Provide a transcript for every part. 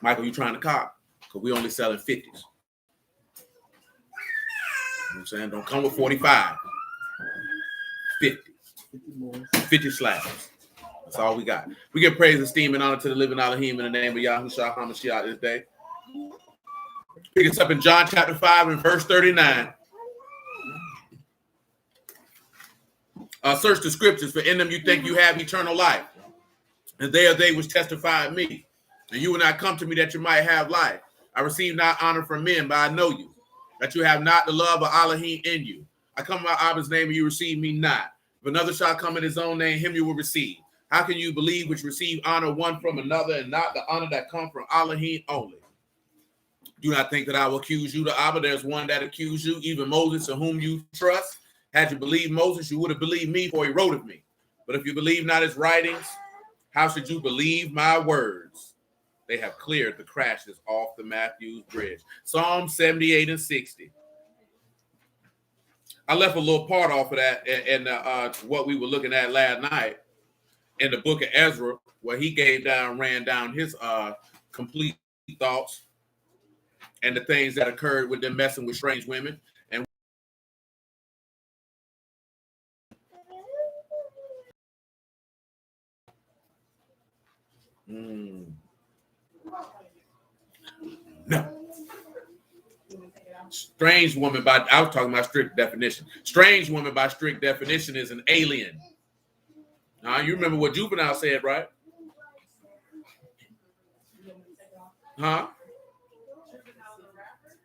Michael, you trying to cop? Because we only selling 50s. You know what I'm saying? Don't come with 45. 50 slabs. That's all we got. We give praise, esteem, and honor to the living Elohim in the name of Yahushua HaMashiach this day. Pick us up in John chapter 5 and verse 39. Search the scriptures, for in them you think you have eternal life. And they are they which testify of me. And you will not come to me that you might have life. I receive not honor from men, but I know you, that you have not the love of Elohim in you. I come in my Abba's name, and you receive me not. If another shall come in his own name, him you will receive. How can you believe which receive honor one from another, and not the honor that come from Elohim only? Do not think that I will accuse you to Abba. There's one that accused you, even Moses, in whom you trust. Had you believed Moses, you would have believed me, for he wrote of me. But if you believe not his writings, how should you believe my words? They have cleared the crashes off the Matthews Bridge. Psalm 78 and 60. I left a little part off of that and what we were looking at last night in the book of Ezra, where he ran down his complete thoughts and the things that occurred with them messing with strange women. No. Strange woman I was talking about strict definition. Strange woman by strict definition is an alien. Now, you remember what Juvenile said, right? Huh?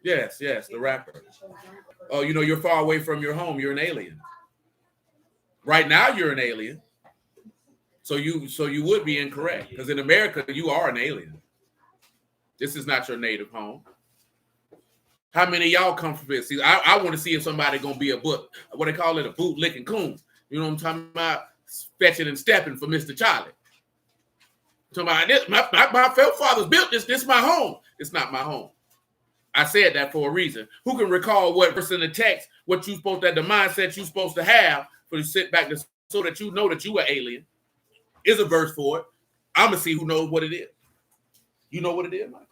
Yes, the rapper. Oh, you're far away from your home. You're an alien. Right now, you're an alien. So you would be incorrect, because in America, you are an alien. This is not your native home. How many of y'all come from this? See, I want to see if somebody gonna be what they call it, a boot licking coon. You know what I'm talking about? Fetching and stepping for Mr. Charlie. I'm talking about this. My fathers built this. This is my home. It's not my home. I said that for a reason. Who can recall what verse in the text, the mindset you're supposed to have for you to sit back so that you know that you are alien? Is a verse for it. I'm gonna see who knows what it is. You know what it is, Mike?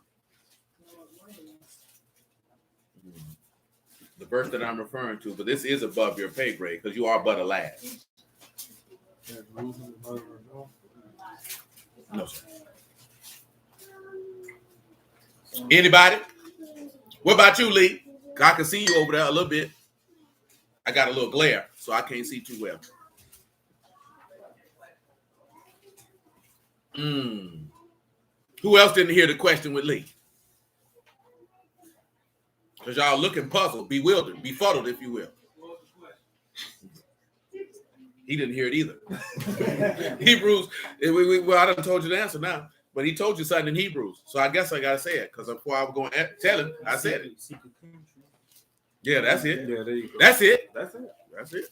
The verse that I'm referring to, but this is above your pay grade because you are but a lad. No, sir. Anybody? What about you, Lee? I can see you over there a little bit. I got a little glare, so I can't see too well. Who else didn't hear the question with Lee? Because y'all looking puzzled, bewildered, befuddled, if you will. He didn't hear it either. Hebrews, well, I done told you the answer now, but he told you something in Hebrews. So I guess I got to say it, because before I was going to tell him, I said it. Yeah, that's it. Yeah, there you go. That's it. That's it.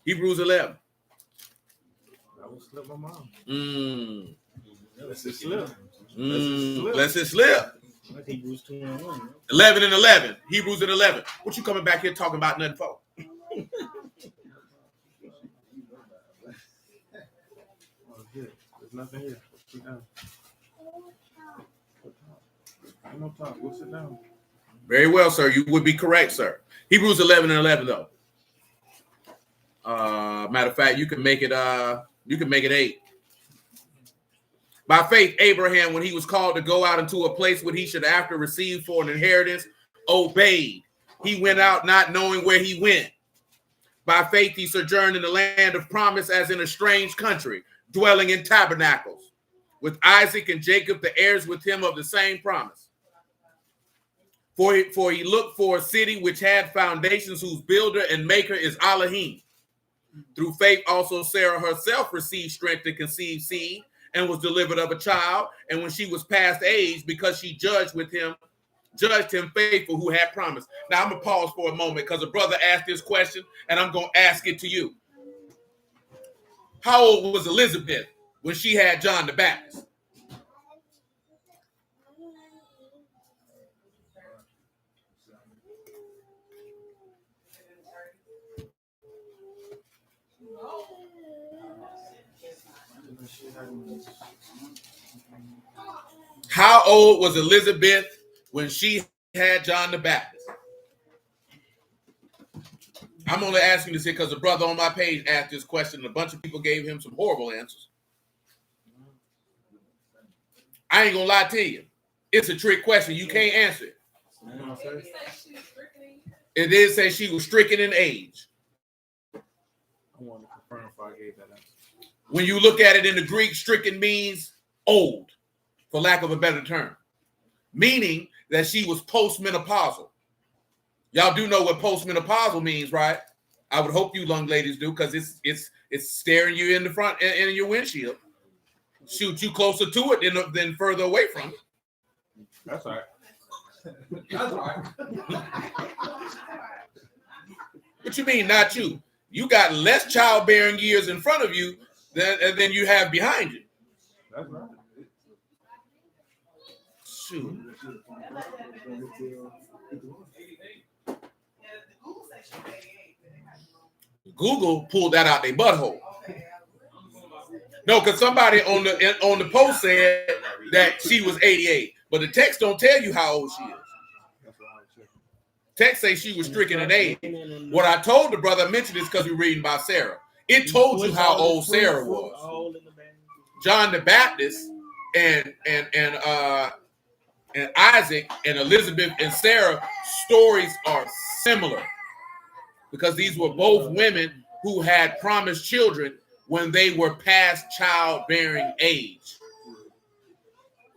Hebrews 11. That will slip my mom. Let's it slip. Let's it slip. Hebrews 2:1. 11 and 11. Hebrews and 11. What you coming back here talking about nothing for? There's nothing here. Sit down. No talk. We'll sit down. Very well, sir. You would be correct, sir. Hebrews 11 and 11, though. Matter of fact, you can make it 8. By faith, Abraham, when he was called to go out into a place where he should after receive for an inheritance, obeyed. He went out not knowing where he went. By faith, he sojourned in the land of promise as in a strange country, dwelling in tabernacles, with Isaac and Jacob, the heirs with him of the same promise. For he looked for a city which had foundations, whose builder and maker is Elohim. Through faith also Sarah herself received strength to conceive seed, and was delivered of a child. And when she was past age, because she judged him faithful who had promised. Now I'm gonna pause for a moment because a brother asked this question, and I'm gonna ask it to you. How old was Elizabeth when she had John the Baptist? How old was Elizabeth when she had John the Baptist? I'm only asking this here because a brother on my page asked this question and a bunch of people gave him some horrible answers. I ain't gonna lie to you. It's a trick question. You can't answer it. It did say she was stricken in age. I want to confirm if I gave that answer. When you look at it in the Greek, stricken means old, for lack of a better term, meaning that she was postmenopausal. Y'all do know what postmenopausal means, right? I would hope you young ladies do, because it's staring you in the front in your windshield. Shoot you closer to it than further away from it. That's all right. That's right. What you mean, not you? You got less childbearing years in front of you than you have behind you. That's right. Shoot. Google pulled that out their butthole. No, because somebody on the post said that she was 88, but the text don't tell you how old she is. Text say she was stricken in age. What I told the brother, I mentioned this because we're reading about Sarah. It told you how old Sarah was. John the Baptist and Isaac and Elizabeth and Sarah stories are similar because these were both women who had promised children when they were past childbearing age.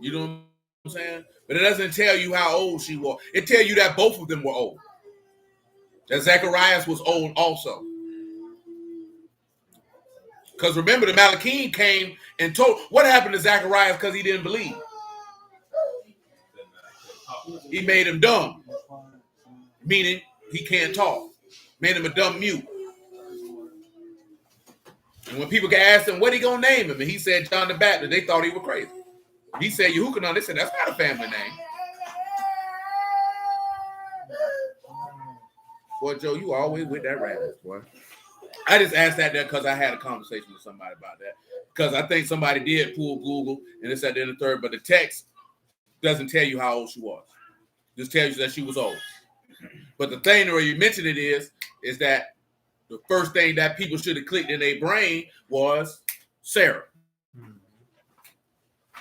You know what I'm saying? But it doesn't tell you how old she was. It tells you that both of them were old. That Zacharias was old also. Because remember, the Malachim came and told, what happened to Zacharias because he didn't believe? He made him dumb, meaning he can't talk. Made him a dumb mute. And when people asked him, what he gonna name him? And he said John the Baptist, they thought he was crazy. He said Yehukanan, they said that's not a family name. Boy, Joe, you always with that rabbit, boy. I just asked that there because I had a conversation with somebody about that. Because I think somebody did pull Google and it said in the third, but the text doesn't tell you how old she was. Just tells you that she was old. But the thing where you mentioned it is that the first thing that people should have clicked in their brain was Sarah.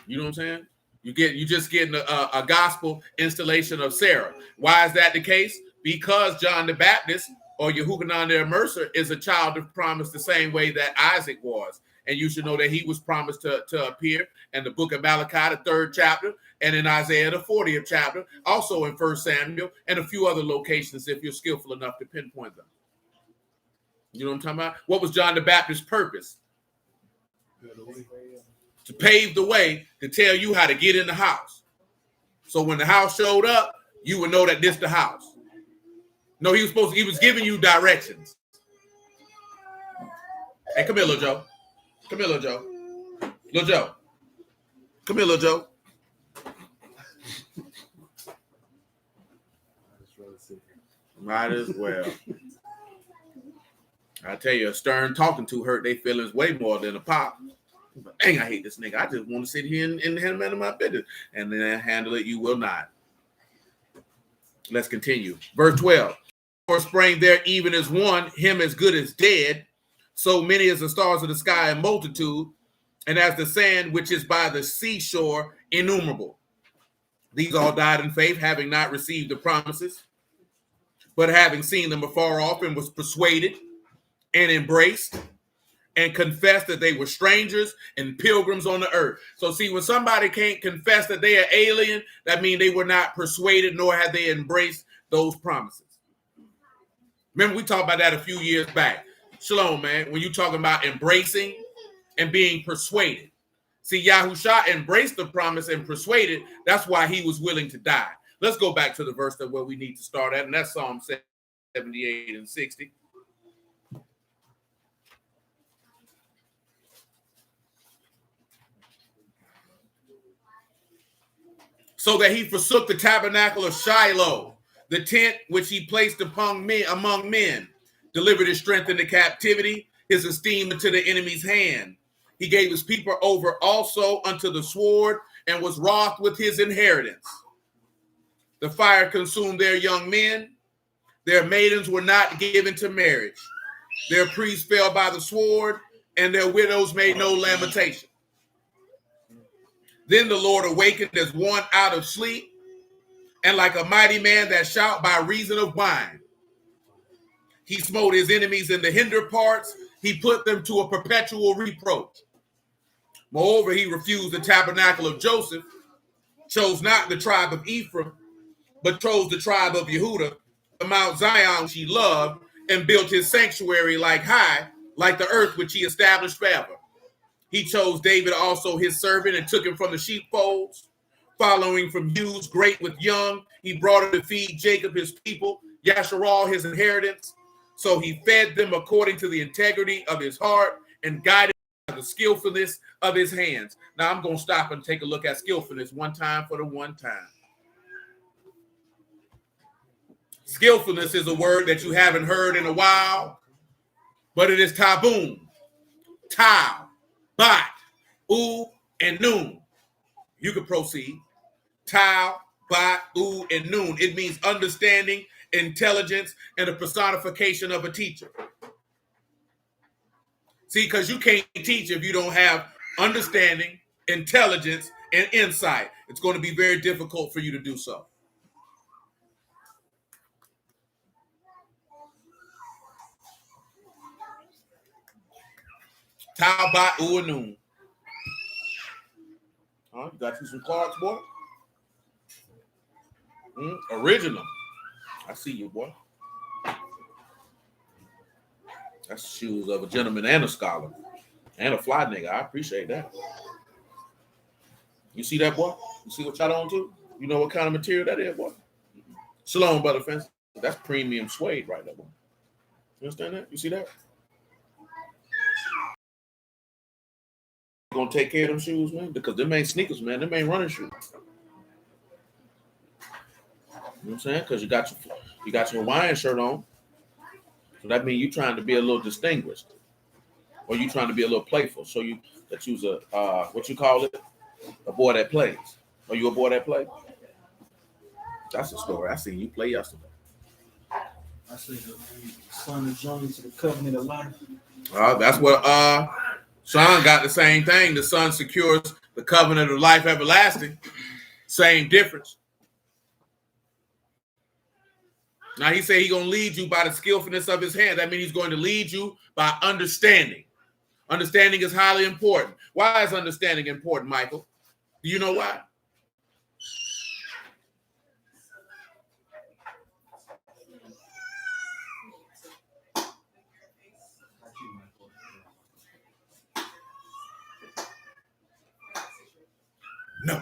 You know what I'm saying? You just getting a gospel installation of Sarah. Why is that the case? Because John the Baptist or Yehukanan the Immerser is a child of promise the same way that Isaac was. And you should know that he was promised to appear in the book of Malachi, the 3rd chapter, and in Isaiah, the 40th chapter, also in 1 Samuel, and a few other locations if you're skillful enough to pinpoint them. You know what I'm talking about? What was John the Baptist's purpose? To pave the way, to tell you how to get in the house. So when the house showed up, you would know that this the house. No, he was giving you directions. Hey, come here, little Joe. Come here, little Joe. Little Joe. Come here, little Joe. Might as well. I tell you, a stern talking to hurt their feelings way more than a pop. But dang, I hate this nigga. I just want to sit here and handle my business. And then handle it, you will not. Let's continue. Verse 12. For sprang there even as one, him as good as dead, so many as the stars of the sky in multitude, and as the sand which is by the seashore innumerable. These all died in faith, having not received the promises, but having seen them afar off, and was persuaded and embraced and confessed that they were strangers and pilgrims on the earth. So see, when somebody can't confess that they are alien, that means they were not persuaded, nor had they embraced those promises. Remember, we talked about that a few years back. Shalom, man, when you're talking about embracing and being persuaded. See, Yahusha embraced the promise and persuaded. That's why he was willing to die. Let's go back to the verse that where we need to start at, and that's Psalm 78 and 60. So that he forsook the tabernacle of Shiloh, the tent which he placed among men, delivered his strength into captivity, his esteem into the enemy's hand. He gave his people over also unto the sword, and was wroth with his inheritance. The fire consumed their young men. Their maidens were not given to marriage. Their priests fell by the sword, and their widows made no lamentation. Then the Lord awakened as one out of sleep, and like a mighty man that shout by reason of wine. He smote his enemies in the hinder parts. He put them to a perpetual reproach. Moreover, he refused the tabernacle of Joseph, chose not the tribe of Ephraim, but chose the tribe of Yehudah, the Mount Zion which he loved, and built his sanctuary like the earth which he established forever. He chose David also his servant and took him from the sheepfolds, following from youths great with young. He brought him to feed Jacob his people, Yasharal his inheritance. So he fed them according to the integrity of his heart and guided by the skillfulness of his hands. Now I'm going to stop and take a look at skillfulness one time for the one time. Skillfulness is a word that you haven't heard in a while, but it is tabun, tau, bat, u, and noon. You can proceed. Tau, bat, u, and noon. It means understanding, intelligence, and a personification of a teacher. See, because you can't teach if you don't have understanding, intelligence, and insight. It's going to be very difficult for you to do so. Tau, bat, u, and noon. You got you some Clarks, boy? Original. I see you, boy. That's the shoes of a gentleman and a scholar. And a fly nigga. I appreciate that. You see that, boy? You see what y'all on to? You know what kind of material that is, boy? Shalom, brother fence. That's premium suede right there, boy. You understand that? You see that? Gonna take care of them shoes, man, because them ain't sneakers, man. Them ain't running shoes. You know what I'm saying? Because you got your Hawaiian shirt on, so that means you trying to be a little distinguished, or you trying to be a little playful. So that you's a what you call it, a boy that plays. Are you a boy that plays? That's the story. I seen you play yesterday. I see the son of journey to the covenant of life. That's what Son got the same thing. The Son secures the covenant of life everlasting. Same difference. Now he said he's going to lead you by the skillfulness of his hand. That means he's going to lead you by understanding. Understanding is highly important. Why is understanding important, Michael? Do you know why? No,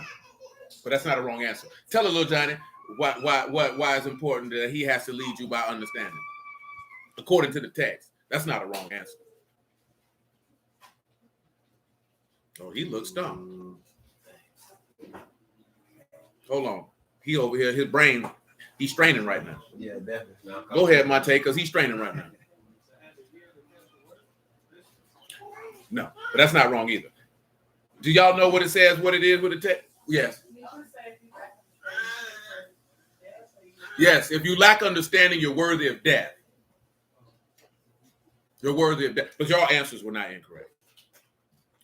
but that's not a wrong answer. Tell a little Johnny why it's important that he has to lead you by understanding. According to the text, that's not a wrong answer. Oh, he looks dumb. Hold on, he over here, his brain, he's straining right now. Yeah, definitely. Go ahead, Monte, because he's straining right now. No, but that's not wrong either. Do y'all know what it says, what it is with the text? Yes. Yes, if you lack understanding, you're worthy of death. You're worthy of death. But your answers were not incorrect.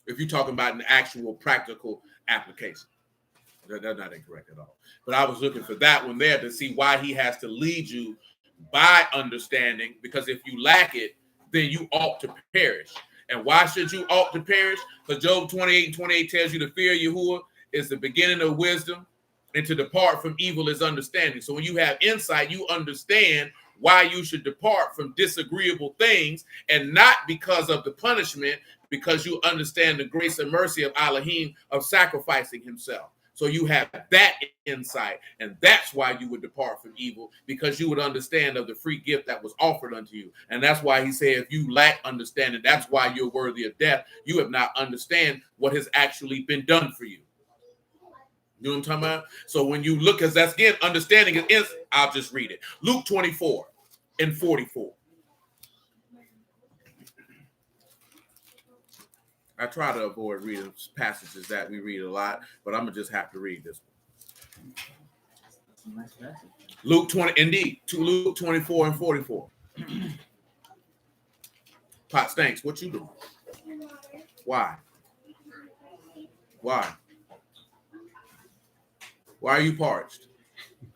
If you're talking about an actual practical application, they're not incorrect at all. But I was looking for that one there to see why he has to lead you by understanding, because if you lack it, then you ought to perish. And why should you ought to perish? Because Job 28:28 tells you to fear Yahuwah is the beginning of wisdom, and to depart from evil is understanding. So when you have insight, you understand why you should depart from disagreeable things, and not because of the punishment, because you understand the grace and mercy of Elohim of sacrificing himself. So you have that insight, and that's why you would depart from evil, because you would understand of the free gift that was offered unto you. And that's why he said, if you lack understanding, that's why you're worthy of death. You have not understand what has actually been done for you. You know what I'm talking about? So when you look, because that's again, understanding is, I'll just read it. Luke 24:44. I try to avoid reading passages that we read a lot, but I'm gonna just have to read this one. Luke 20, indeed, to Luke 24 and 44. Pot stinks. What you doing? Why? Why? Why are you parched?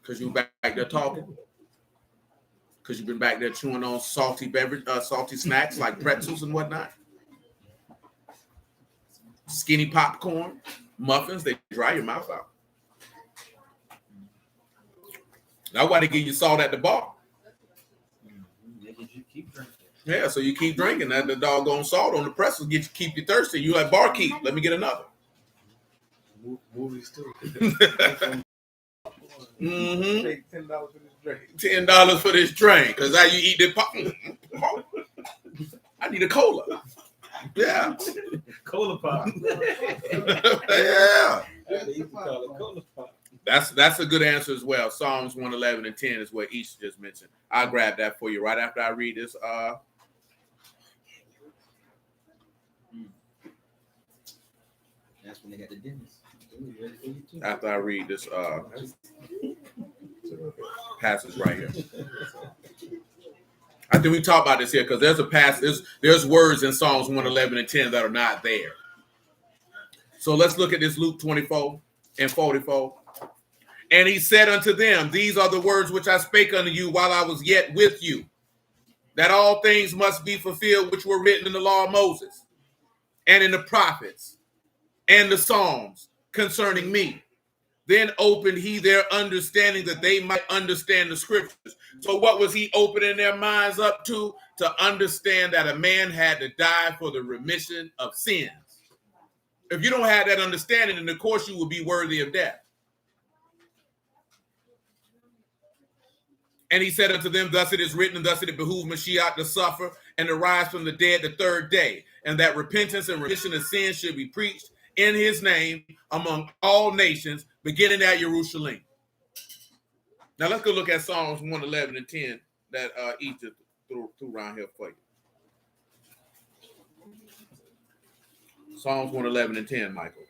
Because you back there talking? Because you've been back there chewing on salty salty snacks like pretzels and whatnot? Skinny popcorn, muffins, they dry your mouth out. That's why they give you salt at the bar. Yeah, so you keep drinking. That the doggone salt on the pretzels keep you thirsty. You like, barkeep, let me get another. Movies too. Mm-hmm. Take $10 for this drink. $10 for this drink, because how you eat the pop. I need a cola. Yeah. Cola pop. Yeah. Cola pop. That's a good answer as well. Psalms 111 and 10 is what Isha just mentioned. I'll grab that for you right after I read this. That's when they got the dentist. After I read this passage right here. I think we talked about this here because there's a passage, there's words in Psalms 111 and 10 that are not there. So let's look at this Luke 24 and 44. And he said unto them, these are the words which I spake unto you while I was yet with you, that all things must be fulfilled which were written in the law of Moses and in the prophets and the Psalms concerning me. Then opened he their understanding that they might understand the scriptures. So what was he opening their minds up to? To understand that a man had to die for the remission of sins. If you don't have that understanding, then of course you will be worthy of death. And he said unto them, thus it is written, and thus it behooved Mashiach to suffer and to rise from the dead the third day, and that repentance and remission of sins should be preached in his name among all nations, beginning at Jerusalem. Now let's go look at Psalms 111 and 10 that Egypt threw around here for you. Psalms 111 and 10, Michael.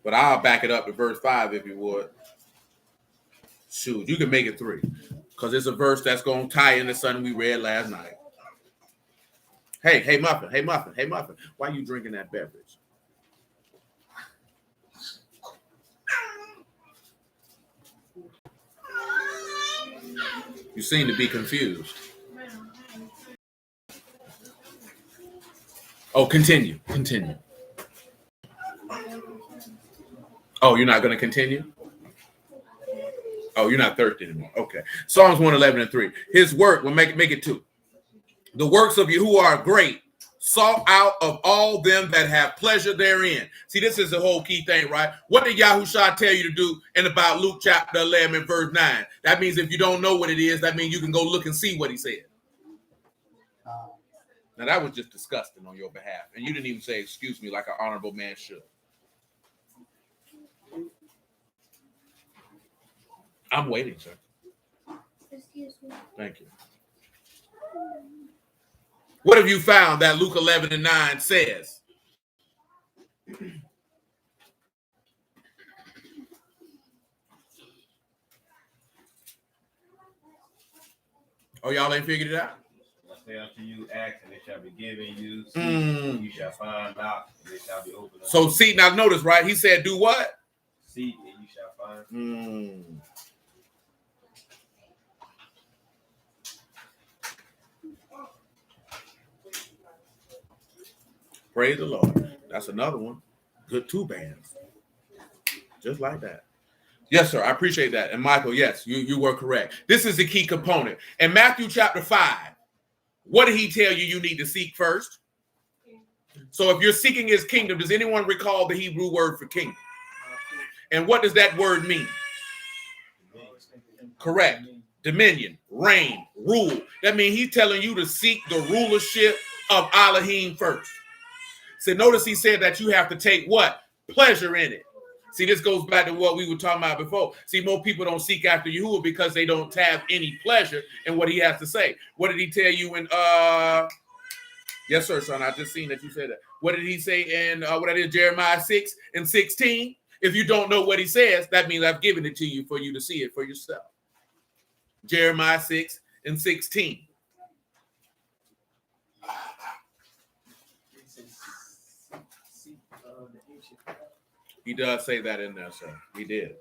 But I'll back it up to verse 5 if you would. Shoot, you can make it 3. Because it's a verse that's going to tie into something we read last night. Hey, Muffin. Why are you drinking that beverage? You seem to be confused. Oh, continue. Oh, you're not going to continue? Oh, you're not thirsty anymore. Okay. Psalms 111 and 3. His work will make it 2. The works of you who are great, sought out of all them that have pleasure therein. See, this is the whole key thing, right? What did Yahushua tell you to do in about Luke chapter 11 and verse 9? That means if you don't know what it is, that means you can go look and see what he said. Now, that was just disgusting on your behalf. And you didn't even say, excuse me, like an honorable man should. I'm waiting, sir. Excuse me. Thank you. What have you found that Luke 11 and 9 says? Oh, y'all ain't figured it out? Say unto you, ask, and it shall be given you. Seek, and you shall find out, and it shall be opened. So, see, now notice, right? He said, do what? Seek, and you shall find. Praise the Lord. That's another one. Good 2 bands. Just like that. Yes, sir. I appreciate that. And Michael, yes, you were correct. This is the key component. In Matthew chapter 5, what did he tell you you need to seek first? So if you're seeking his kingdom, does anyone recall the Hebrew word for kingdom? And what does that word mean? Correct. Dominion, reign, rule. That means he's telling you to seek the rulership of Elohim first. So notice he said that you have to take what? Pleasure in it. See, this goes back to what we were talking about before. See, more people don't seek after Yahuwah because they don't have any pleasure in what he has to say. What did he tell you in yes, sir, son? I just seen that you said that. What did he say in what I did, Jeremiah 6:16? If you don't know what he says, that means I've given it to you for you to see it for yourself. Jeremiah 6:16. He does say that in there, sir. He did.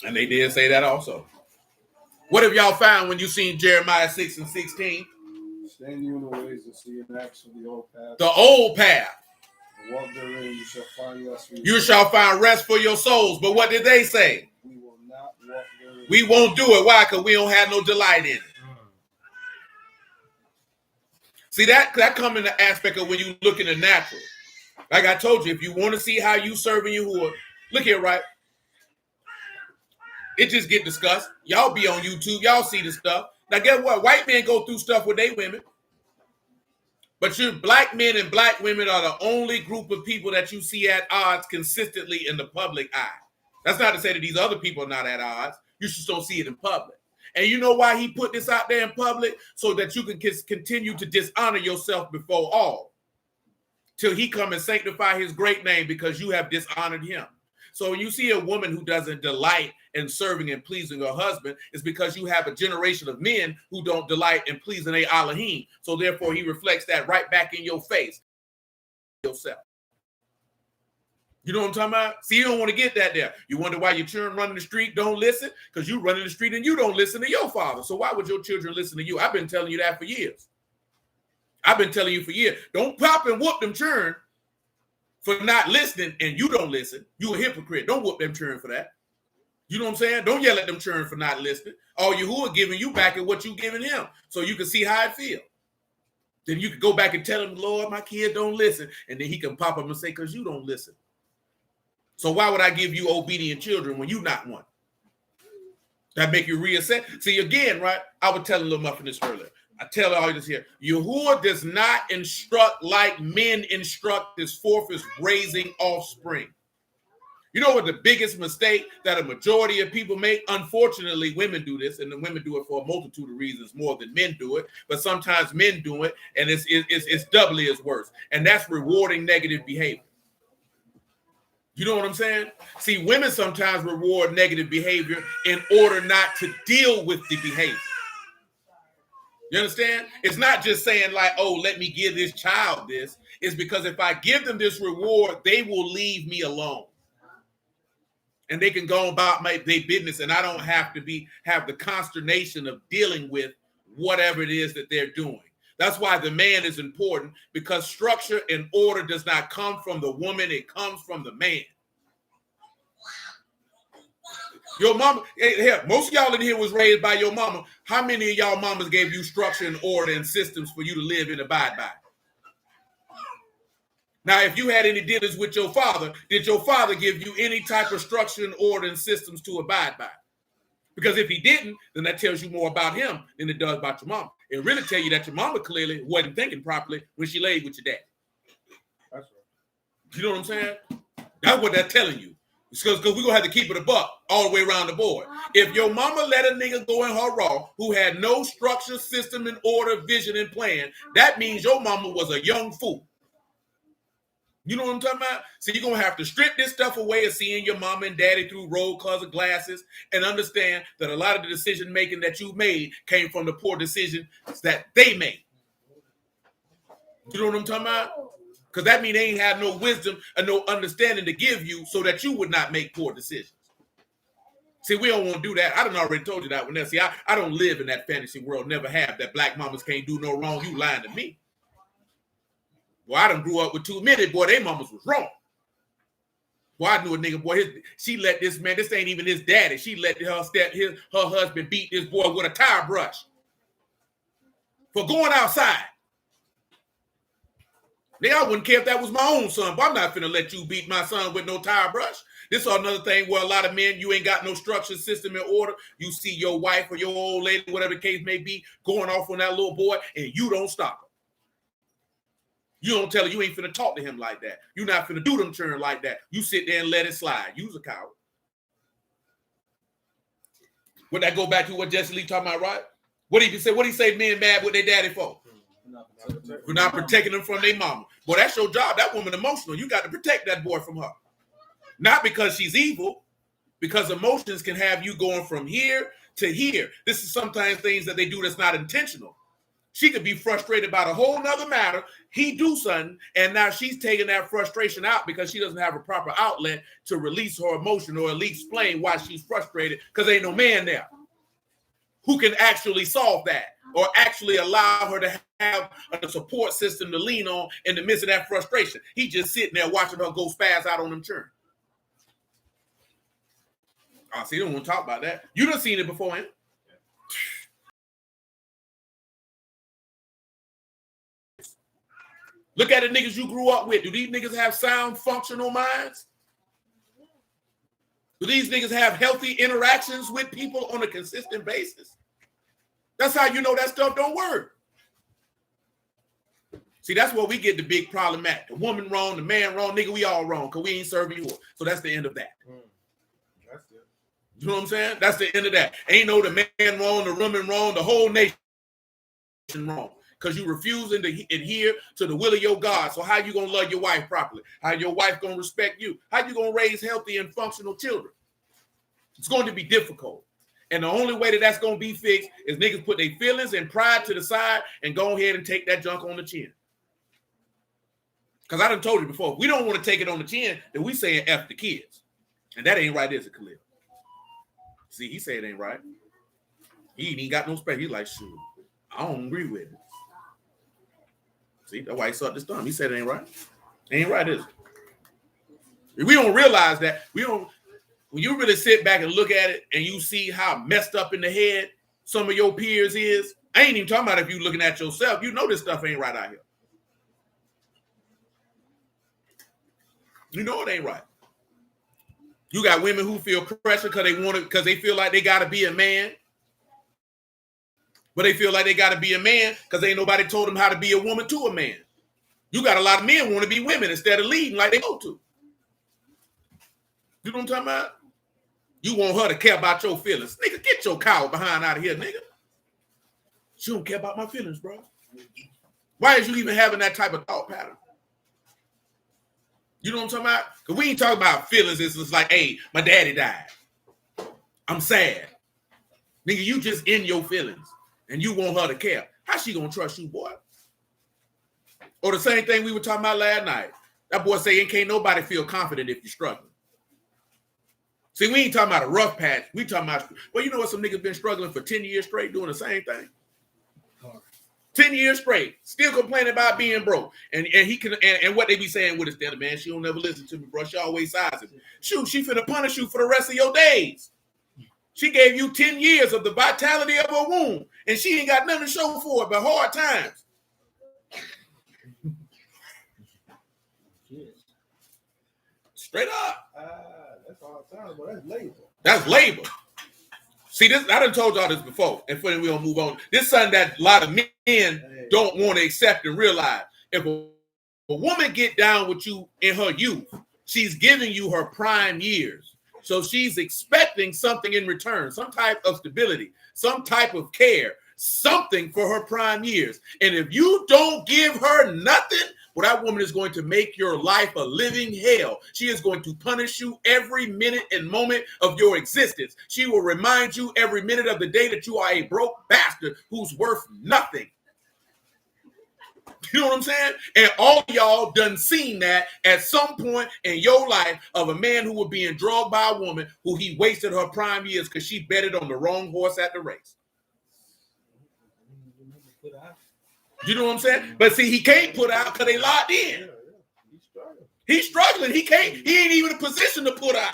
And they did say that also. What have y'all found when you seen Jeremiah 6:16? Stand you in the ways and see in action the old path. The old path. And walk therein, you shall find rest. You shall find rest for your souls. But what did they say? We will not walk therein. We won't do it. Why? Because we don't have no delight in it. See, that comes in the aspect of when you look in the natural. Like I told you, if you want to see how you serving Yahuwah, look here, right? It just get discussed. Y'all be on YouTube. Y'all see this stuff. Now, guess what? White men go through stuff with their women. But you black men and black women are the only group of people that you see at odds consistently in the public eye. That's not to say that these other people are not at odds. You just don't see it in public. And you know why he put this out there in public? So that you can continue to dishonor yourself before all. Till he come and sanctify his great name because you have dishonored him. So when you see a woman who doesn't delight in serving and pleasing her husband, it's because you have a generation of men who don't delight in pleasing a Elohim. So therefore he reflects that right back in your face. Yourself. You know what I'm talking about? See, you don't want to get that there. You wonder why your children running the street don't listen? Because you run in the street and you don't listen to your father. So why would your children listen to you? I've been telling you that for years. I've been telling you for years. Don't pop and whoop them children for not listening and you don't listen. You a hypocrite. Don't whoop them children for that. You know what I'm saying? Don't yell at them children for not listening. All Yahuwah giving you back is what you giving him. So you can see how it feels. Then you can go back and tell him, Lord, my kid don't listen. And then he can pop up and say, because you don't listen. So why would I give you obedient children when you not one? That make you reassess? See, again, right? I was telling Little Muffin this earlier. I tell all this here. Yahuwah does not instruct like men instruct. This fourth is raising offspring. You know what the biggest mistake that a majority of people make? Unfortunately, women do this, and the women do it for a multitude of reasons more than men do it. But sometimes men do it, and it's doubly as worse. And that's rewarding negative behavior. You know what I'm saying? See, women sometimes reward negative behavior in order not to deal with the behavior. You understand? It's not just saying like, oh, let me give this child this. It's because if I give them this reward, they will leave me alone. And they can go about their business, and I don't have to have the consternation of dealing with whatever it is that they're doing. That's why the man is important, because structure and order does not come from the woman, it comes from the man. Your mama, here, most of y'all in here was raised by your mama. How many of y'all mamas gave you structure and order and systems for you to live and abide by? Now, if you had any dealings with your father, did your father give you any type of structure and order and systems to abide by? Because if he didn't, then that tells you more about him than it does about your mama. It really tells you that your mama clearly wasn't thinking properly when she laid with your dad. That's right. You know what I'm saying? That's what that's telling you. Because we're going to have to keep it a buck all the way around the board. If your mama let a nigga go in her raw who had no structure, system, and order, vision, and plan, that means your mama was a young fool. You know what I'm talking about? So you're going to have to strip this stuff away of seeing your mama and daddy through roll-colored glasses and understand that a lot of the decision-making that you made came from the poor decisions that they made. You know what I'm talking about? Because that means they ain't have no wisdom and no understanding to give you so that you would not make poor decisions. See, we don't want to do that. I done already told you that one. See, I don't live in that fantasy world, never have, that black mamas can't do no wrong. You lying to me. Boy, I done grew up with too many. Boy, they mamas was wrong. Boy, I knew a nigga, boy, she let this man, this ain't even his daddy. She let her husband beat this boy with a tire brush for going outside. Nigga, I wouldn't care if that was my own son, but I'm not finna let you beat my son with no tire brush. This is another thing where a lot of men, you ain't got no structure, system, and order. You see your wife or your old lady, whatever the case may be, going off on that little boy, and you don't stop her. You don't tell her you ain't finna talk to him like that. You're not finna do them churn like that. You sit there and let it slide. You's a coward. Would that go back to what Jesse Lee talking about, right? What he say men mad with their daddy for? For not protecting them from their mama. Boy, that's your job. That woman emotional. You got to protect that boy from her. Not because she's evil, because emotions can have you going from here to here. This is sometimes things that they do that's not intentional. She could be frustrated about a whole nother matter. He do something, and now she's taking that frustration out because she doesn't have a proper outlet to release her emotion or at least explain why she's frustrated, because ain't no man there who can actually solve that or actually allow her to have a support system to lean on in the midst of that frustration. He just sitting there watching her go spaz out on them churn. Oh, see, you don't want to talk about that. You done seen it before, ain't it? Look at the niggas you grew up with. Do these niggas have sound, functional minds? Do these niggas have healthy interactions with people on a consistent basis? That's how you know that stuff don't work. See, that's where we get the big problem at. The woman wrong, the man wrong, nigga, we all wrong because we ain't serving you. So that's the end of that. That's it. You know what I'm saying? That's the end of that. Ain't no the man wrong, the woman wrong, the whole nation wrong. Because you refusing to adhere to the will of your God. So how you going to love your wife properly? How your wife going to respect you? How you going to raise healthy and functional children? It's going to be difficult. And the only way that that's going to be fixed is niggas put their feelings and pride to the side and go ahead and take that junk on the chin. Because I done told you before, if we don't want to take it on the chin, then we saying F the kids. And that ain't right, is it, Khalil? See, he said it ain't right. He ain't got no space. He's like, shoot, I don't agree with it. See, that's why he sucked his thumb. He said it ain't right. It ain't right, is it? If we don't realize that, when you really sit back and look at it and you see how messed up in the head some of your peers is, I ain't even talking about if you looking at yourself. You know this stuff ain't right out here. You know it ain't right. You got women who feel pressure because they feel like they got to be a man. But they feel like they got to be a man because ain't nobody told them how to be a woman to a man. You got a lot of men want to be women instead of leading like they go to. You know what I'm talking about? You want her to care about your feelings. Nigga, get your cow behind out of here, nigga. She don't care about my feelings, bro. Why is you even having that type of thought pattern? You know what I'm talking about? Because we ain't talking about feelings. It's just like, hey, my daddy died. I'm sad. Nigga, you just in your feelings. And you want her to care. How she gonna trust you, boy? Or the same thing we were talking about last night. That boy saying can't nobody feel confident if you're struggling. See, we ain't talking about a rough patch. We talking about, well, you know what? Some niggas been struggling for 10 years straight doing the same thing. 10 years straight, still complaining about being broke. And he can and what they be saying with his daddy, man, she don't never listen to me, bro. She always sizing. Shoot, she finna punish you for the rest of your days. She gave you 10 years of the vitality of her womb, and she ain't got nothing to show for it but hard times. Straight up. That's hard time, but that's labor. That's labor. See, this I done told y'all this before, and we don't move on. This is something that a lot of men don't want to accept and realize. If a woman get down with you in her youth, she's giving you her prime years. So she's expecting something in return, some type of stability, some type of care, something for her prime years. And if you don't give her nothing, well, that woman is going to make your life a living hell. She is going to punish you every minute and moment of your existence. She will remind you every minute of the day that you are a broke bastard who's worth nothing. You know what I'm saying? And all y'all done seen that at some point in your life of a man who was being drugged by a woman who he wasted her prime years because she betted on the wrong horse at the race. You know what I'm saying? But see, he can't put out because they locked in. He's struggling. He can't. He ain't even in a position to put out.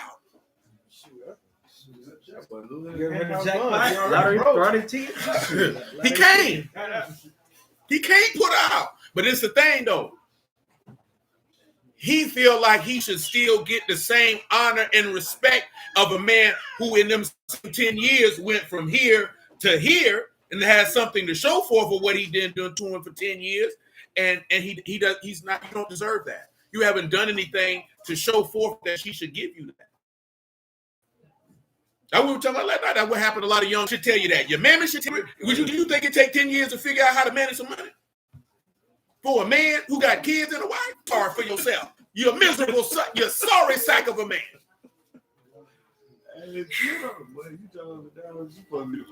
He can't. He can't put out. But it's the thing, though. He feel like he should still get the same honor and respect of a man who in them 10 years went from here to here and has something to show for what he did to him for 10 years. and he's not. You don't deserve that. You haven't done anything to show forth that she should give you that. I would tell her last night. That's what happened. A lot of young should tell you that. Your mammy should tell you. Do you think it take 10 years to figure out how to manage some money? For a man who got kids and a wife? Sorry for yourself. You're a miserable son. You're a sorry sack of a man.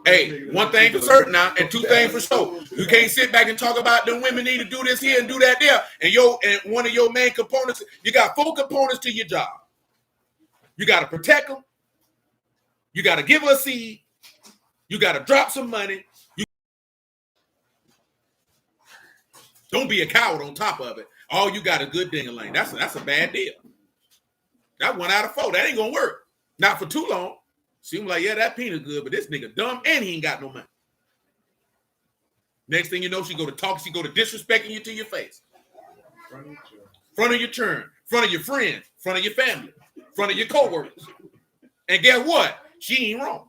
Hey, one thing for certain now, and two things for sure. You can't sit back and talk about the women need to do this here and do that there. And one of your main components, you got 4 components to your job. You got to protect them. You got to give her a seed. You got to drop some money. Don't be a coward on top of it. All you got is good ding-a-ling. That's a bad deal. That 1 out of 4. That ain't going to work. Not for too long. Seems like, yeah, that peanut good, but this nigga dumb and he ain't got no money. Next thing you know, she go to disrespecting you to your face. Front of your churn, front of your friends, front of your family, front of your coworkers. And guess what? She ain't wrong.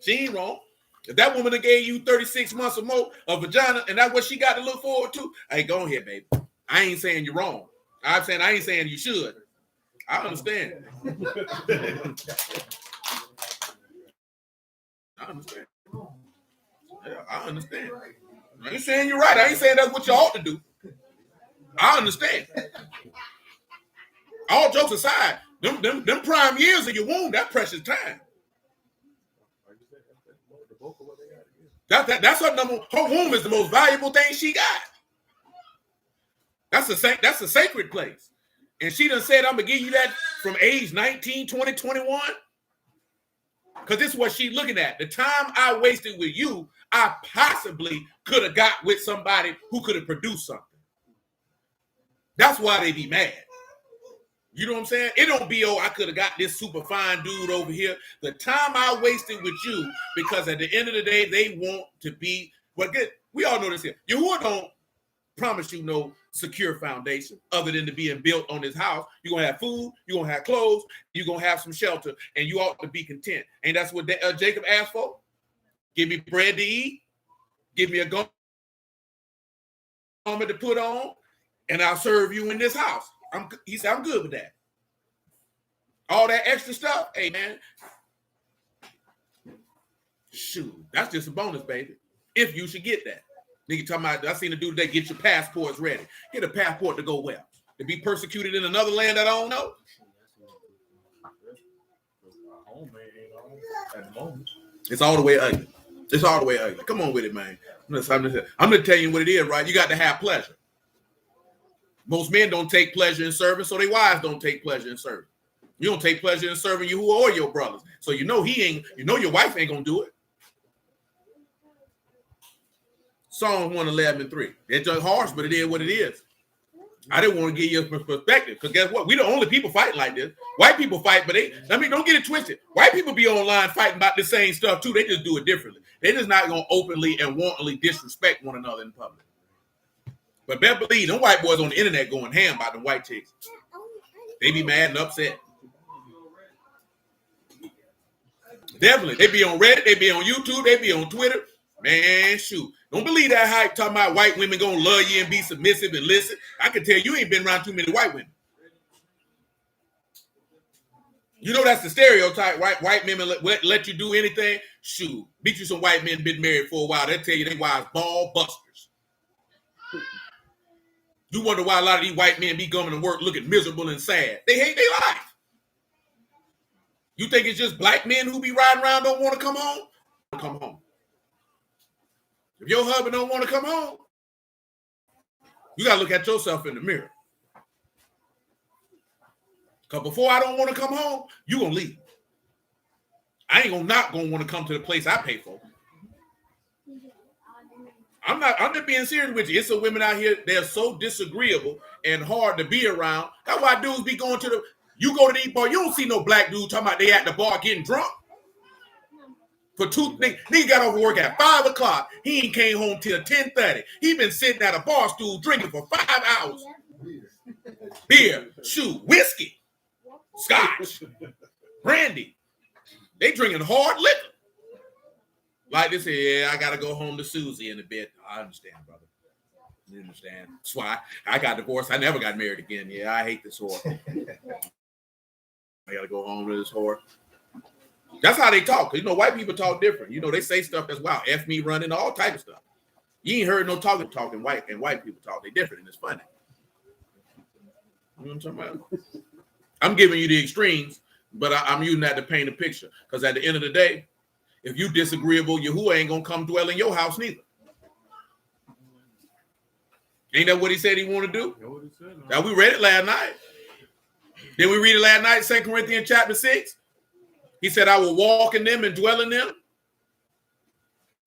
She ain't wrong. If that woman that gave you 36 months or more of vagina, and that's what she got to look forward to, hey, go ahead, baby. I ain't saying you're wrong. I ain't saying you should. I understand. I understand. Yeah, I understand. I ain't saying you're right. I ain't saying that's what you ought to do. I understand. All jokes aside, them prime years of your womb, that precious time. That's her number. Her womb is the most valuable thing she got. That's a sacred place. And she done said, I'm going to give you that from age 19, 20, 21. Because this is what she's looking at. The time I wasted with you, I possibly could have got with somebody who could have produced something. That's why they be mad. You know what I'm saying? It don't be, I could have got this super fine dude over here. The time I wasted with you, because at the end of the day, they want to be, well, good. We all know this here. Yahuwah don't promise you no secure foundation other than to being built on this house. You're going to have food, you're going to have clothes, you're going to have some shelter, and you ought to be content. And that's what Jacob asked for. Give me bread to eat, give me a garment to put on, and I'll serve you in this house. He said, I'm good with that. All that extra stuff, hey, man, shoot, that's just a bonus, baby, if you should get that. Nigga talking about, I seen a dude today, get your passports ready. Get a passport to go where? To be persecuted in another land that I don't know? It's all the way ugly. It's all the way ugly. Come on with it, man. I'm going to tell you what it is, right? You got to have pleasure. Most men don't take pleasure in serving, so their wives don't take pleasure in serving. You don't take pleasure in serving Yahuwah or your brothers. So you know your wife ain't going to do it. Psalm 111:3. It's just harsh, but it is what it is. I didn't want to give you a perspective, because guess what? We the only people fighting like this. White people fight, but don't get it twisted. White people be online fighting about the same stuff too. They just do it differently. They just not going to openly and wantonly disrespect one another in public. But better believe, them white boys on the internet going ham about the white chicks. They be mad and upset. Definitely. They be on Reddit, they be on YouTube, they be on Twitter. Man, shoot. Don't believe that hype talking about white women gonna love you and be submissive and listen. I can tell you ain't been around too many white women. You know that's the stereotype, right? White women let you do anything. Shoot. Beat you some white men been married for a while. They'll tell you they wives ball busters. You wonder why a lot of these white men be coming to work looking miserable and sad. They hate their life. You think it's just black men who be riding around don't want to come home? Come home. If your husband don't want to come home, you got to look at yourself in the mirror. Because before I don't want to come home, you going to leave. I ain't not going to want to come to the place I pay for. I'm just being serious with you. It's some women out here, they're so disagreeable and hard to be around. That's why dudes be going to you go to the bar, you don't see no black dude talking about they at the bar getting drunk. Nigga got over work at 5 o'clock. He ain't came home till 10:30. He been sitting at a bar stool drinking for 5 hours. Beer, shoot, whiskey, scotch, brandy. They drinking hard liquor. Like this here, yeah, I gotta go home to Susie in a bit. I understand, brother. You understand? That's why I got divorced. I never got married again. Yeah, I hate this whore. I gotta go home to this whore. That's how they talk. You know, white people talk different. You know, they say stuff that's wow, F me running, all type of stuff. You ain't heard no talking white people talk. They different and it's funny. You know what I'm talking about? I'm giving you the extremes, but I'm using that to paint a picture. Because at the end of the day, if you disagreeable, Yahuwah ain't gonna come dwell in your house neither. Ain't that what he said he wanted to do? Now we read it last night. Then we read it last night, 2 Corinthians chapter 6. He said, I will walk in them and dwell in them.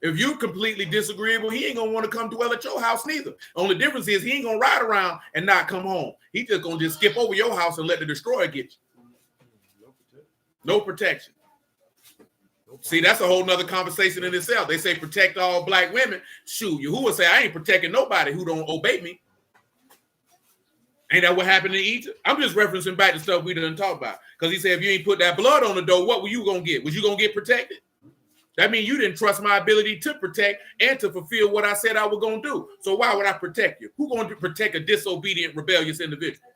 If you completely disagreeable, he ain't gonna want to come dwell at your house neither. Only difference is he ain't gonna ride around and not come home. He just gonna just skip over your house and let the destroyer get you. No protection. See, that's a whole nother conversation in itself. They say protect all black women. Shoot, Yahuwah say I ain't protecting nobody who don't obey me. Ain't that what happened in Egypt? I'm just referencing back to stuff we didn't talk about. Because he said if you ain't put that blood on the door, what were you gonna get? Was you gonna get protected? That means you didn't trust my ability to protect and to fulfill what I said I was going to do. So why would I protect you? Who's going to protect a disobedient, rebellious individual?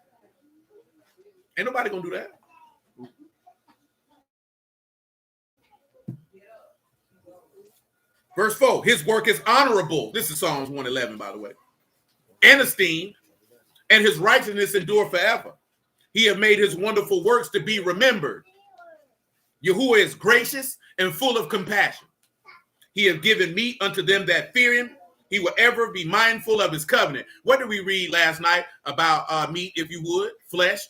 Ain't nobody going to do that. Verse 4, his work is honorable. This is Psalms 111, by the way. And esteemed, and his righteousness endure forever. He have made his wonderful works to be remembered. Yahuwah is gracious and full of compassion. He has given meat unto them that fear him. He will ever be mindful of his covenant. What did we read last night about meat, if you would? Flesh.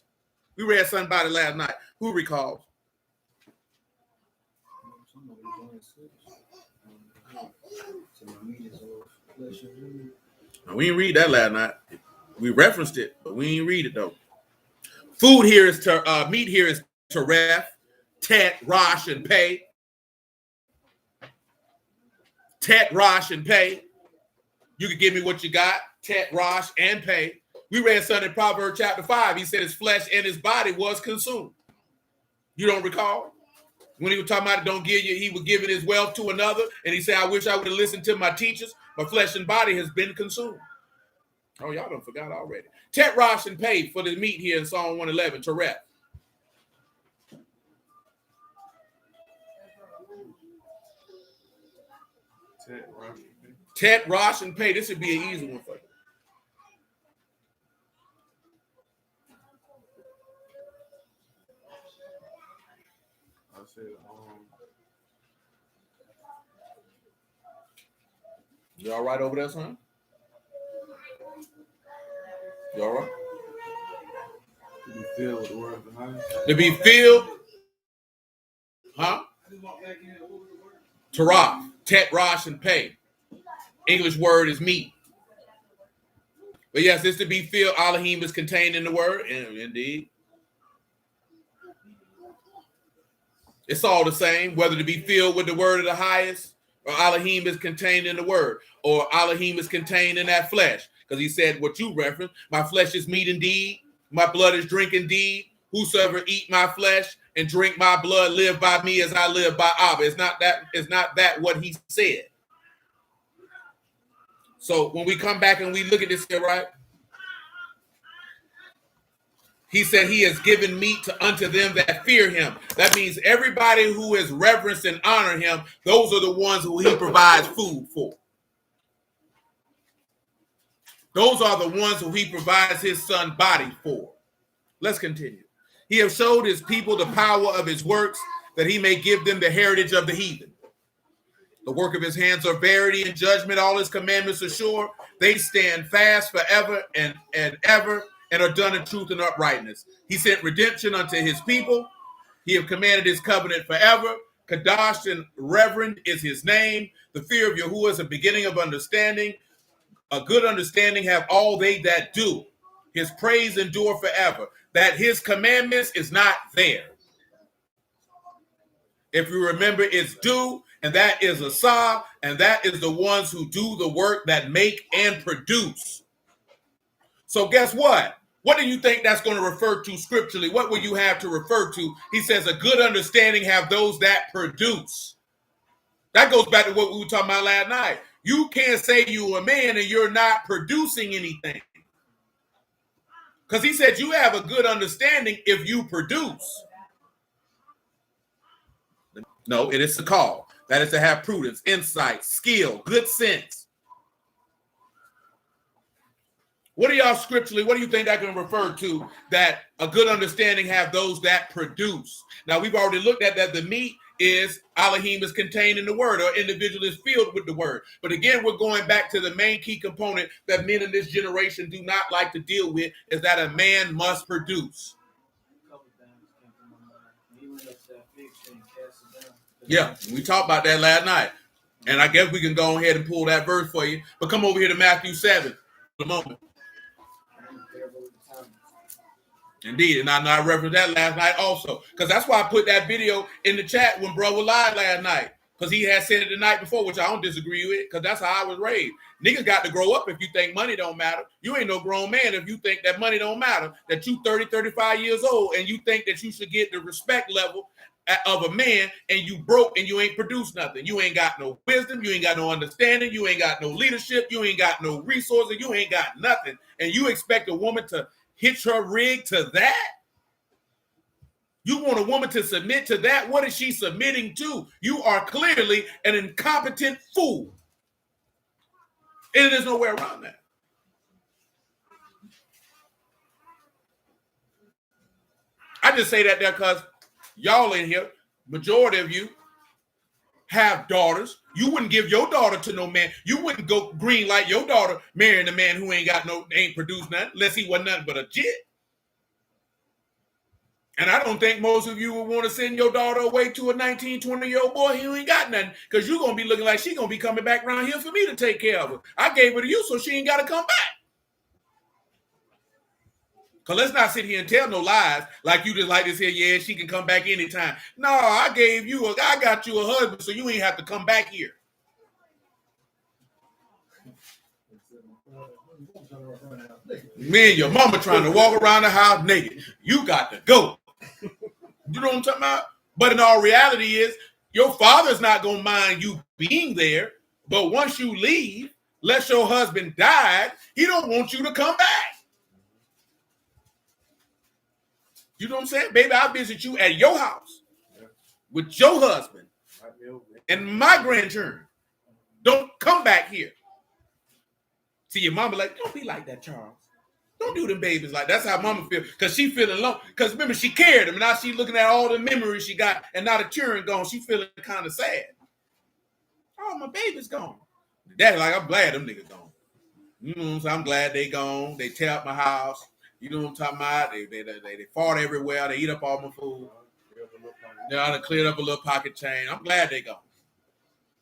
We read something about it last night. Who recalls? No, we didn't read that last night. We referenced it, but we didn't read it though. Food here is meat here is teref, tet, rosh, and pay. Tet, rosh, and pay. You can give me what you got. Tet, rosh, and pay. We read something in Proverbs chapter 5. He said his flesh and his body was consumed. You don't recall? When he was talking about it, don't give you, he was giving his wealth to another. And he said, I wish I would have listened to my teachers. My flesh and body has been consumed. Oh, y'all done forgot already. Tet, rosh, and pay for the meat here in Psalm 111, teref. Tet, rosh, and pay. This would be an easy one for you. I said, You all right over there, son? You all right? to be filled with the word of the night. To be filled, huh? Teraf, tet, rosh, and pay. English word is meat. But yes, it's to be filled. Elohim is contained in the word. Indeed. It's all the same, whether to be filled with the word of the highest, or Elohim is contained in the word, or Elohim is contained in that flesh. Because he said what you referenced, my flesh is meat indeed, my blood is drink indeed. Whosoever eat my flesh and drink my blood live by me as I live by Abba. It's not that what he said. So when we come back and we look at this here, right? He said he has given meat unto them that fear him. That means everybody who has reverenced and honored him, those are the ones who he provides food for. Those are the ones who he provides his son body for. Let's continue. He has showed his people the power of his works, that he may give them the heritage of the heathen. The work of his hands are verity and judgment. All his commandments are sure. They stand fast forever and ever, and are done in truth and uprightness. He sent redemption unto his people. He have commanded his covenant forever. Kadash and reverend is his name. The fear of Yahuwah is a beginning of understanding. A good understanding have all they that do. His praise endure forever. That his commandments is not there. If you remember, it's do, and that is asah, and that is the ones who do the work that make and produce. So guess what? What do you think that's going to refer to scripturally? What will you have to refer to? He says a good understanding have those that produce. That goes back to what we were talking about last night. You can't say you're a man and you're not producing anything. Because he said you have a good understanding if you produce. No, it is to call. That is to have prudence, insight, skill, good sense. What are y'all scripturally, what do you think that can refer to that a good understanding have those that produce? Now, we've already looked at that the meat is Elohim is contained in the word, or individual is filled with the word. But again, we're going back to the main key component that men in this generation do not like to deal with, is that a man must produce. Yeah, we talked about that last night. And I guess we can go ahead and pull that verse for you. But come over here to Matthew 7 for a moment. Indeed, and I referenced that last night also, because that's why I put that video in the chat when bro was live last night, because he had said it the night before, which I don't disagree with, because that's how I was raised. Niggas got to grow up if you think money don't matter. You ain't no grown man if you think that money don't matter, that you 30, 35 years old, and you think that you should get the respect level of a man, and you broke and you ain't produced nothing. You ain't got no wisdom, you ain't got no understanding, you ain't got no leadership, you ain't got no resources, you ain't got nothing, and you expect a woman to hitch her rig to that? You want a woman to submit to that? What is she submitting to? You are clearly an incompetent fool. And there's no way around that. I just say that there because y'all in here, majority of you, have daughters. You wouldn't give your daughter to no man. You wouldn't go green light your daughter marrying a man who ain't produced nothing, unless he wasn't nothing but a jit. And I don't think most of you would want to send your daughter away to a 19, 20-year-old boy who ain't got nothing, because you're going to be looking like she's going to be coming back around here for me to take care of her. I gave her to you so she ain't got to come back. Because let's not sit here and tell no lies like you just like this here, yeah, she can come back anytime. No, I got you a husband so you ain't have to come back here. Me and your mama trying to walk around the house naked. You got to go. You know what I'm talking about? But in all reality is, your father's not going to mind you being there, but once you leave, unless your husband died, he don't want you to come back. You know what I'm saying? Baby, I'll visit you at your house with your husband and my grandchildren. Don't come back here. See, your mama like, don't be like that, Charles. Don't do them babies like that. That's how mama feel, because she feeling low. Because remember, she carried him. Now she looking at all the memories she got, and now the children gone. She feeling kind of sad. Oh, my baby's gone. Daddy like, I'm glad them niggas gone. You know what I'm saying? I'm glad they gone. They tear up my house. You know what I'm talking about? They fart everywhere. They eat up all my food. They done cleared up a little pocket change. I'm glad they gone.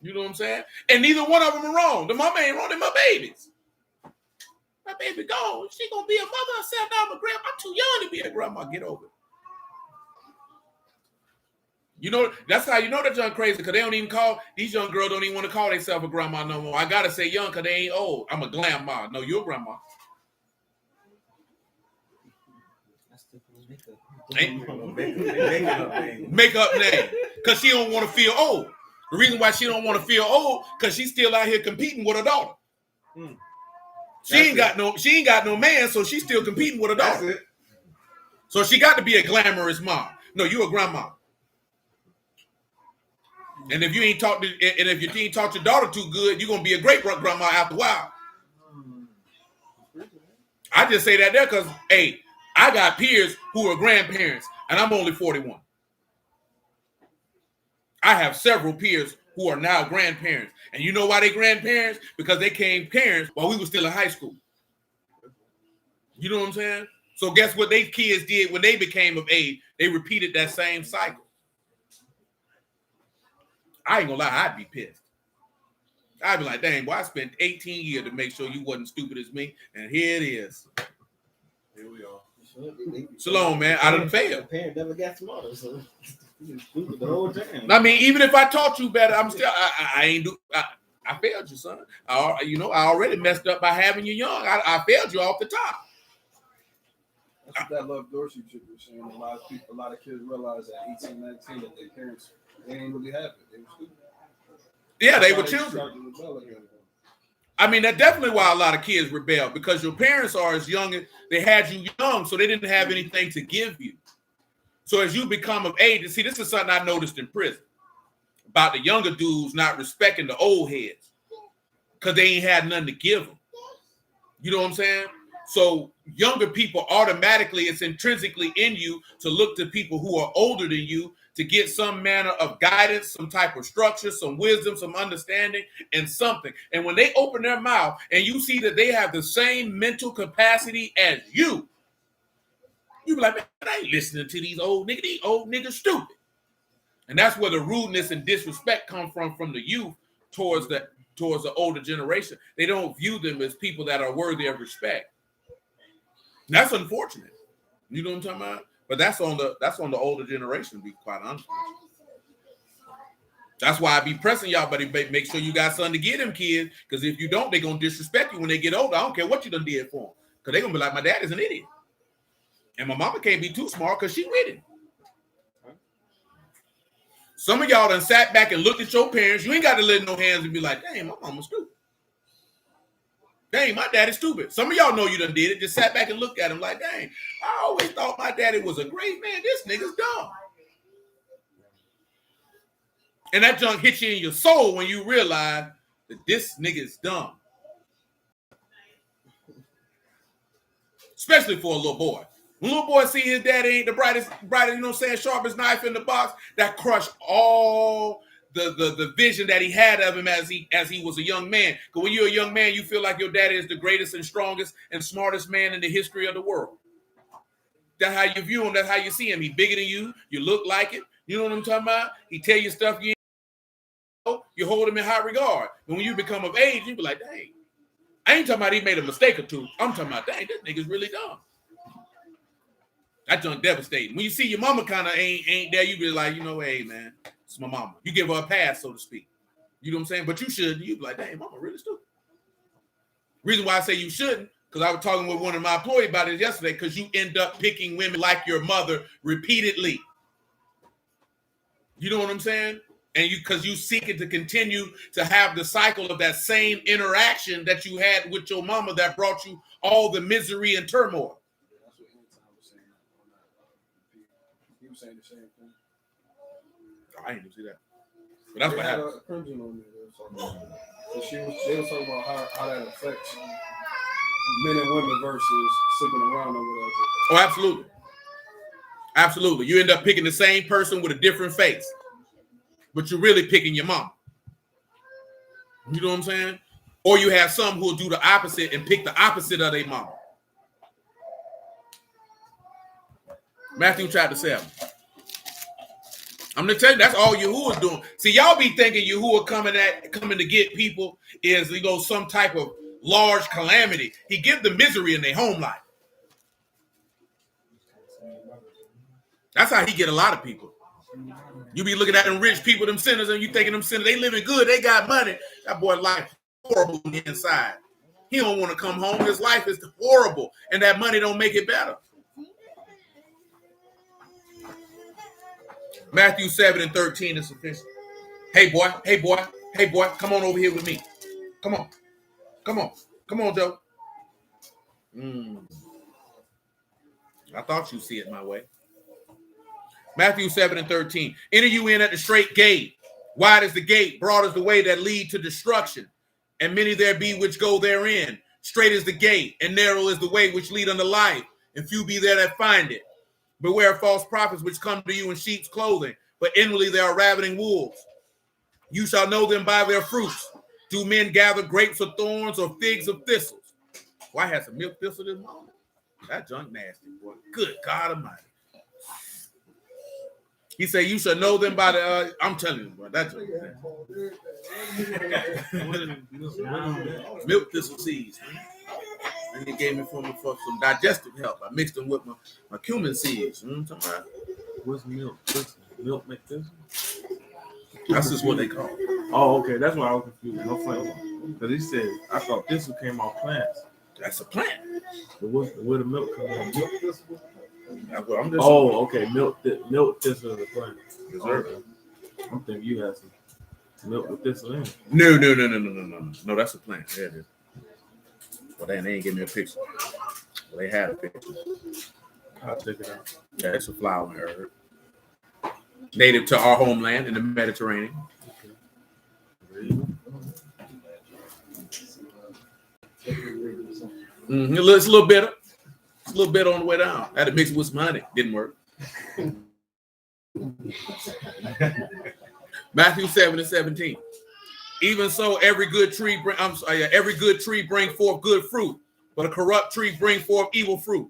You know what I'm saying? And neither one of them are wrong. The mama ain't wrong. They're my babies. My baby gone. She gonna be a mother herself. Now I'm a grandma. I'm too young to be a grandma. Get over it. You know, that's how you know that young crazy, because they don't even these young girls don't even want to call themselves a grandma no more. I gotta say young because they ain't old. I'm a grandma. No, you're a grandma. Make up name. Because she don't want to feel old. The reason why she don't want to feel old, because she's still out here competing with her daughter. She ain't got no man, so she's still competing with her daughter. So she got to be a glamorous mom. No, you a grandma. And if you ain't taught your daughter too good, you're gonna be a great grandma after a while. I just say that there because, hey, I got peers who are grandparents, and I'm only 41. I have several peers who are now grandparents. And you know why they grandparents? Because they came parents while we were still in high school. You know what I'm saying? So guess what they kids did when they became of age? They repeated that same cycle. I ain't gonna lie, I'd be pissed. I'd be like, dang, boy, I spent 18 years to make sure you wasn't stupid as me, and here it is. Here we are. Shalom, man. I done failed. The parent never got smarter, so stupid the whole time. I mean, even if I taught you better, I'm still I failed you, son. I already messed up by having you young. I failed you off the top. That's what that Love Dorsey chick was saying. A lot of kids realize at 18, 19 that their parents, they ain't really have it. They were stupid. Yeah, they were children. I mean, that's definitely why a lot of kids rebel, because your parents are as young as they had you young, so they didn't have anything to give you. So as you become of age, and see, this is something I noticed in prison about the younger dudes not respecting the old heads because they ain't had nothing to give them. You know what I'm saying? So younger people automatically, it's intrinsically in you to look to people who are older than you to get some manner of guidance, some type of structure, some wisdom, some understanding, and something. And when they open their mouth and you see that they have the same mental capacity as you be like, man, I ain't listening to these old niggas. These old niggas stupid. And that's where the rudeness and disrespect come from the youth towards the older generation. They don't view them as people that are worthy of respect. And that's unfortunate. You know what I'm talking about? But that's on the older generation, to be quite honest. That's why I be pressing y'all, buddy. Make sure you got something to give them kids, because if you don't, they're gonna disrespect you when they get older. I don't care what you done did for them, because they're gonna be like, my dad is an idiot. And my mama can't be too smart because she with him. Some of y'all done sat back and looked at your parents. You ain't got to lay no hands and be like, dang, my mama's stupid. Dang, my daddy's stupid. Some of y'all know you done did it. Just sat back and looked at him like, dang, I always thought my daddy was a great man. This nigga's dumb. And that junk hits you in your soul when you realize that this nigga's dumb. Especially for a little boy. When little boy see his daddy ain't the brightest, you know what I'm saying, sharpest knife in the box, that crushed all the vision that he had of him as he was a young man. Because when you're a young man, you feel like your daddy is the greatest and strongest and smartest man in the history of the world. That's how you view him. That's how you see him. He bigger than you. You look like it. You know what I'm talking about? He tell you stuff you ain't know. You hold him in high regard. And when you become of age, you be like, dang. I ain't talking about he made a mistake or two. I'm talking about, dang, this nigga's really dumb. That junk devastating. When you see your mama kind of ain't there, you be like, you know, hey, man, it's my mama. You give her a pass, so to speak. You know what I'm saying? But you should. You be like, dang, mama really stupid. Reason why I say you shouldn't, because I was talking with one of my employees about it yesterday, because you end up picking women like your mother repeatedly. You know what I'm saying? And because you seek it to continue to have the cycle of that same interaction that you had with your mama that brought you all the misery and turmoil. Saying the same thing. I didn't even see that. But that's what happened. Crimson on me. They were talking about how that affects men and women versus sleeping around or whatever. Oh, absolutely. Absolutely. You end up picking the same person with a different face, but you're really picking your mom. You know what I'm saying? Or you have some who will do the opposite and pick the opposite of their mom. Matthew chapter 7. I'm gonna tell you, that's all Yahuwah is doing. See, y'all be thinking Yahuwah coming to get people is, you know, some type of large calamity. He give them misery in their home life. That's how he get a lot of people. You be looking at them rich people, them sinners, and you thinking them sinners, they living good, they got money. That boy life horrible on the inside. He don't want to come home. His life is horrible, and that money don't make it better. Matthew 7:13 is sufficient. Hey boy, come on over here with me. Come on, Joe. I thought you'd see it my way. Matthew 7:13. Enter you in at the straight gate. Wide is the gate, broad is the way that lead to destruction, and many there be which go therein. Straight is the gate, and narrow is the way which lead unto life, and few be there that find it. Beware of false prophets which come to you in sheep's clothing, but inwardly they are ravening wolves. You shall know them by their fruits. Do men gather grapes of thorns or figs of thistles? Why has some milk thistle this morning? That junk nasty, boy. Good God Almighty. He said, you shall know them by the, I'm telling you, bro, that's milk thistle seeds, man. And he gave me for some digestive help. I mixed them with my cumin seeds. You know what I'm talking about? What's milk? Milk make this? That's just what they call it. Oh, okay. That's why I was confused. No flavor. Because he said, I thought this came off plants. That's a plant. But where the milk come from? Oh, okay. Milk this is a plant. Yes, sir. I'm thinking you had some Milk with this in. No. No, that's a plant. There it is. Well, they ain't give me a picture. Well, they had a picture. I'll check it out. Yeah, it's a flowering herb. Native to our homeland in the Mediterranean. It's a little bitter. It's a little bit on the way down. I had to mix it with some honey. Didn't work. Matthew 7:17. Even so, every good tree bring forth good fruit, but a corrupt tree bring forth evil fruit.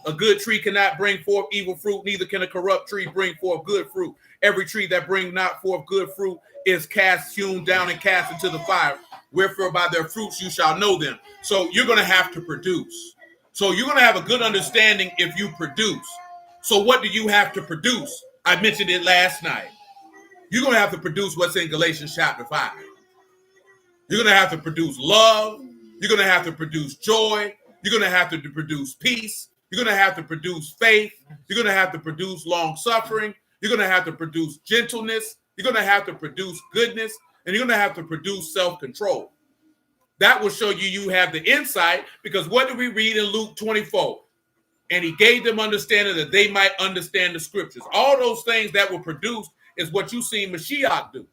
A good tree cannot bring forth evil fruit, neither can a corrupt tree bring forth good fruit. Every tree that bring not forth good fruit is hewn down and cast into the fire. Wherefore by their fruits you shall know them. So you're going to have to produce. So you're going to have a good understanding if you produce. So what do you have to produce? I mentioned it last night. You're going to have to produce what's in Galatians chapter 5. You're going to have to produce love. You're going to have to produce joy. You're going to have to produce peace. You're going to have to produce faith. You're going to have to produce long suffering. You're going to have to produce gentleness. You're going to have to produce goodness. And you're going to have to produce self-control. That will show you have the insight, because what do we read in Luke 24? And he gave them understanding that they might understand the scriptures. All those things that were produced is what you see Mashiach do.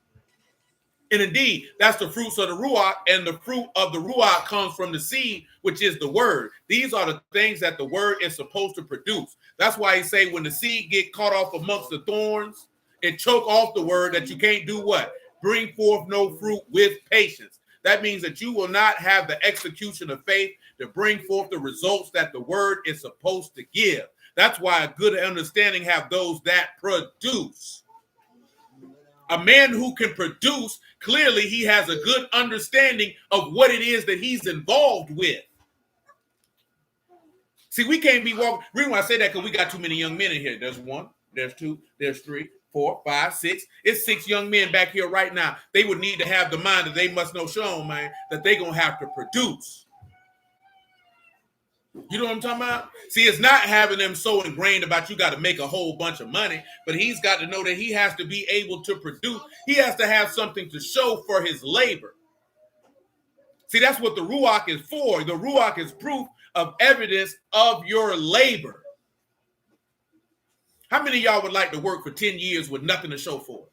And indeed, that's the fruits of the Ruach, and the fruit of the Ruach comes from the seed, which is the word. These are the things that the word is supposed to produce. That's why he say when the seed get caught off amongst the thorns, it choke off the word, that you can't do what? Bring forth no fruit with patience. That means that you will not have the execution of faith to bring forth the results that the word is supposed to give. That's why a good understanding have those that produce. A man who can produce, clearly he has a good understanding of what it is that he's involved with. See, we can't be walking. The reason why I say that, because we got too many young men in here. There's one, there's two, there's three, 4, 5, 6. It's 6 young men back here right now. They would need to have the mind that they must know, Sean, man, that they're going to have to produce. You know what I'm talking about? See, it's not having them so ingrained about you got to make a whole bunch of money, but he's got to know that he has to be able to produce. He has to have something to show for his labor. See, that's what the Ruach is for. The Ruach is proof of evidence of your labor. How many of y'all would like to work for 10 years with nothing to show for it?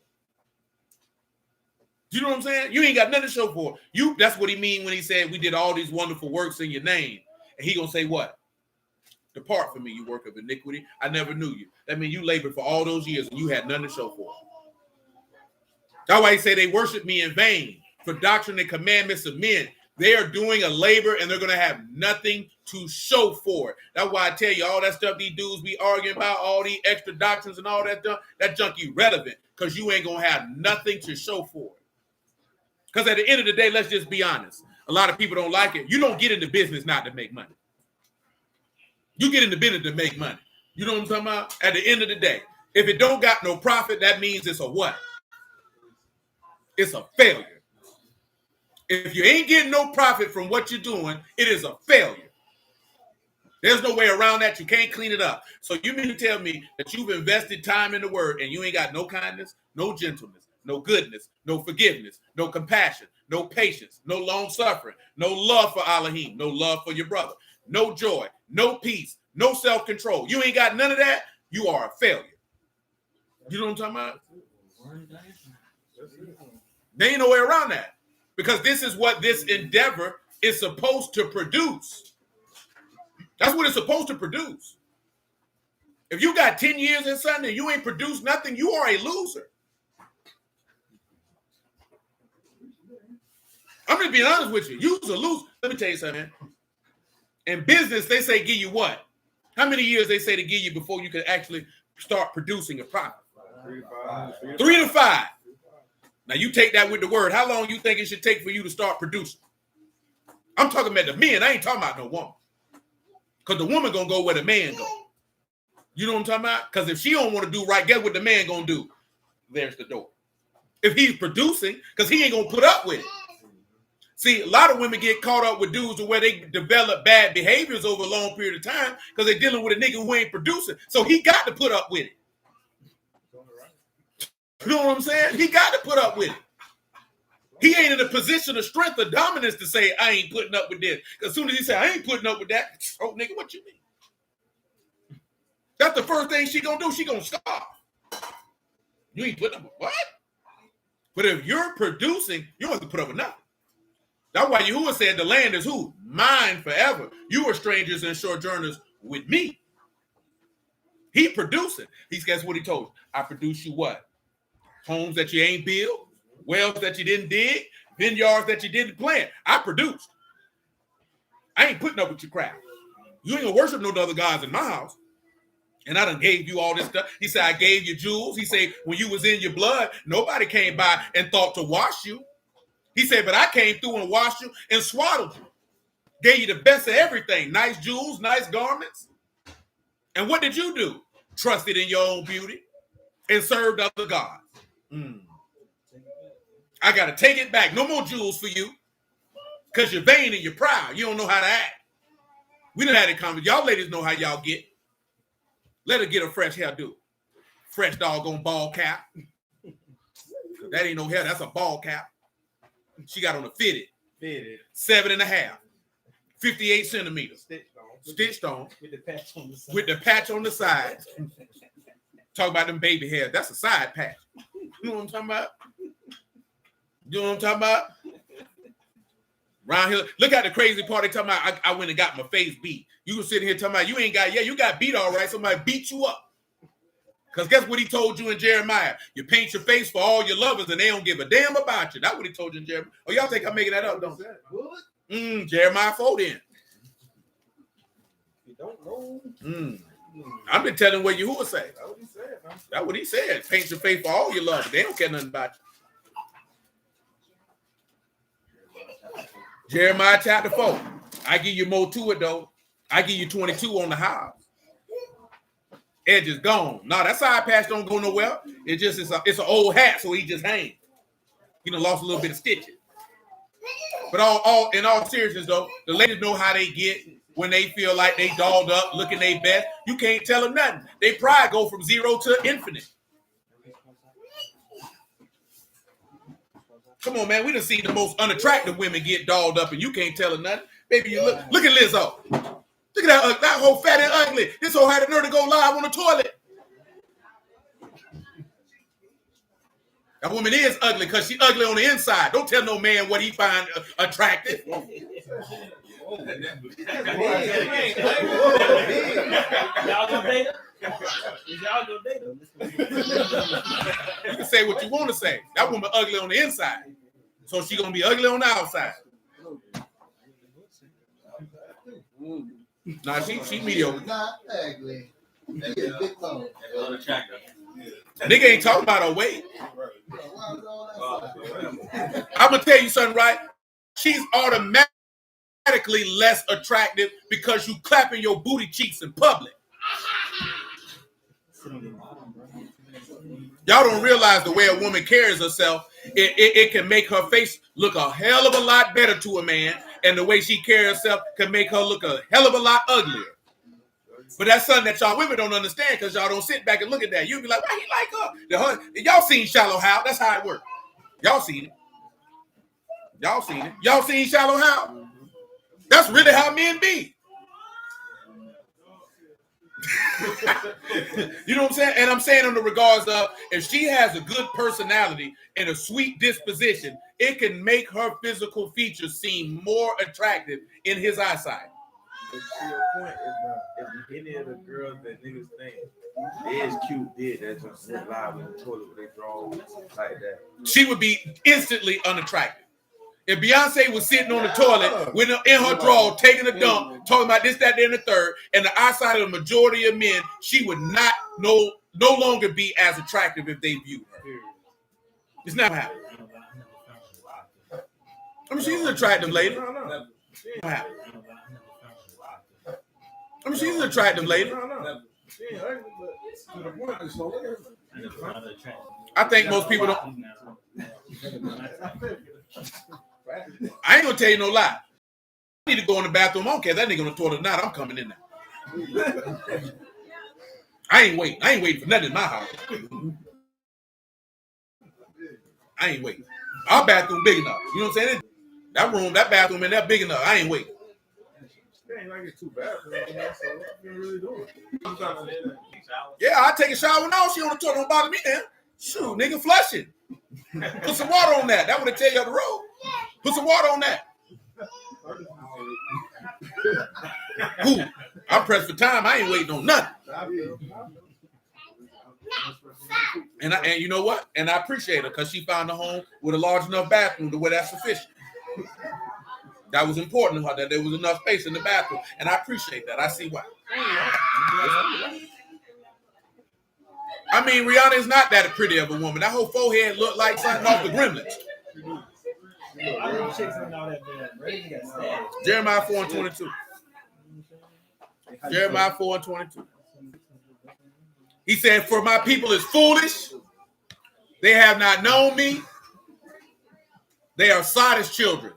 You know what I'm saying? You ain't got nothing to show for it. That's what he mean when he said we did all these wonderful works in your name. And he gonna say what? Depart from me, you work of iniquity. I never knew you. That means you labored for all those years and you had nothing to show for it. That's why he say they worship me in vain for doctrine and commandments of men. They are doing a labor and they're going to have nothing to show for it. That's why I tell you all that stuff these dudes be arguing about, all these extra doctrines and all that stuff, that junk irrelevant, because you ain't going to have nothing to show for it. Because at the end of the day, let's just be honest. A lot of people don't like it. You don't get into business not to make money. You get into business to make money. You know what I'm talking about? At the end of the day, if it don't got no profit, that means it's a what? It's a failure. If you ain't getting no profit from what you're doing, it is a failure. There's no way around that. You can't clean it up. So you mean to tell me that you've invested time in the word and you ain't got no kindness, no gentleness, no goodness, no forgiveness, no compassion, no patience, no long suffering, no love for Elohim, no love for your brother, no joy, no peace, no self-control. You ain't got none of that. You are a failure. You know what I'm talking about? There ain't no way around that. Because this is what this endeavor is supposed to produce. That's what it's supposed to produce. If you got 10 years in something and you ain't produced nothing, you are a loser. I'm just being honest with you. You're a loser. Let me tell you something, man. In business, they say give you what? How many years they say to give you before you can actually start producing a profit? 3 to 5. Now, you take that with the word. How long you think it should take for you to start producing? I'm talking about the men. I ain't talking about no woman. Because the woman going to go where the man go. You know what I'm talking about? Because if she don't want to do right, guess what the man going to do? There's the door. If he's producing, because he ain't going to put up with it. See, a lot of women get caught up with dudes where they develop bad behaviors over a long period of time because they're dealing with a nigga who ain't producing. So he got to put up with it. You know what I'm saying? He got to put up with it. He ain't in a position of strength or dominance to say, I ain't putting up with this. Because as soon as he say, I ain't putting up with that, oh, nigga, what you mean? That's the first thing she gonna do. She gonna starve. You ain't putting up with what? But if you're producing, you don't have to put up with nothing. That's why Yahuwah said the land is who? Mine forever. You are strangers and sojourners with me. He producing. Guess what he told you? I produce you what? Homes that you ain't built, wells that you didn't dig, vineyards that you didn't plant. I produced. I ain't putting up with your crap. You ain't gonna worship no other gods in my house. And I done gave you all this stuff. He said, I gave you jewels. He said, when you was in your blood, nobody came by and thought to wash you. He said, but I came through and washed you and swaddled you. Gave you the best of everything. Nice jewels, nice garments. And what did you do? Trusted in your own beauty and served other gods. I got to take it back. No more jewels for you because you're vain and you're proud. You don't know how to act. We done had it come. Y'all ladies know how y'all get. Let her get a fresh hairdo. Fresh doggone ball cap. That ain't no hair. That's a ball cap. She got on a fitted. 7.5. 58 centimeters. Stitched on. With the patch on the side. With the patch on the side. Talk about them baby hairs. That's a side patch. You know what I'm talking about? You know what I'm talking about? Round here. Look at the crazy part. They talking about I went and got my face beat. You were sitting here talking about you ain't got, you got beat all right. Somebody beat you up. Because guess what he told you in Jeremiah? You paint your face for all your lovers and they don't give a damn about you. That's what he told you in Jeremiah. Oh, y'all think I'm making that up, don't you? Jeremiah 4 then. You don't know. I've been telling what Yahuwah say. That's what he said, man. That's what he said. Paint your face for all your lovers. They don't care nothing about you. Jeremiah chapter 4. I give you more to it, though. I give you 22 on the house. Edge is gone. No, that side patch don't go nowhere. It's an old hat, so he just hangs. He done lost a little bit of stitching. But in all seriousness, though, the ladies know how they get when they feel like they dolled up, looking their best. You can't tell them nothing. They pride go from 0 to infinite. Come on, man. We done seen the most unattractive women get dolled up, and you can't tell them nothing. Baby, you look at Lizzo. Look at that whole fat and ugly. This whole had the nerve to go live on the toilet. That woman is ugly because she's ugly on the inside. Don't tell no man what he find attractive. Y'all gonna date her? Y'all gonna date her? You can say what you want to say. That woman ugly on the inside. So she gonna be ugly on the outside. Nah, she mediocre. Not ugly. Nigga ain't talking about her weight. I'm gonna tell you something, right? She's automatically less attractive because you clapping your booty cheeks in public. Y'all don't realize the way a woman carries herself. It can make her face look a hell of a lot better to a man, and the way she carries herself can make her look a hell of a lot uglier. But that's something that y'all women don't understand because y'all don't sit back and look at that. You be like, why he like her? Y'all seen Shiloh How? That's how it works. Y'all seen it. Y'all seen Shiloh How? That's really how men be. You know what I'm saying? And I'm saying in the regards of if she has a good personality and a sweet disposition, it can make her physical features seem more attractive in his eyesight. But to your point, if any of the girls that niggas think they is cute, that just went live in the toilet with their drawers like that, she would be instantly unattractive. If Beyonce was sitting on the toilet with in her drawer, taking a dump, talking about this, that, and the third, and the eyesight of the majority of men, she would no longer be as attractive if they viewed her. It's not happening. I mean, she's an attractive lady. I mean, she's an attractive lady. I think most people don't. I ain't gonna tell you no lie. I need to go in the bathroom. I don't care if that nigga on the toilet or not. I'm coming in there. I ain't waiting. I ain't waiting for nothing in my house. I ain't waiting. Our bathroom big enough. You know what I'm saying? That bathroom in there big enough. I ain't waiting. It ain't like it's too bad for them, so what you really doing? Yeah, I take a shower now. She on the toilet. Don't bother me then. Shoot, nigga, flush it. Put some water on that. That would tell you on the road. Put some water on that. Ooh, I'm pressed for time. I ain't waiting on nothing. And you know what? And I appreciate her because she found a home with a large enough bathroom to where that's sufficient. That was important to her, that there was enough space in the bathroom. And I appreciate that. I see why. I mean, Rihanna is not that pretty of a woman. That whole forehead looked like something off the Gremlins. Jeremiah 4:22. Jeremiah 4:22. He said, for my people is foolish. They have not known me. They are sottish children.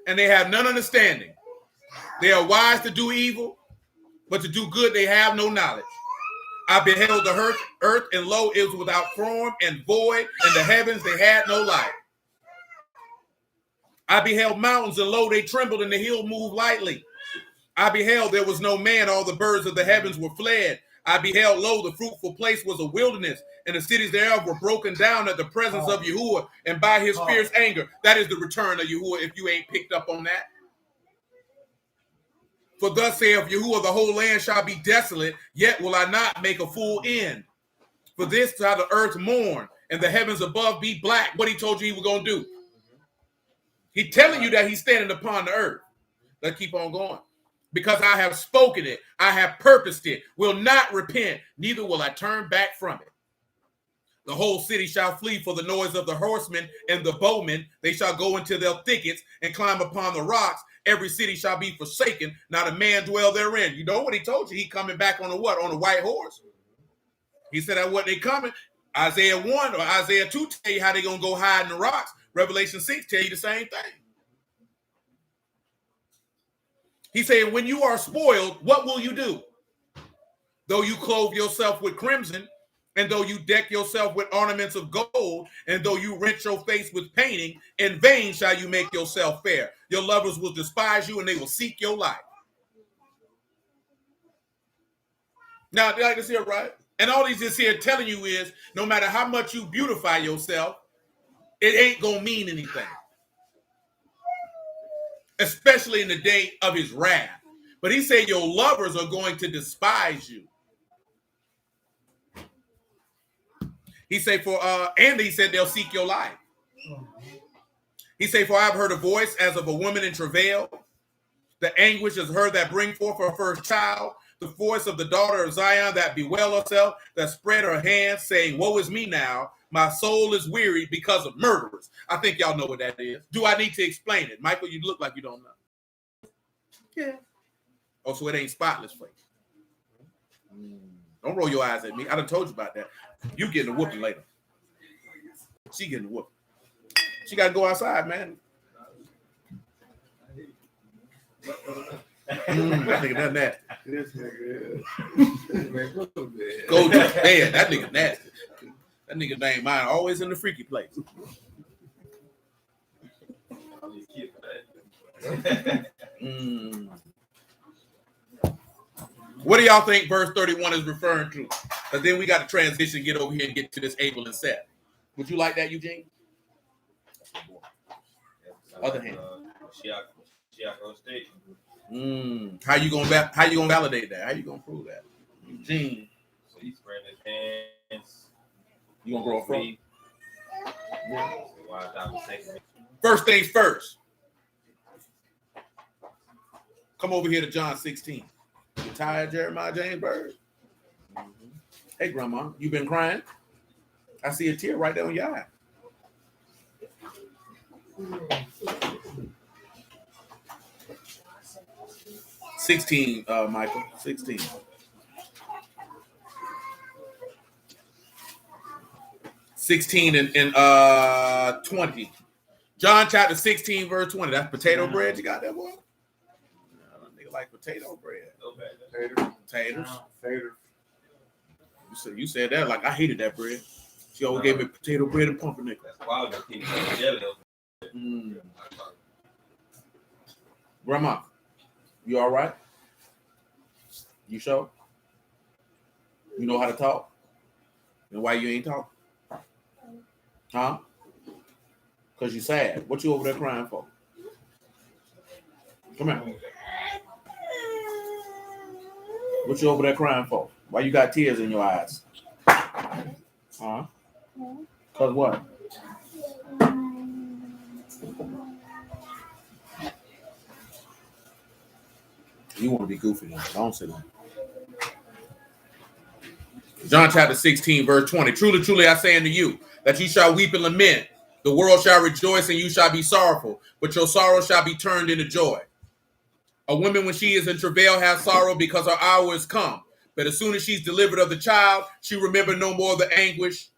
And they have none understanding. They are wise to do evil, but to do good they have no knowledge. I beheld the earth, and lo, it was without form and void, and the heavens, they had no light. I beheld mountains, and lo, they trembled, and the hill moved lightly. I beheld, there was no man, all the birds of the heavens were fled. I beheld, lo, the fruitful place was a wilderness, and the cities thereof were broken down at the presence of Yahuwah, and by his fierce anger. That is the return of Yahuwah, if you ain't picked up on that. For thus saith Yahuwah, the whole land shall be desolate, yet will I not make a full end. For this shall the earth mourn, and the heavens above be black. What he told you he was going to do. He's telling you that he's standing upon the earth. Let's keep on going. Because I have spoken it, I have purposed it, will not repent, neither will I turn back from it. The whole city shall flee for the noise of the horsemen and the bowmen. They shall go into their thickets and climb upon the rocks. Every city shall be forsaken, not a man dwell therein. You know what he told you? He coming back on a what? On a white horse. He said that what they coming. Isaiah 1 or Isaiah 2 tell you how they going to go hide in the rocks. Revelation 6 tell you the same thing. He said, when you are spoiled, what will you do? Though you clothe yourself with crimson, and though you deck yourself with ornaments of gold, and though you rent your face with painting, in vain shall you make yourself fair. Your lovers will despise you, and they will seek your life. Now, like this here, right? And all he's just here telling you is, no matter how much you beautify yourself, it ain't going to mean anything. Especially in the day of his wrath. But he said your lovers are going to despise you. He said and he said they'll seek your life. He said, for I've heard a voice as of a woman in travail. The anguish is her that bring forth her first child. The voice of the daughter of Zion that bewail herself, that spread her hands, saying, woe is me now. My soul is weary because of murderers. I think y'all know what that is. Do I need to explain it? Michael, you look like you don't know. Yeah. Oh, so it ain't spotless for you. Don't roll your eyes at me. I done told you about that. You getting a whooping later. She getting a whooping. She got to go outside, man. That nigga done that. This nigga is. Go to bed. That nigga nasty. That nigga name mine always in the freaky place. What do y'all think verse 31 is referring to? Because then we got to transition, get over here and get to this Abel and Seth. Would you like that, Eugene? Other hand. How you gonna validate that? How you gonna prove that? Eugene. So he spread his hands. You gonna grow a frog? Yeah. First things first. Come over here to John 16. You tired, Jeremiah James Bird? Hey, Grandma, you been crying? I see a tear right there on your eye. Michael. 16. 16 and 20. John chapter 16, verse 20. That's potato bread you got there, boy? Nigga like potato bread. Taters. Tater. You said that like I hated that bread. She always gave me potato bread and pumpernickel. That's why I was keep jelly. Grandma, you all right? You sure? You know how to talk? And why you ain't talking? Huh? Because you sad. What you over there crying for? Come here. What you over there crying for? Why you got tears in your eyes? Huh? Because what? You want to be goofy now. Don't say that. John chapter 16, verse 20. Truly, truly, I say unto you, that you shall weep and lament. The world shall rejoice, and you shall be sorrowful, but your sorrow shall be turned into joy. A woman, when she is in travail, has sorrow because her hour is come. But as soon as she's delivered of the child, she remember no more the anguish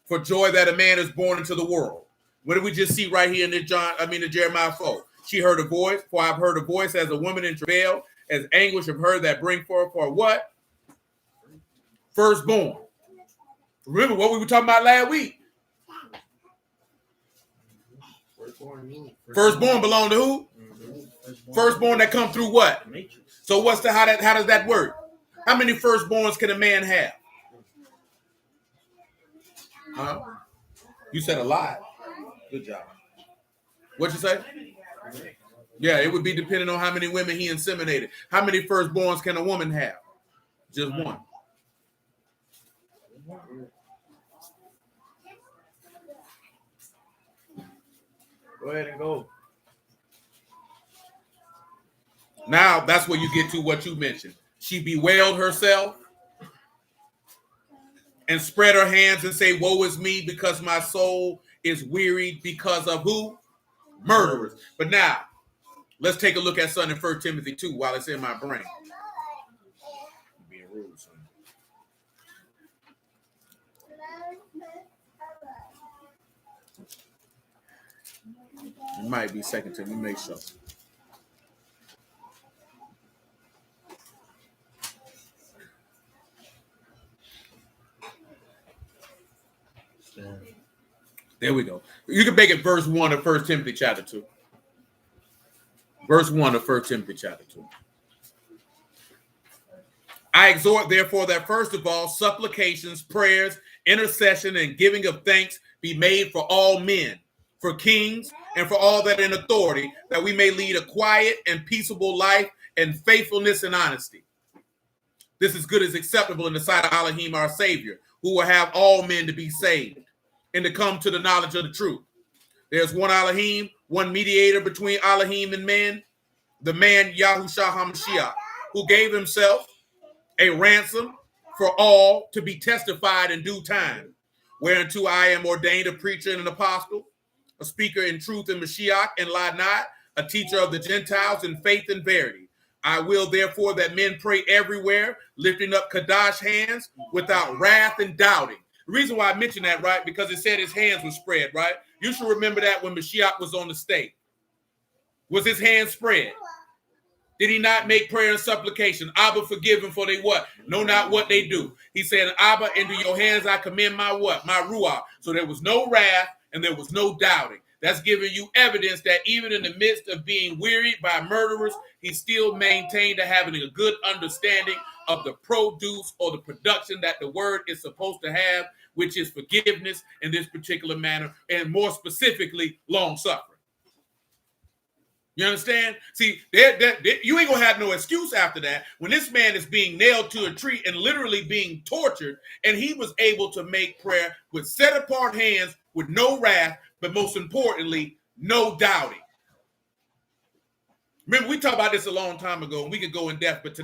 for joy that a man is born into the world. What did we just see right here in Jeremiah 4? She heard a voice, for I've heard a voice as a woman in travail, as anguish of her that bring forth for what? Firstborn. Remember what we were talking about last week. Firstborn belong to who? Firstborn that come through what? So how does that work? How many firstborns can a man have? Huh? You said a lot. Good job. What'd you say? Yeah, it would be depending on how many women he inseminated. How many firstborns can a woman have? Just one. Go ahead and go. Now that's where you get to what you mentioned. She bewailed herself and spread her hands and say, woe is me, because my soul is wearied because of who? Murderers. But now, let's take a look at something in 1 Timothy 2 while it's in my brain. I'm being rude, son. It might be 2 Timothy. Make sure. There we go. You can make it verse 1 of 1 Timothy chapter 2. Verse 1 of 1 Timothy chapter 2. I exhort, therefore, that first of all, supplications, prayers, intercession, and giving of thanks be made for all men, for kings, and for all that in authority, that we may lead a quiet and peaceable life in faithfulness and honesty. This is good as acceptable in the sight of Elohim, our Savior, who will have all men to be saved and to come to the knowledge of the truth. There's one Elohim, one mediator between Elohim and men, the man Yahushua HaMashiach, who gave himself a ransom for all to be testified in due time, whereunto I am ordained a preacher and an apostle, a speaker in truth and Mashiach and lie not, a teacher of the Gentiles in faith and verity. I will therefore that men pray everywhere, lifting up Kadash hands without wrath and doubting. The reason why I mention that, right, because it said his hands were spread, right? You should remember that when Mashiach was on the stake. Was his hands spread? Did he not make prayer and supplication? Abba, forgive them, for they what? Know not what they do. He said, Abba, into your hands I commend my what? My Ruach. So there was no wrath and there was no doubting. That's giving you evidence that even in the midst of being wearied by murderers, he still maintained having a good understanding of the produce or the production that the word is supposed to have, which is forgiveness in this particular manner, and more specifically, long-suffering. You understand? See, you ain't going to have no excuse after that when this man is being nailed to a tree and literally being tortured, and he was able to make prayer with set-apart hands, with no wrath, but most importantly, no doubting. Remember, we talked about this a long time ago, and we could go in depth, but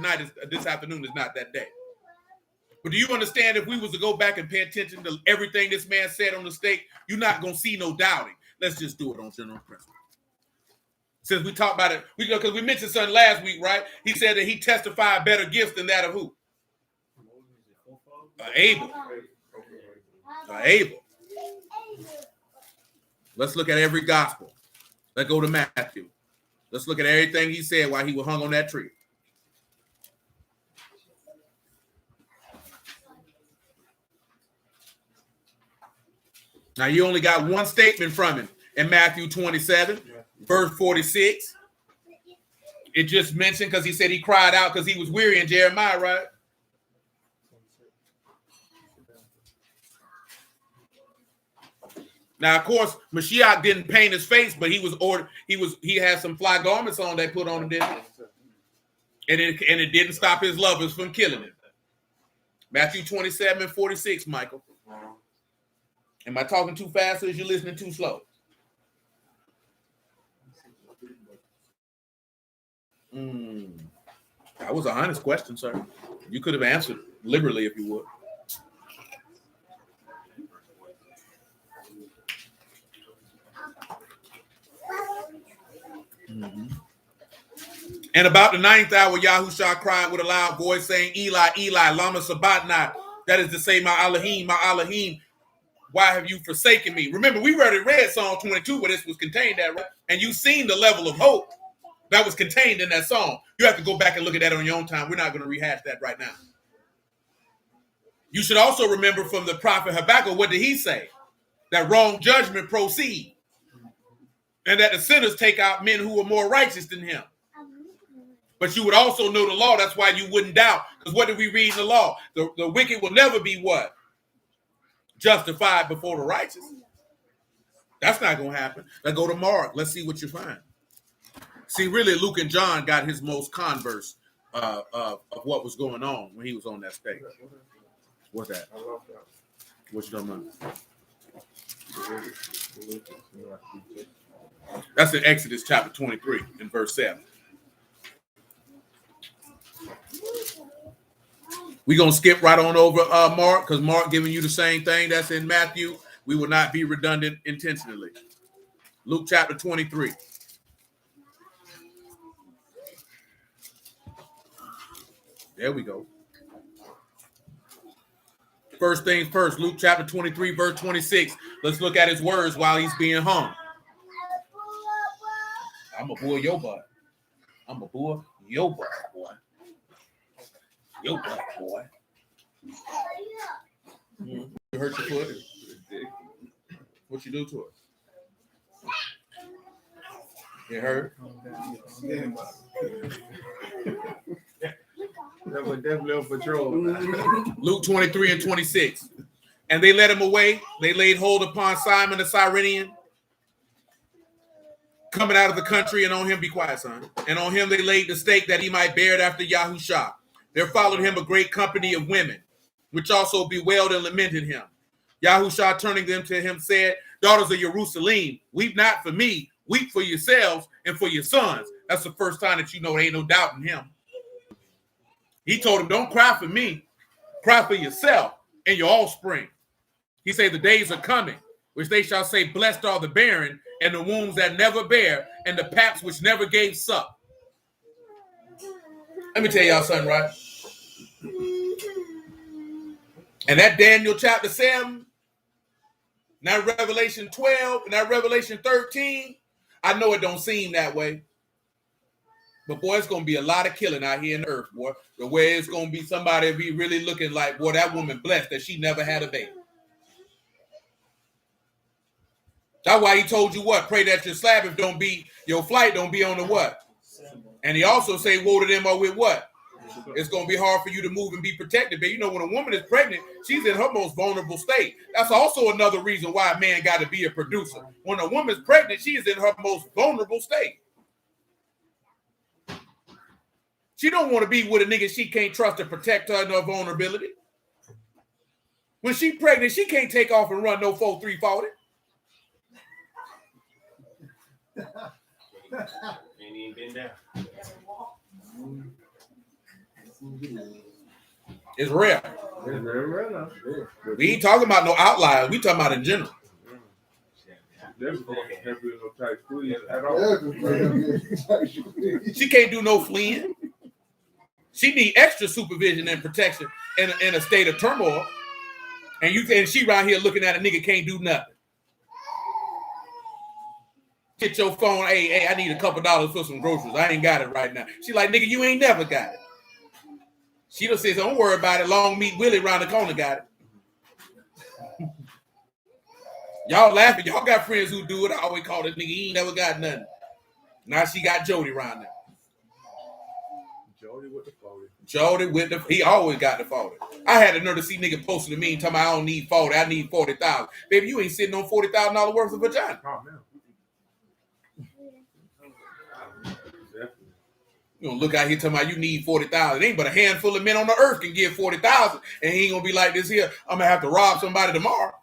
this afternoon is not that day. But do you understand, if we was to go back and pay attention to everything this man said on the stake, you're not going to see no doubting. Let's just do it on general principle. Since we talked about it, because we mentioned something last week, right? He said that he testified better gifts than that of who? Abel. Abel. Let's look at every gospel. Let's go to Matthew. Let's look at everything he said while he was hung on that tree. Now, you only got one statement from him in Matthew 27, verse 46. It just mentioned because he said he cried out because he was weary in Jeremiah, right? Now, of course, Mashiach didn't paint his face, but he had some fly garments on they put on him, didn't he? And it didn't stop his lovers from killing him. Matthew 27 and 46, Michael. Am I talking too fast or is you listening too slow? That was an honest question, sir. You could have answered liberally if you would. And about the 9th hour, Yahushua cried with a loud voice, saying, Eli, Eli, lama sabachthani. That is to say, my Elohim, why have you forsaken me? Remember, we already read Psalm 22 where this was contained at, right? And you've seen the level of hope that was contained in that song. You have to go back and look at that on your own time. We're not going to rehash that right now. You should also remember from the prophet Habakkuk, what did he say? That wrong judgment proceed. And that the sinners take out men who are more righteous than him. But you would also know the law. That's why you wouldn't doubt. Because what did we read in the law? The wicked will never be what? Justified before the righteous. That's not going to happen. Let's go to Mark. Let's see what you find. See, really, Luke and John got his most converse of what was going on when he was on that stage. What's that? What you talking about? That's in Exodus chapter 23 and verse 7. We're going to skip right on over Mark because Mark giving you the same thing that's in Matthew. We will not be redundant intentionally. Luke chapter 23. There we go. First things first, Luke chapter 23, verse 26. Let's look at his words while he's being hung. I'm a boy your butt. I'm a boy your butt, boy. Your butt, boy. You hurt your foot? What you do to it? It hurt? That was definitely on patrol. Luke 23 and 26. And they led him away. They laid hold upon Simon the Cyrenian, coming out of the country, and on him, be quiet, son. And on him they laid the stake that he might bear it after Yahushua. There followed him a great company of women, which also bewailed and lamented him. Yahushua, turning them to him, said, Daughters of Jerusalem, weep not for me, weep for yourselves and for your sons. That's the first time that you know there ain't no doubt in him. He told him, don't cry for me, cry for yourself and your offspring. He said, the days are coming, which they shall say, blessed are the barren, and the wombs that never bear, and the paps which never gave suck. Let me tell y'all something, right? And that Daniel chapter 7, now Revelation 12, and that Revelation 13, I know it don't seem that way. But boy, it's going to be a lot of killing out here in the earth, boy. The way it's going to be somebody be really looking like, boy, that woman blessed that she never had a baby. That's why he told you what? Pray that your Sabbath don't be, your flight don't be on the what? And he also say, woe to them are with what? It's going to be hard for you to move and be protected. But you know, when a woman is pregnant, she's in her most vulnerable state. That's also another reason why a man got to be a producer. When a woman's pregnant, she is in her most vulnerable state. She don't want to be with a nigga she can't trust to protect her in her vulnerability. When she pregnant, she can't take off and run no 4-3-40. Ain't even been down. It's rare. We ain't talking about no outliers. We talking about in general. She can't do no fleeing. She need extra supervision and protection in a state of turmoil. And she right here looking at a nigga can't do nothing. Get your phone, hey, I need a couple dollars for some groceries. I ain't got it right now. She like, nigga, you ain't never got it. She just says, don't worry about it. Long meat Willie around the corner got it. Y'all laughing. Y'all got friends who do it. I always call this nigga. He ain't never got nothing. Now she got Jody around there. Jody with the 40. Jody with the, he always got the 40. I had the nerve to see nigga posting to me and talking about I don't need 40, I need 40,000. Baby, you ain't sitting on $40,000 worth of vagina. Oh, man. Definitely. You gonna look out here talking about you need 40,000. Ain't but a handful of men on the earth can give 40,000, and he ain't gonna be like this here. I'm gonna have to rob somebody tomorrow.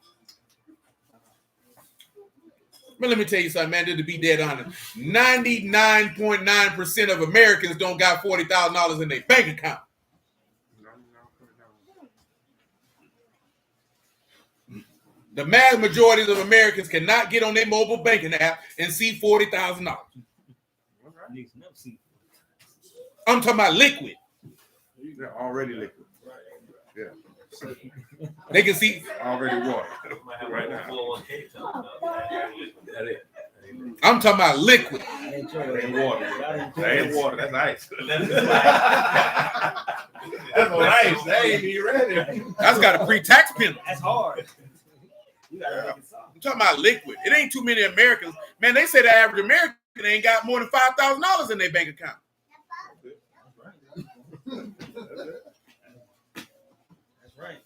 But let me tell you something, man. Just to be dead honest, 99.9% of Americans don't got $40,000 in their bank account. The mass majority of Americans cannot get on their mobile banking app and see $40,000. I'm talking about liquid. They're already liquid. Yeah. They can see. Already water. Right now. I'm talking about liquid. That ain't water. That ain't water. That's ice. That's ice. That ain't even ready. That's got a pre-tax penalty. That's hard. You gotta make it soft. I'm talking about liquid. It ain't too many Americans. Man, they say the average American ain't got more than $5,000 in their bank account. That's right.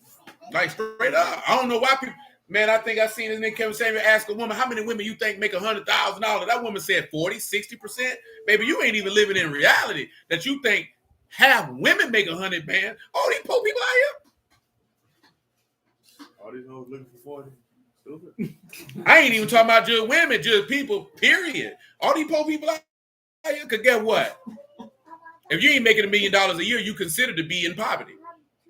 Like straight up. I don't know why people. Man, I think I seen this nigga Kevin Samuel ask a woman, how many women you think make $100,000? That woman said 40, 60%. Baby, you ain't even living in reality that you think half women make 100 bands. All these poor people out here. All these hoes looking for 40. Stupid. I ain't even talking about just women, just people, period. All these poor people out here, because guess what? If you ain't making $1 million a year, you consider to be in poverty.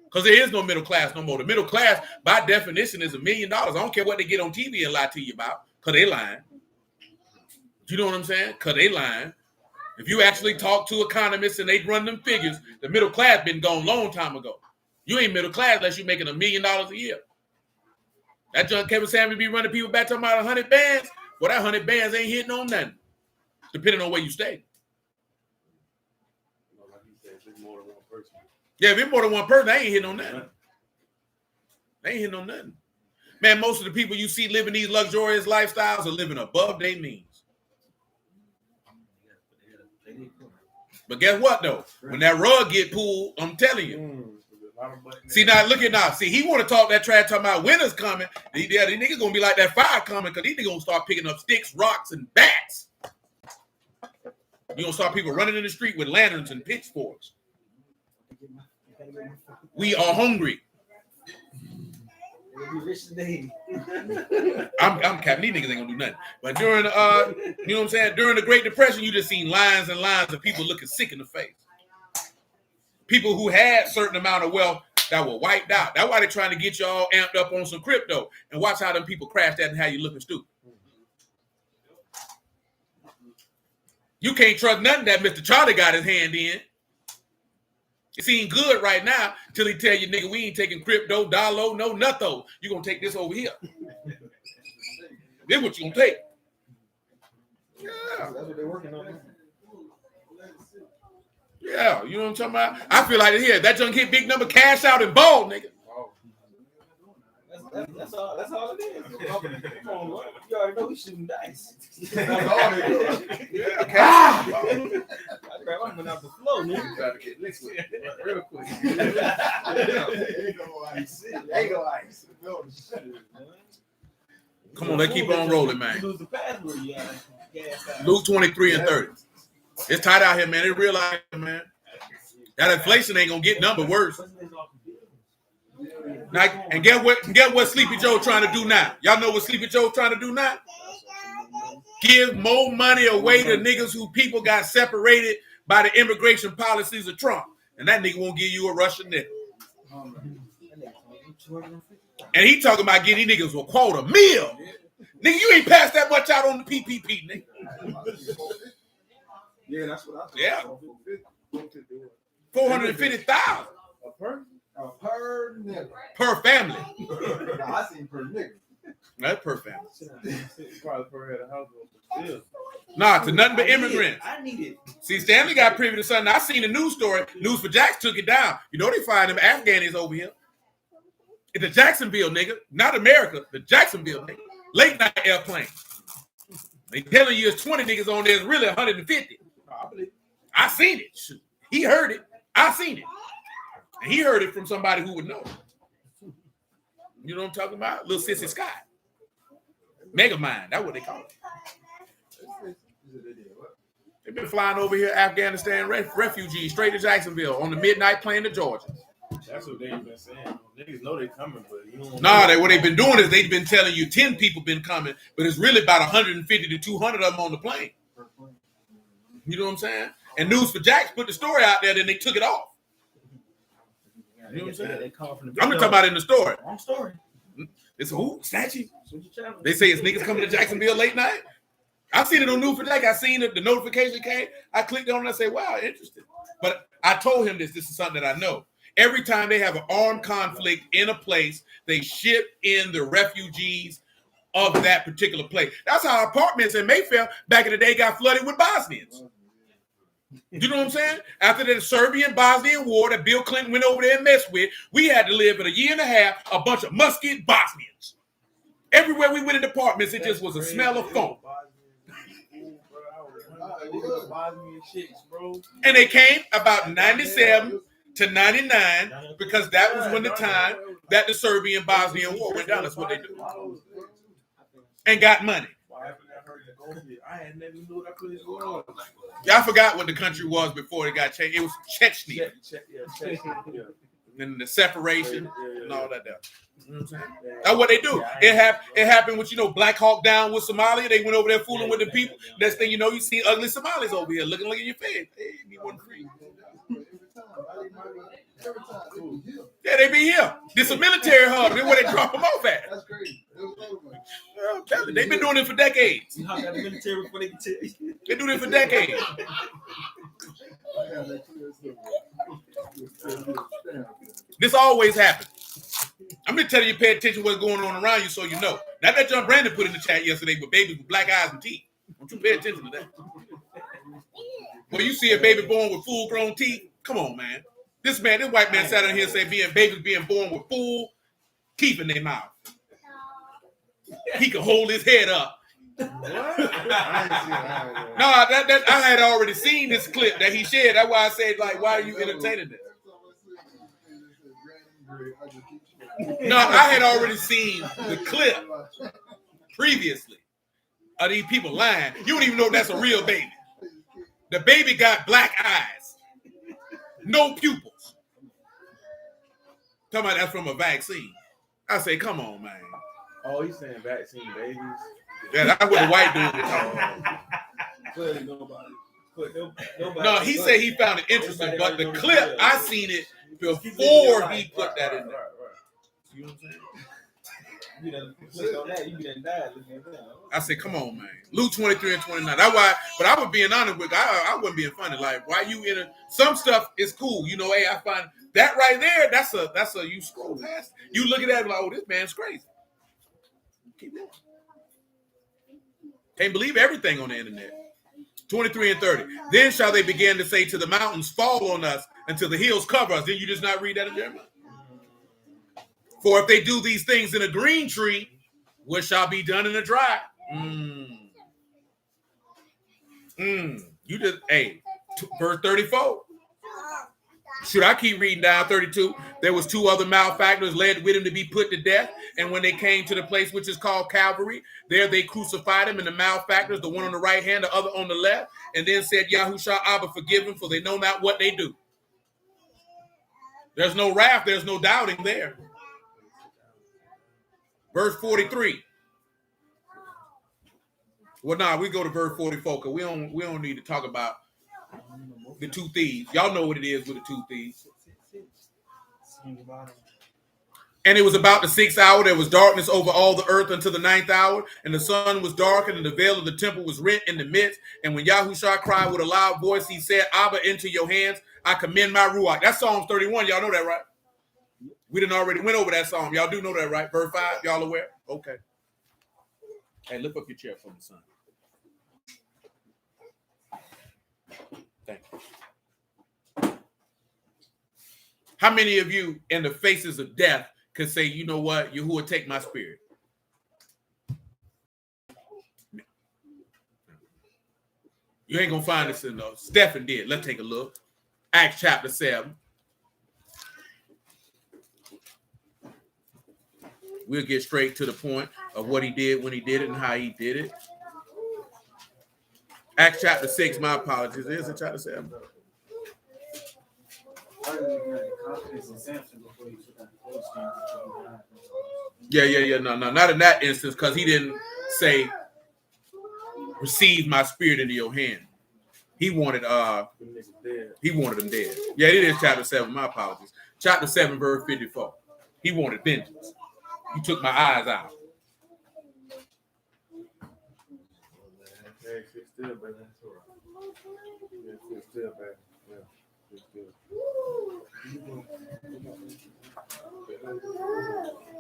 Because there is no middle class no more. The middle class, by definition, is $1 million. I don't care what they get on TV and lie to you about, because they lying. You know what I'm saying? Because they lying. If you actually talk to economists and they run them figures, the middle class been gone long time ago. You ain't middle class unless you making $1 million a year. That John Kevin Samuel be running people back talking about 100 bands. Well, that 100 bands ain't hitting on nothing, depending on where you stay. Like you said, it's more than one person. Yeah, if it's more than one person, they ain't hitting on nothing. They ain't hitting on nothing. Man, most of the people you see living these luxurious lifestyles are living above their means. But guess what, though? When that rug get pulled, I'm telling you. See, now, look at now. See, he want to talk that trash, talking about winter's coming. These niggas going to be like that fire coming, because these niggas going to start picking up sticks, rocks, and bats. You're going to start people running in the street with lanterns and pitchforks. We are hungry. I'm capping. These niggas ain't gonna do nothing. But during you know what I'm saying? During the Great Depression, you just seen lines and lines of people looking sick in the face. People who had certain amount of wealth that were wiped out. That's why they're trying to get you all amped up on some crypto. And watch how them people crash that and how you looking stupid. You can't trust nothing that Mr. Charlie got his hand in. It seems good right now till he tell you, nigga, we ain't taking crypto, dollar, no, nothing. You gonna take this over here. Then what you gonna take? Yeah. That's what they're working on. Yeah, you know what I'm talking about? I feel like here, that junk hit big number, cash out and ball, nigga. That's all it is. Come on, Lord. You already know we shooting dice. That's all they do. I'm going out the flow, nigga. Try to get liquid real quick. Ain't no ice. Come on, let's keep on rolling, man. You lose the password, you got gas out. Lose 23 and 30. It's tight out here, man. It's real out here, man. That inflation ain't gonna get number worse. Now, and get what Sleepy Joe trying to do now. Y'all know what Sleepy Joe trying to do now? Give more money away to niggas who people got separated by the immigration policies of Trump. And that nigga won't give you a Russian nickel. And he talking about getting these niggas a quota meal. Nigga, you ain't passed that much out on the PPP, nigga. Yeah, that's what I thought. Yeah. 450,000 A per nigga. per family. Nah, I seen per nigga. That's per family. Probably per head of household. Still. Nah, to nothing but immigrants. I need it. See, Stanley got privy to something. I seen a news story. News for Jacks took it down. You know they find them Afghanis over here. It's the Jacksonville, nigga. Not America. The Jacksonville, nigga. Late night airplane. They telling you it's 20 niggas on there. It's really 150. I seen it. Shoot. He heard it. I seen it. And he heard it from somebody who would know. You know what I'm talking about? Little Sissy Scott. Megamind. That's what they call it. They've been flying over here, Afghanistan refugees, straight to Jacksonville on the midnight plane to Georgia. That's what they've been saying. Niggas know they coming, but you don't. Nah, what they've been doing is they've been telling you 10 people been coming, but it's really about 150 to 200 of them on the plane. You know what I'm saying? And News for Jacks put the story out there, then they took it off. You know what I'm saying? They call from the I'm talking about in the story. Wrong story. It's who? Snatchy. They say it's niggas coming to Jacksonville late night. I seen it on News for Jacks. I seen it. The notification came. I clicked on it. I say, wow, interesting. But I told him this is something that I know. Every time they have an armed conflict in a place, they ship in the refugees of that particular place. That's how apartments in Mayfair back in the day got flooded with Bosnians. You know what I'm saying? After the Serbian-Bosnian war that Bill Clinton went over there and messed with, we had to live in a year and a half, a bunch of musket Bosnians. Everywhere we went in apartments, it just was a smell of funk. And they came about 97 to 99 because that was when the time that the Serbian-Bosnian war went down. That's what they do. And got money. I had never knew that place was. Y'all forgot what the country was before it got changed. It was Chechnya. And the separation and all that. You know what I'm saying? That's what they do. It happened with, Black Hawk Down with Somalia. They went over there fooling with the people. Next thing you know, you see ugly Somalis over here looking in your face. Hey, me one free. Yeah, they be here. This is a military hub. That's where they drop them off at. That's crazy. They've been doing it for decades. You got the military before they can tell you. They do this for decades. This always happens. I'm gonna tell you, pay attention to what's going on around you so you know. Now that John Brandon put in the chat yesterday with babies with black eyes and teeth. Don't you pay attention to that? When you see a baby born with full-grown teeth, come on, man. This white man sat in here and said babies being born with full teeth in their mouth. He could hold his head up. No, I had already seen this clip that he shared. That's why I said, why are you entertaining this? No, I had already seen the clip previously of these people lying. You don't even know that's a real baby. The baby got black eyes, no pupils. Talking about that's from a vaccine. I say, come on, man. Oh, he's saying vaccine babies. Yeah, that's what the white dude is talking. No, he said he found it interesting, but the clip, I seen it before he put that in there. You know what I'm saying? You done click on that, you done died. I said, come on, man. Luke 23 and 29. That's why, but I was being honest with you. I wasn't being funny. Like, why you in some stuff is cool. Hey, I find that right there, that's a you scroll past. You look at that like, oh, this man's crazy. Keep going. Can't believe everything on the internet. 23 and 30. Then shall they begin to say to the mountains, fall on us until the hills cover us. Didn't you just not read that in Jeremiah? For if they do these things in a green tree, what shall be done in a dry? You just, verse 34. Should I keep reading down 32? There was two other malefactors led with him to be put to death. And when they came to the place which is called Calvary, there they crucified him, and the malefactors, the one on the right hand, the other on the left. And then said, Yahushua, Abba, forgive them, for they know not what they do. There's no wrath. There's no doubting there. Verse 43. Well, we go to verse 44 because we don't need to talk about the two thieves. Y'all know what it is with the two thieves. And it was about the 6th hour. There was darkness over all the earth until the 9th hour. And the sun was darkened, and the veil of the temple was rent in the midst. And when Yahushua cried with a loud voice, he said, Abba, into your hands I commend my Ruach. That's Psalms 31. Y'all know that, right? We done already went over that psalm. Y'all do know that, right? Verse 5. Y'all aware? Okay. Hey, lift up your chair from the sun. Thank you. How many of you in the faces of death could say, you know what? Yahuwah, take my spirit? You ain't gonna find this in those. Stephen did. Let's take a look. Acts chapter 7. We'll get straight to the point of what he did when he did it and how he did it. Acts chapter 6, my apologies. Is it chapter 7? Yeah. No, not in that instance, because he didn't say, receive my spirit into your hand. He wanted them dead. Yeah, it is chapter 7, my apologies. Chapter 7, verse 54. He wanted vengeance. You took my eyes out.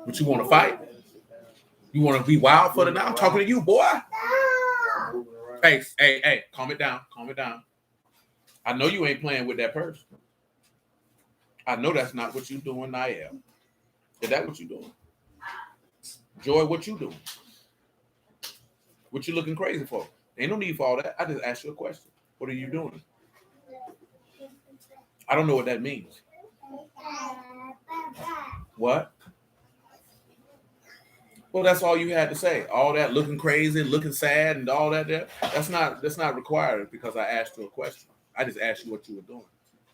But you want to fight? You want to be wild for the night? I'm talking to you, boy. Hey, calm it down. I know you ain't playing with that person. I know that's not what you doing, Niall. Is that what you doing? Joy, what you doing? What you looking crazy for? Ain't no need for all that. I just asked you a question. What are you doing? I don't know what that means. What? Well, that's all you had to say. All that looking crazy, looking sad, and all that there. That's not required because I asked you a question. I just asked you what you were doing.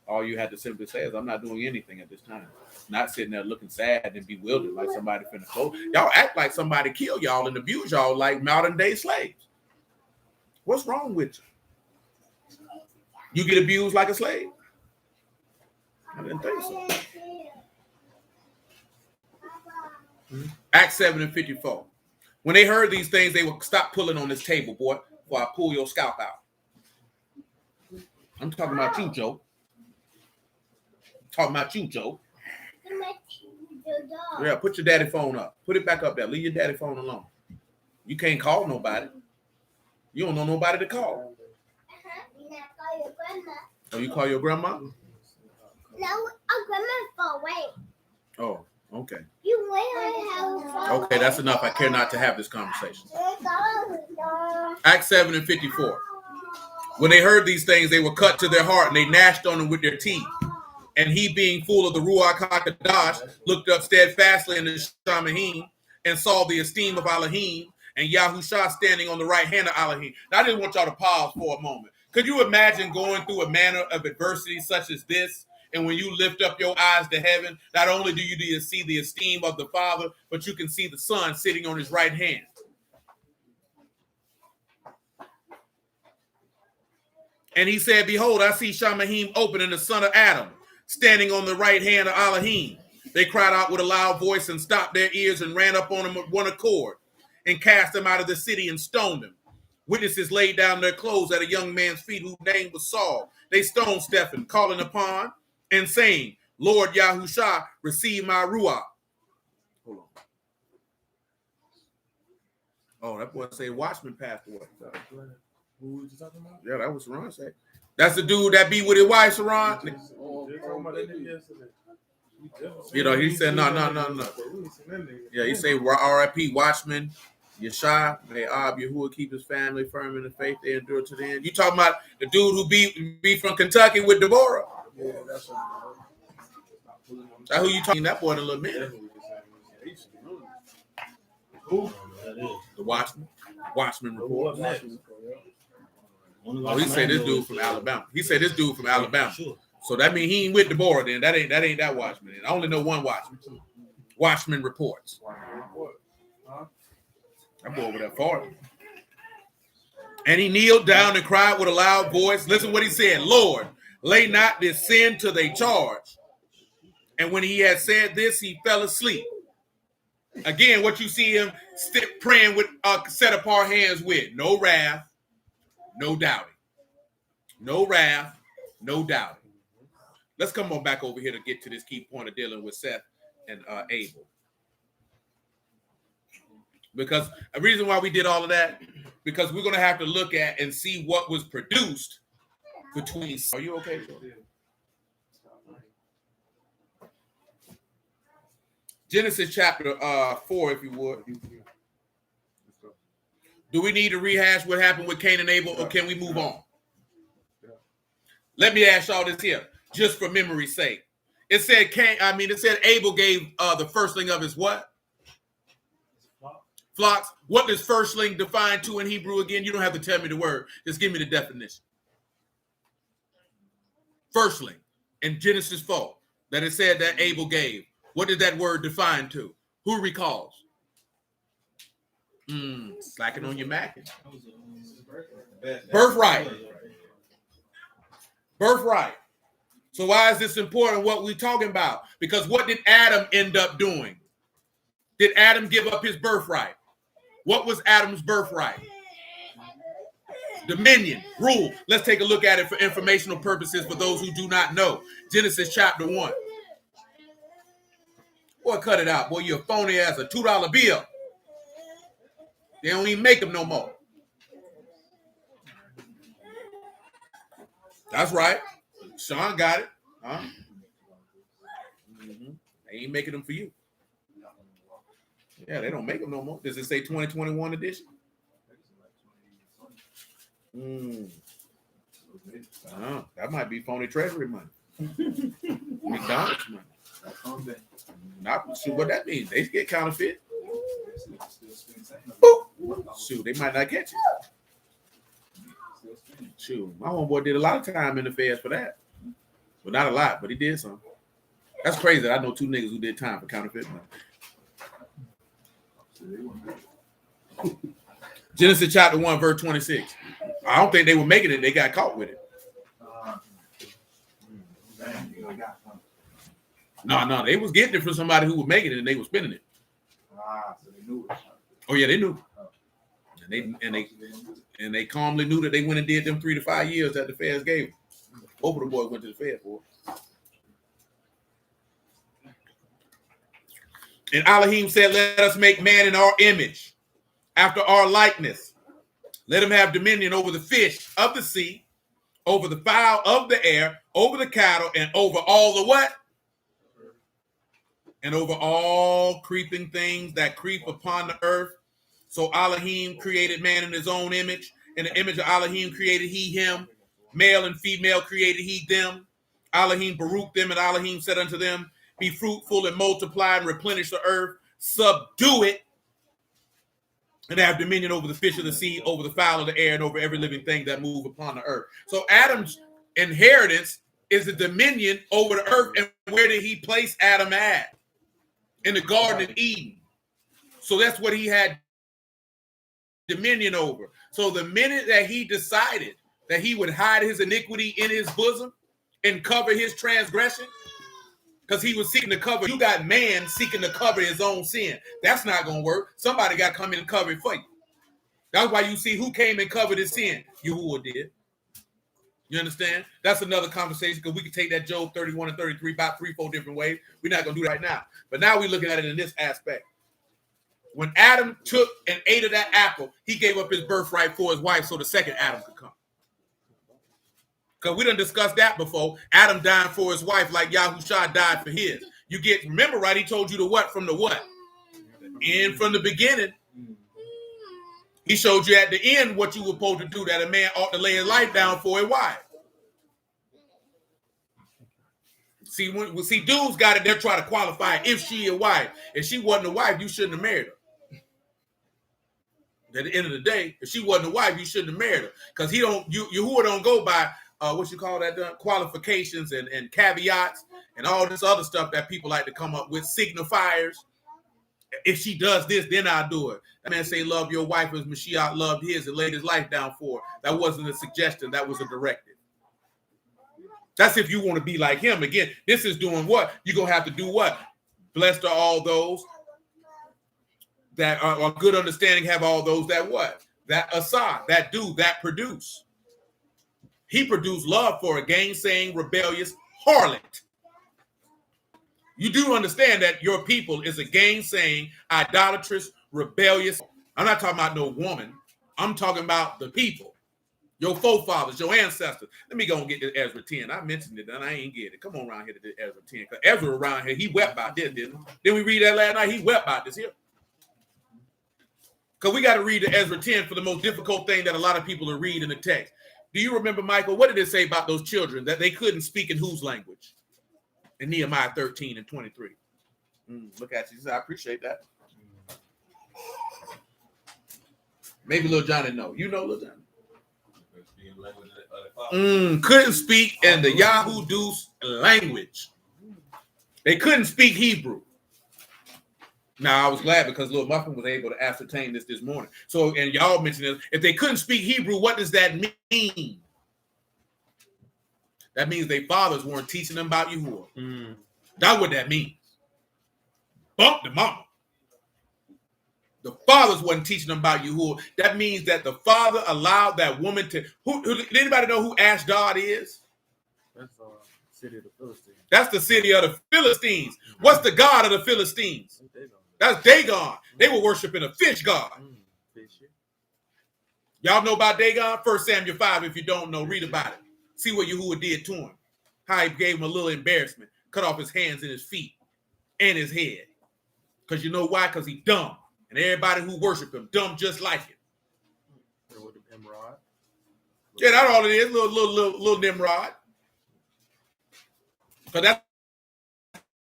All you had to simply say is, I'm not doing anything at this time. Not sitting there looking sad and bewildered like somebody finna close. Y'all act like somebody killed y'all and abused y'all like modern day slaves. What's wrong with you? You get abused like a slave? I didn't think so. Acts 7 and 54. When they heard these things, they would stop pulling on this table, boy, before I pull your scalp out. I'm talking about you, Joe. Yeah, put your daddy phone up. Put it back up there. Leave your daddy phone alone. You can't call nobody. You don't know nobody to call. Oh, you call your grandma? No, our grandma's far away. Oh, okay. You wait. Okay, that's enough. I care not to have this conversation. Acts 7 and 54. When they heard these things, they were cut to their heart, and they gnashed on them with their teeth. And he, being full of the Ruach HaKodesh, looked up steadfastly in the Shamahim and saw the esteem of Elohim and Yahushua standing on the right hand of Elohim. Now, I just want y'all to pause for a moment. Could you imagine going through a manner of adversity such as this? And when you lift up your eyes to heaven, not only do you see the esteem of the Father, but you can see the Son sitting on his right hand. And he said, behold, I see Shamahim open and the son of Adam standing on the right hand of Elohim. They cried out with a loud voice and stopped their ears and ran up on him with one accord and cast him out of the city and stoned him. Witnesses laid down their clothes at a young man's feet whose name was Saul. They stoned Stephen, calling upon and saying, Lord Yahushua, receive my Ruach. Hold on. Oh, that boy say Watchman passed away. Who was you talking about? Yeah, that was Saran said. That's the dude that be with his wife, Saran. You know, he said, no. Yeah, he say R.I.P. Watchman, Yeshua, may Ab Yahuwah keep his family firm in the faith they endure to the end. You talking about the dude who be from Kentucky with Deborah? Yeah, that's what That who you talking? That boy in a little minute. Who? The Watchman report. Watchman. Oh, he said this dude from Alabama. Sure. So that means he ain't with Deborah then. That ain't that Watchman. I only know one Watchman. Watchman reports. That boy over there farting. And he kneeled down and cried with a loud voice. Listen what he said. Lord, lay not this sin to their charge. And when he had said this, he fell asleep. Again, what you see him praying with set apart hands with. No wrath, no doubting. No wrath, no doubting. Let's come on back over here to get to this key point of dealing with Seth and Abel. Because the reason why we did all of that, because we're going to have to look at and see what was produced between. Are you okay, Joe? Genesis chapter 4, if you would. Do we need to rehash what happened with Cain and Abel, or can we move on? Let me ask y'all this here, just for memory's sake. It said Abel gave the firstling of his what? Flocks. What does firstling define to in Hebrew again? You don't have to tell me the word. Just give me the definition. Firstling in Genesis 4 that it said that Abel gave. What did that word define to? Who recalls? Slacking on your macking. Birthright. Birthright. So why is this important, what we're talking about? Because what did Adam end up doing? Did Adam give up his birthright? What was Adam's birthright? Dominion, rule. Let's take a look at it for informational purposes for those who do not know. Genesis chapter 1. Boy, cut it out. Boy, you're phony as a $2 bill. They don't even make them no more. That's right. Sean got it. Huh? They ain't making them for you. Yeah, they don't make them no more. Does it say 2021 edition? That might be phony treasury money. McDonald's money. Not sure what that means. They get counterfeit. Boop. Shoot, they might not catch it. Shoot, my homeboy did a lot of time in the feds for that. Well, not a lot, but he did some. That's crazy. I know 2 niggas who did time for counterfeit money. Genesis chapter 1, verse 26. I don't think they were making it. They got caught with it. No, they was getting it from somebody who was making it and they were spending it. So they knew it. Oh yeah, they knew. And they calmly knew that they went and did them 3 to 5 years that the feds gave them. Both of the boys went to the fed for it. And Elohim said, let us make man in our image, after our likeness. Let him have dominion over the fish of the sea, over the fowl of the air, over the cattle, and over all the what? And over all creeping things that creep upon the earth. So Elohim created man in his own image. In the image of Elohim created he him. Male and female created he them. Elohim baruched them, and Elohim said unto them, be fruitful and multiply and replenish the earth. Subdue it. And have dominion over the fish of the sea, over the fowl of the air, and over every living thing that move upon the earth. So Adam's inheritance is the dominion over the earth. And where did he place Adam at? In the Garden of Eden. So that's what he had dominion over. So the minute that he decided that he would hide his iniquity in his bosom and cover his transgression, because he was seeking to cover, you got man seeking to cover his own sin. That's not going to work. Somebody got to come in and cover it for you. That's why you see who came and covered his sin. Yahuwah did. You understand? That's another conversation, because we can take that Job 31 and 33 about 3-4 different ways. We're not going to do that right now. But now we're looking at it in this aspect. When Adam took and ate of that apple, he gave up his birthright for his wife so the second Adam could come. Because we done discussed that before. Adam died for his wife like Yahushua died for his. You get, remember, right? He told you the what from the what? And from the beginning. He showed you at the end what you were supposed to do, that a man ought to lay his life down for a wife. See, dudes got it, they're trying to qualify if she a wife. If she wasn't a wife, you shouldn't have married her. At the end of the day, if she wasn't a wife, you shouldn't have married her. Because Yahuwah don't go by what you call that, qualifications and caveats and all this other stuff that people like to come up with, signifiers. If she does this, then I'll do it. That man say, love your wife as Mashiach loved his and laid his life down for her. That wasn't a suggestion. That was a directive. That's if you want to be like him. Again, this is doing what? You're going to have to do what? Blessed are all those that are good understanding, have all those that what? That aside, that do, that produce. He produced love for a gainsaying, rebellious harlot. You do understand that your people is a gainsaying, idolatrous, rebellious. I'm not talking about no woman. I'm talking about the people. Your forefathers, your ancestors. Let me go and get this Ezra 10. I mentioned it and I ain't get it. Come on around here to this Ezra 10. Because Ezra around here, he wept about this, didn't he? Didn't we read that last night? He wept about this here. Because we got to read the Ezra 10 for the most difficult thing that a lot of people are reading in the text. Do you remember, Michael, what did it say about those children that they couldn't speak in whose language? In Nehemiah 13 and 23. Look at you. I appreciate that. Maybe little Johnny know. You know little Johnny. Couldn't speak in the Yahoo Deuce language. They couldn't speak Hebrew. Now, I was glad because Little Muffin was able to ascertain this morning. So, and y'all mentioned this. If they couldn't speak Hebrew, what does that mean? That means their fathers weren't teaching them about Yahuwah. That's what that means. Bump the mama. The fathers wasn't teaching them about Yahuwah. That means that the father allowed that woman to. Did anybody know who Ashdod is? That's city of the Philistines. That's the city of the Philistines. What's the god of the Philistines? That's Dagon. They were worshiping a fish god. Y'all know about Dagon? 1 Samuel 5. If you don't know, read about it. See what Yahuwah did to him. How he gave him a little embarrassment. Cut off his hands and his feet and his head. Because you know why? Because he dumb. And everybody who worship him, dumb just like him. Yeah, that's all it is. Little Nimrod. Because that's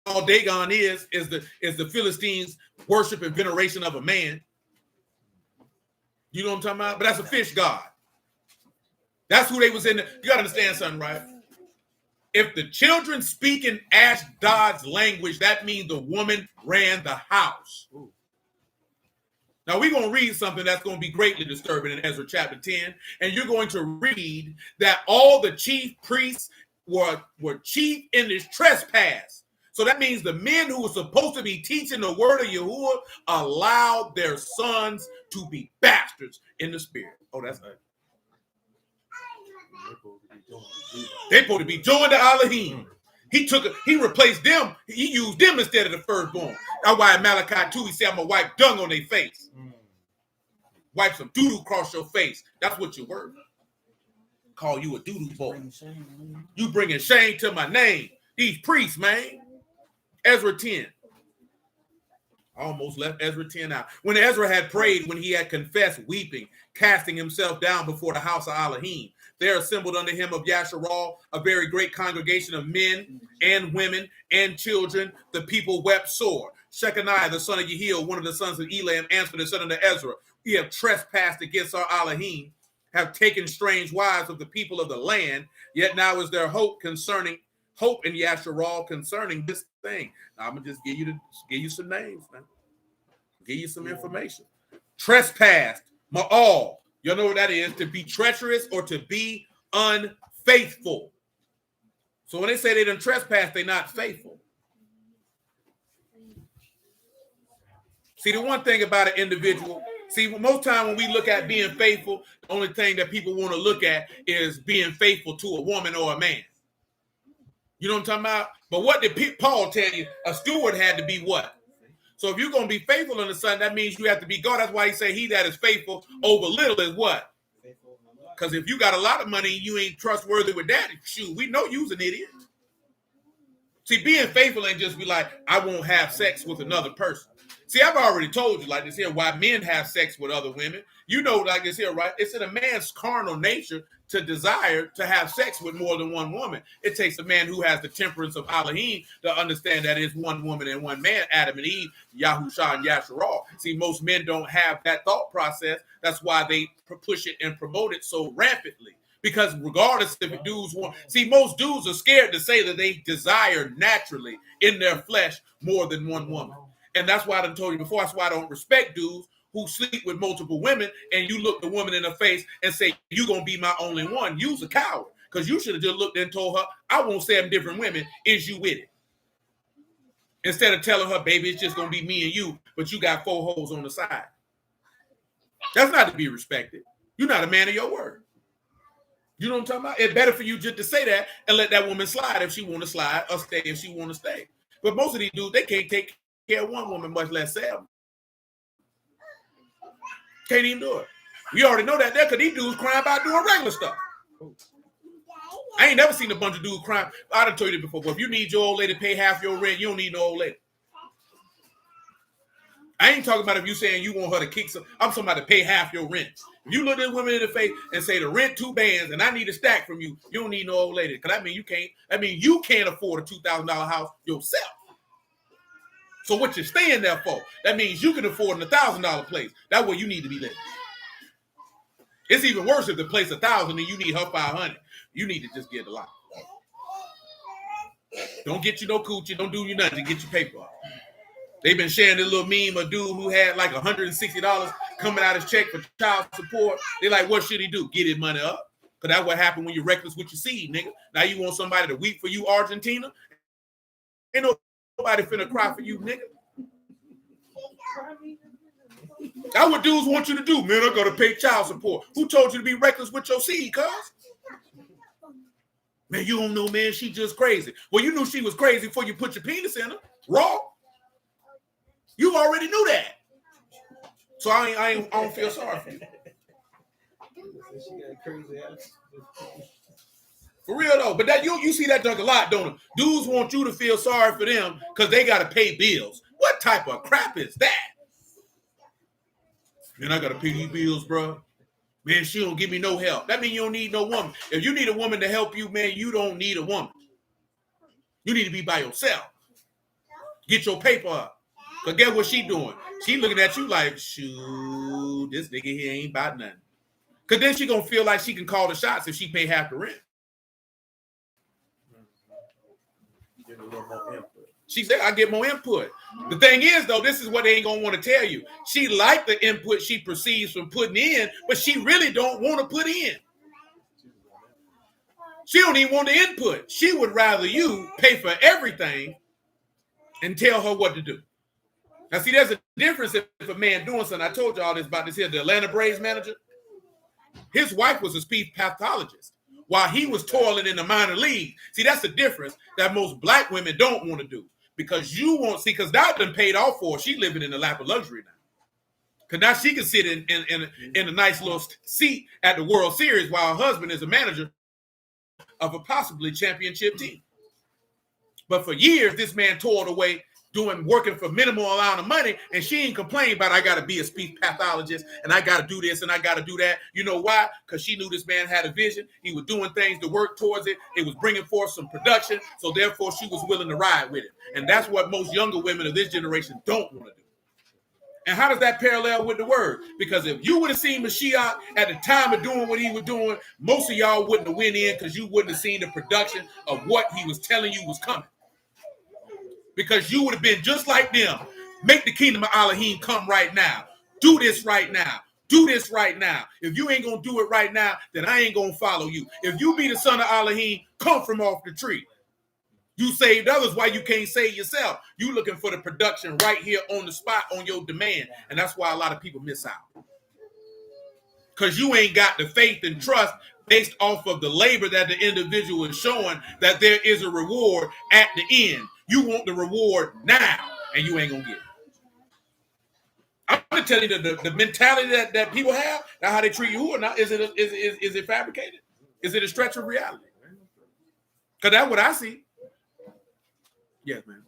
all Dagon is the Philistines' worship and veneration of a man. You know what I'm talking about? But that's a fish god. That's who they was in. You got to understand something, right? If the children speak in Ashdod's language, that means the woman ran the house. Now, we're going to read something that's going to be greatly disturbing in Ezra chapter 10. And you're going to read that all the chief priests were chief in this trespass. So that means the men who were supposed to be teaching the word of Yahuwah allowed their sons to be bastards in the spirit. Oh, that's right. They're supposed to be joined to Elohim. He replaced them. He used them instead of the firstborn. That's why in Malachi 2, he said, I'm going to wipe dung on their face. Wipe some doo-doo across your face. That's what you're worth. Call you a doo-doo boy. You bringing shame to my name. These priests, man. Ezra 10. I almost left Ezra 10 out. When Ezra had prayed, when he had confessed, weeping, casting himself down before the house of Elohim, there assembled unto him of Yasharal a very great congregation of men and women and children. The people wept sore. Shechaniah, the son of Yehiel, one of the sons of Elam, answered and said unto Ezra, we have trespassed against our Elohim, have taken strange wives of the people of the land, yet now is there hope in Yasharal concerning this thing. Now, I'm going to just give you some names, man. Give you some information. Trespassed, ma'al. You know what that is? To be treacherous or to be unfaithful. So when they say they done trespass, they're not faithful. See, the one thing about an individual, most time when we look at being faithful, the only thing that people want to look at is being faithful to a woman or a man. You know what I'm talking about? But what did Paul tell you? A steward had to be what? So if you're going to be faithful in the son, that means you have to be God. That's why he say he that is faithful over little is what? Because if you got a lot of money, you ain't trustworthy with that. Shoot, we know you's an idiot. See, being faithful ain't just be like, I won't have sex with another person. See, I've already told you like this here, why men have sex with other women. You know like this here, right? It's in a man's carnal nature to desire to have sex with more than one woman. It takes a man who has the temperance of Elohim to understand that it's one woman and one man, Adam and Eve, Yahusha and Yasharal. See, most men don't have that thought process. That's why they push it and promote it so rampantly. Because regardless if dudes want, see, most dudes are scared to say that they desire naturally in their flesh more than one woman. And that's why I done told you before, that's why I don't respect dudes who sleep with multiple women and you look the woman in the face and say, you're going to be my only one. You's a coward. Because you should have just looked and told her, I want 7 different women. Is you with it? Instead of telling her, baby, it's just going to be me and you, but you got 4 hoes on the side. That's not to be respected. You're not a man of your word. You know what I'm talking about? It's better for you just to say that and let that woman slide if she want to slide or stay if she want to stay. But most of these dudes, they can't take care of one woman, much less 7. Can't even do it. We already know that there because these dudes crying about doing regular stuff. I ain't never seen a bunch of dudes crying. I done told you this before, but if you need your old lady to pay half your rent, you don't need no old lady. I ain't talking about if you saying you want her to kick some. I'm talking about to pay half your rent. If you look at women in the face and say the rent 2 bands and I need a stack from you, you don't need no old lady. Because you can't afford a $2,000 house yourself. So what you're staying there for? That means you can afford a $1,000 place. That's where you need to be living. It's even worse if the place $1,000 and you need her $500. You need to just get a lot. Don't get you no coochie. Don't do you nothing to get your paper. They've been sharing this little meme of dude who had like $160 coming out his check for child support. They're like, what should he do? Get his money up. Because that's what happened when you're reckless with your seed, nigga. Now you want somebody to weep for you, Argentina? Ain't nobody finna cry for you, nigga. That's what dudes want you to do, man. I gotta pay child support. Who told you to be reckless with your seed, cuz? Man, you don't know, man. She just crazy. Well, you knew she was crazy before you put your penis in her. Raw. You already knew that. So I don't feel sorry for you. She got crazy ass. For real though. But that you see that junk a lot, don't you? Dudes want you to feel sorry for them because they gotta pay bills. What type of crap is that? Man, I gotta pay these bills, bro. Man, she don't give me no help. That means you don't need no woman. If you need a woman to help you, man, you don't need a woman. You need to be by yourself. Get your paper up. Because guess what she doing? She looking at you like, shoot, this nigga here ain't about nothing. Because then she going to feel like she can call the shots if she pay half the rent. Get a little more input. She said, I get more input. The thing is, though, this is what they ain't going to want to tell you. She like the input she perceives from putting in, but she really don't want to put in. She don't even want the input. She would rather you pay for everything and tell her what to do. Now, see, there's a difference if a man doing something. I told you all this about this here. The Atlanta Braves manager, his wife was a speech pathologist while he was toiling in the minor league. See, that's the difference that most black women don't want to do. Because you won't see, because that done paid off for her. She living in the lap of luxury now. Because now she can sit in a nice little seat at the World Series while her husband is a manager of a possibly championship team. But for years, this man toiled away working for minimal amount of money, and she ain't complaining about I got to be a speech pathologist and I got to do this and I got to do that. You know why? Because she knew this man had a vision. He was doing things to work towards it. It was bringing forth some production, so therefore she was willing to ride with it. And that's what most younger women of this generation don't want to do. And how does that parallel with the word? Because if you would have seen Mashiach at the time of doing what he was doing, most of y'all wouldn't have went in because you wouldn't have seen the production of what he was telling you was coming. Because you would have been just like them. Make the kingdom of Elohim come right now. Do this right now. Do this right now. If you ain't going to do it right now, then I ain't going to follow you. If you be the son of Elohim, come from off the tree. You saved others, why you can't save yourself? You looking for the production right here on the spot on your demand. And that's why a lot of people miss out. Because you ain't got the faith and trust based off of the labor that the individual is showing that there is a reward at the end. You want the reward now, and you ain't going to get it. I'm going to tell you the mentality that people have, now how they treat you who or not, is it fabricated? Is it a stretch of reality? Because that's what I see. Yes, man.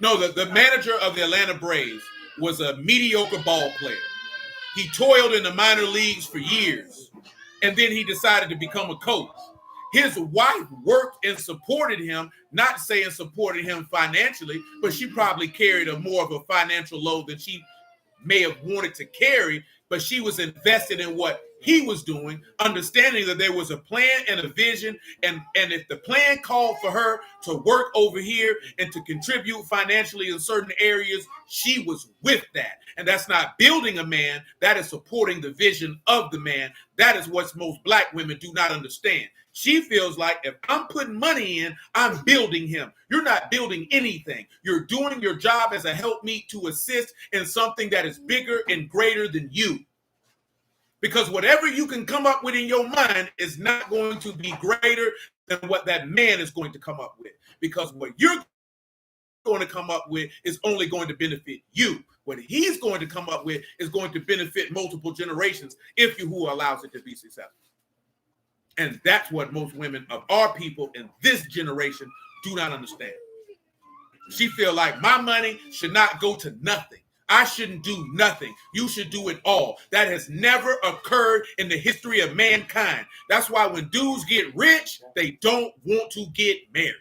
No, the manager of the Atlanta Braves was a mediocre ball player. He toiled in the minor leagues for years, and then he decided to become a coach. His wife worked and supported him, not saying supported him financially, but she probably carried more of a financial load than she may have wanted to carry, but she was invested in what he was doing, understanding that there was a plan and a vision, and if the plan called for her to work over here and to contribute financially in certain areas, she was with that. And that's not building a man, that is supporting the vision of the man. That is what most black women do not understand. She feels like if I'm putting money in, I'm building him. You're not building anything. You're doing your job as a helpmeet to assist in something that is bigger and greater than you. Because whatever you can come up with in your mind is not going to be greater than what that man is going to come up with. Because what you're going to come up with is only going to benefit you. What he's going to come up with is going to benefit multiple generations if Yahuwah allows it to be successful. And that's what most women of our people in this generation do not understand. She feel like my money should not go to nothing. I shouldn't do nothing. You should do it all. That has never occurred in the history of mankind. That's why when dudes get rich, they don't want to get married.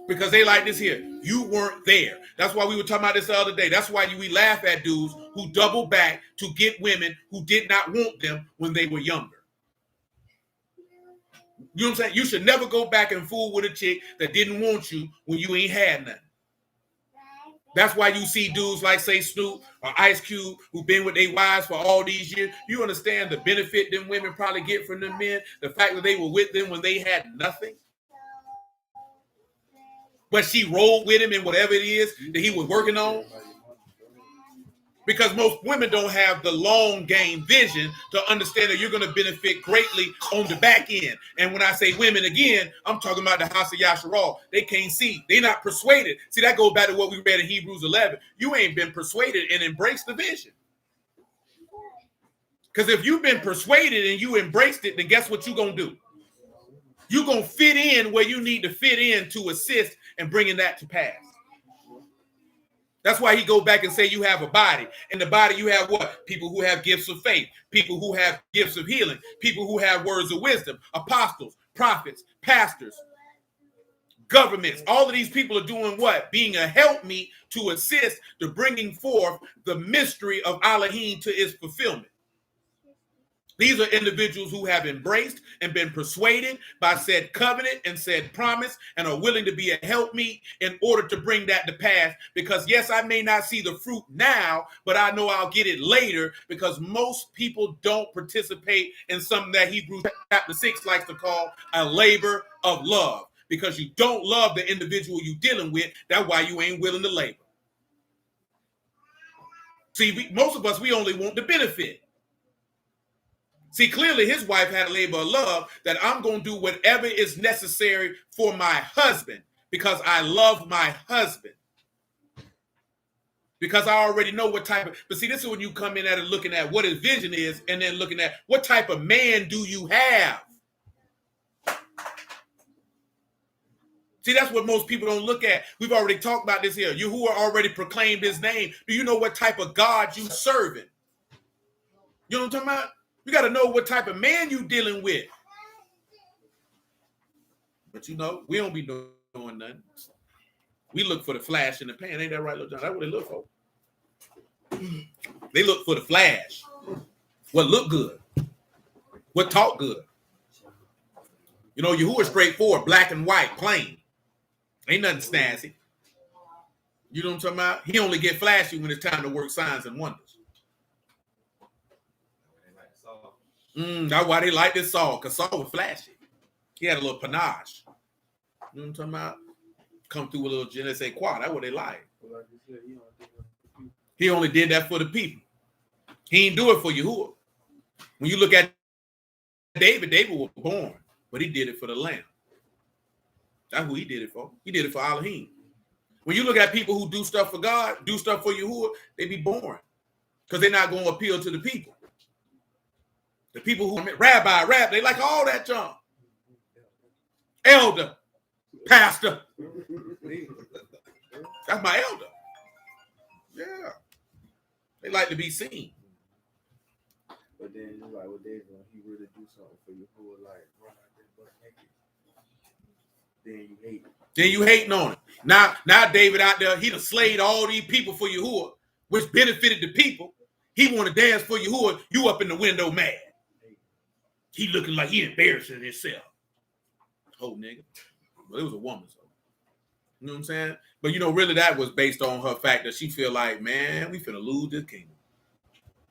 Because they like this here. You weren't there. That's why we were talking about this the other day. That's why we laugh at dudes who double back to get women who did not want them when they were younger. You know what I'm saying? You should never go back and fool with a chick that didn't want you when you ain't had nothing. That's why you see dudes like, say, Snoop or Ice Cube who've been with their wives for all these years. You understand the benefit them women probably get from them men, the fact that they were with them when they had nothing. But she rolled with him in whatever it is that he was working on. Because most women don't have the long game vision to understand that you're going to benefit greatly on the back end. And when I say women again, I'm talking about the house of Yasharal. They can't see. They're not persuaded. See, that goes back to what we read in Hebrews 11. You ain't been persuaded and embraced the vision. Because if you've been persuaded and you embraced it, then guess what you're going to do? You're going to fit in where you need to fit in to assist in bringing that to pass. That's why he go back and say you have a body. In the body you have what? People who have gifts of faith, people who have gifts of healing, people who have words of wisdom, apostles, prophets, pastors, governments. All of these people are doing what? Being a helpmeet to assist to bringing forth the mystery of Elohim to its fulfillment. These are individuals who have embraced and been persuaded by said covenant and said promise and are willing to be a helpmeet in order to bring that to pass. Because yes, I may not see the fruit now, but I know I'll get it later, because most people don't participate in something that Hebrews chapter 6 likes to call a labor of love. Because you don't love the individual you're dealing with, that's why you ain't willing to labor. See, most of us, we only want the benefit. See, clearly his wife had a labor of love that I'm going to do whatever is necessary for my husband because I love my husband. Because I already know what type of, but see, this is when you come in at it looking at what his vision is and then looking at what type of man do you have? See, that's what most people don't look at. We've already talked about this here. You who are already proclaimed his name. Do you know what type of God you serving? You know what I'm talking about? You got to know what type of man you dealing with. But you know, we don't be doing nothing. We look for the flash in the pan. Ain't that right, Lil John? That's what they look for. They look for the flash. What look good. What talk good. You know, Yahuwah straightforward, black and white, plain. Ain't nothing snazzy. You know what I'm talking about? He only get flashy when it's time to work signs and wonders. That's why they like this Saul, because Saul was flashy. He had a little panache. You know what I'm talking about? Come through with a little je ne sais quoi. That's what they like. He only did that for the people. He didn't do it for Yahuwah. When you look at David, David was born, but he did it for the Lamb. That's who he did it for. He did it for Elohim. When you look at people who do stuff for God, do stuff for Yahuwah, they be boring because they're not going to appeal to the people. The people who rabbi, they like all that junk. Elder, pastor. That's my elder. Yeah. They like to be seen. But then you like what David, when he really do something for you, who are like run out there butt naked. Then you hate it. Then you hating on it. Now David out there, he done slayed all these people for Yahuwah, which benefited the people. He want to dance for Yahuwah. You up in the window mad. He looking like he embarrassing himself. Oh, nigga. Well, it was a woman, so. You know what I'm saying? But, you know, really that was based on her fact that she feel like, man, we finna lose this kingdom.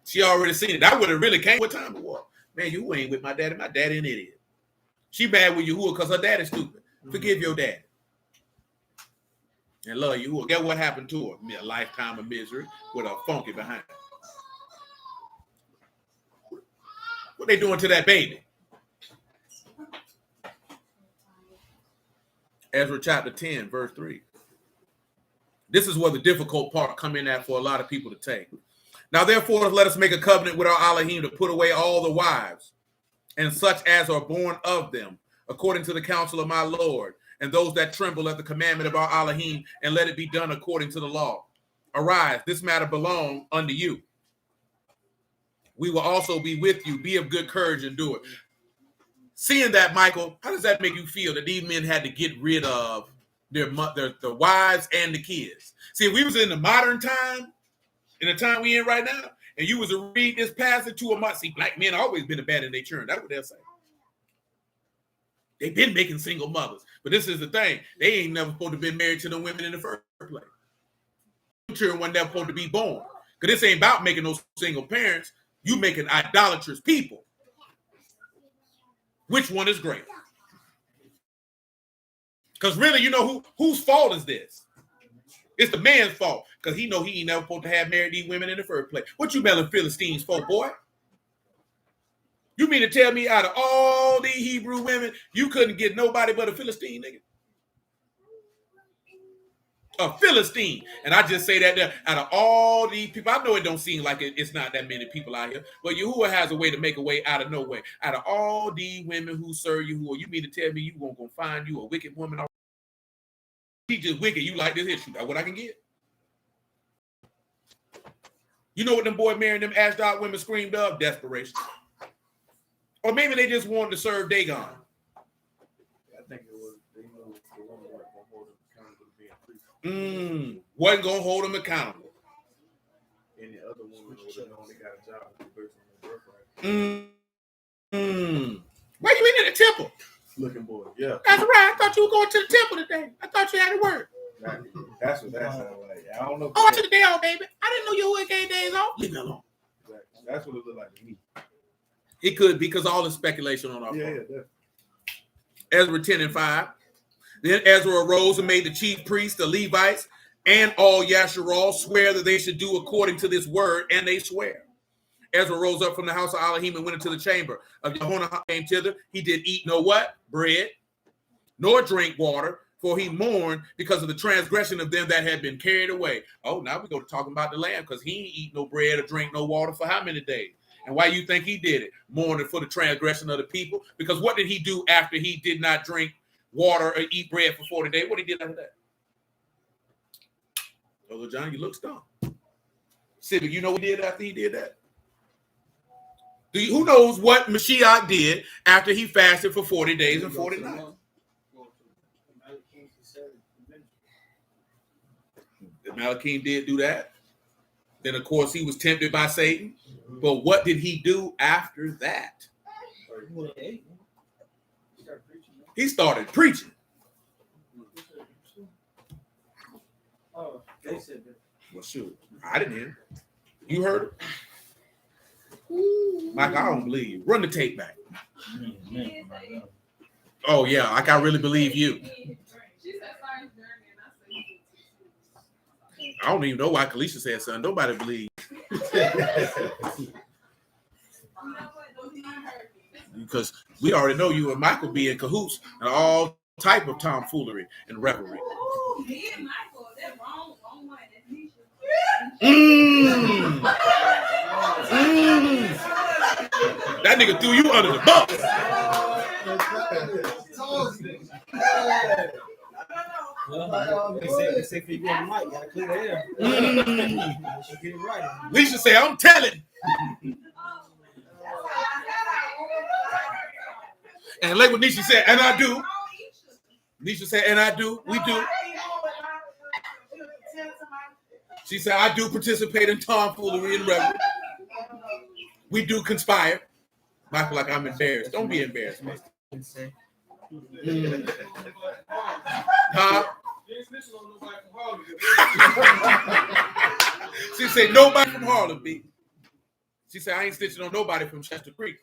She already seen it. That would have really came. What time it was? Man, you ain't with my daddy. My daddy an idiot. She mad with Yahuwah because her daddy's stupid. Forgive your daddy. And love Yahuwah. Guess what happened to her? A lifetime of misery with a funky behind her. What they doing to that baby? Ezra chapter 10, verse 3. This is where the difficult part come in at for a lot of people to take. Now, therefore, let us make a covenant with our Elohim to put away all the wives and such as are born of them, according to the counsel of my Lord, and those that tremble at the commandment of our Elohim, and let it be done according to the law. Arise, this matter belong unto you. We will also be with you. Be of good courage and do it. Seeing that, Michael, how does that make you feel that these men had to get rid of their wives and the kids? See, if we was in the modern time, in the time we in right now, and you was to read this passage to a month, see, black men always been abandoned their children. That's what they'll say. They've been making single mothers. But this is the thing. They ain't never supposed to be married to no women in the first place. Children weren't never supposed to be born. Because this ain't about making those single parents. You making idolatrous people. Which one is greater? Because really, you know whose fault is this? It's the man's fault. Because he know he ain't never supposed to have married these women in the first place. What you melling Philistines for, boy? You mean to tell me out of all these Hebrew women, you couldn't get nobody but a Philistine, nigga? A Philistine. And I just say that there, out of all these people, I know it don't seem like it's not that many people out here, but Yahuwah has a way to make a way out of no way. Out of all these women who serve Yahuwah, you mean to tell me you won't go find you a wicked woman? She just wicked. You like this issue. That's what I can get. You know what them boy marrying them Ashdod women screamed of? Desperation. Or maybe they just wanted to serve Dagon. I think it was they knew the woman wasn't gonna hold them accountable to being priest. Wasn't gonna hold them accountable. And the other woman would have known they got a job with the person on the birthright. Why you in the temple? Looking boy, yeah. That's right. I thought you were going to the temple today. I thought you had to work. That's what that sounded like. I don't know. Oh, I took a day off, baby. I didn't know you gave days off. Leave me alone. That's what it looked like to me. It could be because all the speculation on our part. Yeah. Ezra 10 and 5. Then Ezra arose and made the chief priests, the Levites, and all Yasharal swear that they should do according to this word, and they swear. Ezra rose up from the house of Elohim and went into the chamber of Yehonah came thither. He did eat no what? Bread, nor drink water, for he mourned because of the transgression of them that had been carried away. Oh, now we go to talking about the lamb because he ain't eat no bread or drink no water for how many days? And why you think he did it? Mourning for the transgression of the people. Because what did he do after he did not drink water or eat bread for 40 days? What did he do after that? Oh, John, you look stoned. Civic, you know what he did after he did that? Who knows what Mashiach did after he fasted for 40 days and 40 nights? The Malachim did do that. Then, of course, he was tempted by Satan. But what did he do after that? He started preaching. Oh, they said that. Well, shoot. I didn't hear. You heard it? Mike, I don't believe you. Run the tape back. Oh, yeah. Like, I really believe you. I don't even know why Kalisha said something. Nobody believes. Because we already know you and Michael be in cahoots and all type of tomfoolery and revelry. Oh, me and Michael, they're wrong one. That nigga threw you under the bus. They say if you go on the mic, you gotta clear the air. Get it right. Leisha say, I'm telling. And like what Nisha said, and I do. Nisha said, and I do. We do. She said, I do participate in tomfoolery and revelry. We do conspire. Michael, like I'm embarrassed. Don't be embarrassed, man. Huh? She said, nobody from Harlem, B. She said, I ain't stitching on nobody from Chester Creek.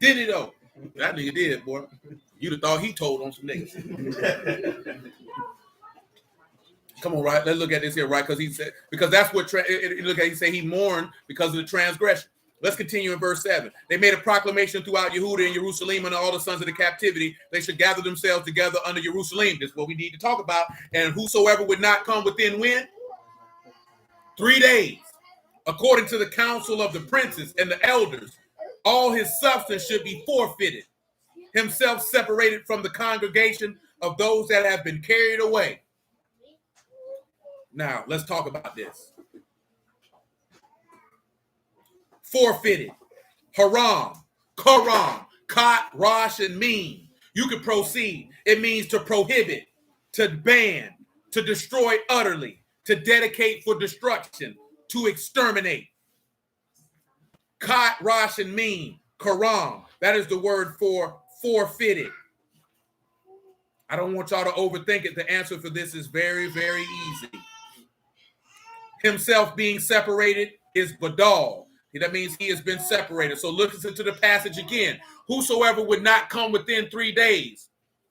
Did he though? That nigga did, boy. You'd have thought he told on some niggas. Come on, right? Let's look at this here, right? Because that's what look at. He said he mourned because of the transgression. Let's continue in verse 7. They made a proclamation throughout Yehuda and Jerusalem and all the sons of the captivity. They should gather themselves together under Jerusalem. This is what we need to talk about. And whosoever would not come within when? 3 days. According to the counsel of the princes and the elders, all his substance should be forfeited. himself separated from the congregation of those that have been carried away. Now, let's talk about this. Forfeited. Haram, karam, kat, rosh, and mean. You can proceed. It means to prohibit, to ban, to destroy utterly, to dedicate for destruction, to exterminate. Kat, rosh, and mean. Karam. That is the word for forfeited. I don't want y'all to overthink it. The answer for this is very, very easy. Himself being separated is badal. That means he has been separated. So listen to the passage again. Whosoever would not come within 3 days,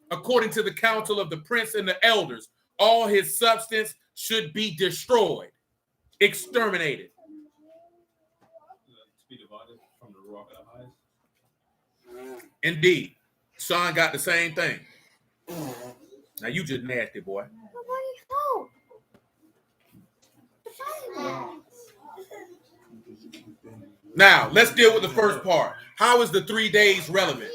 according to the counsel of the prince and the elders, all his substance should be destroyed, exterminated. To be divided from the Ruach of the highest. Indeed. Sean got the same thing. Now you just nasty, boy. Now, let's deal with the first part. How is the 3 days relevant?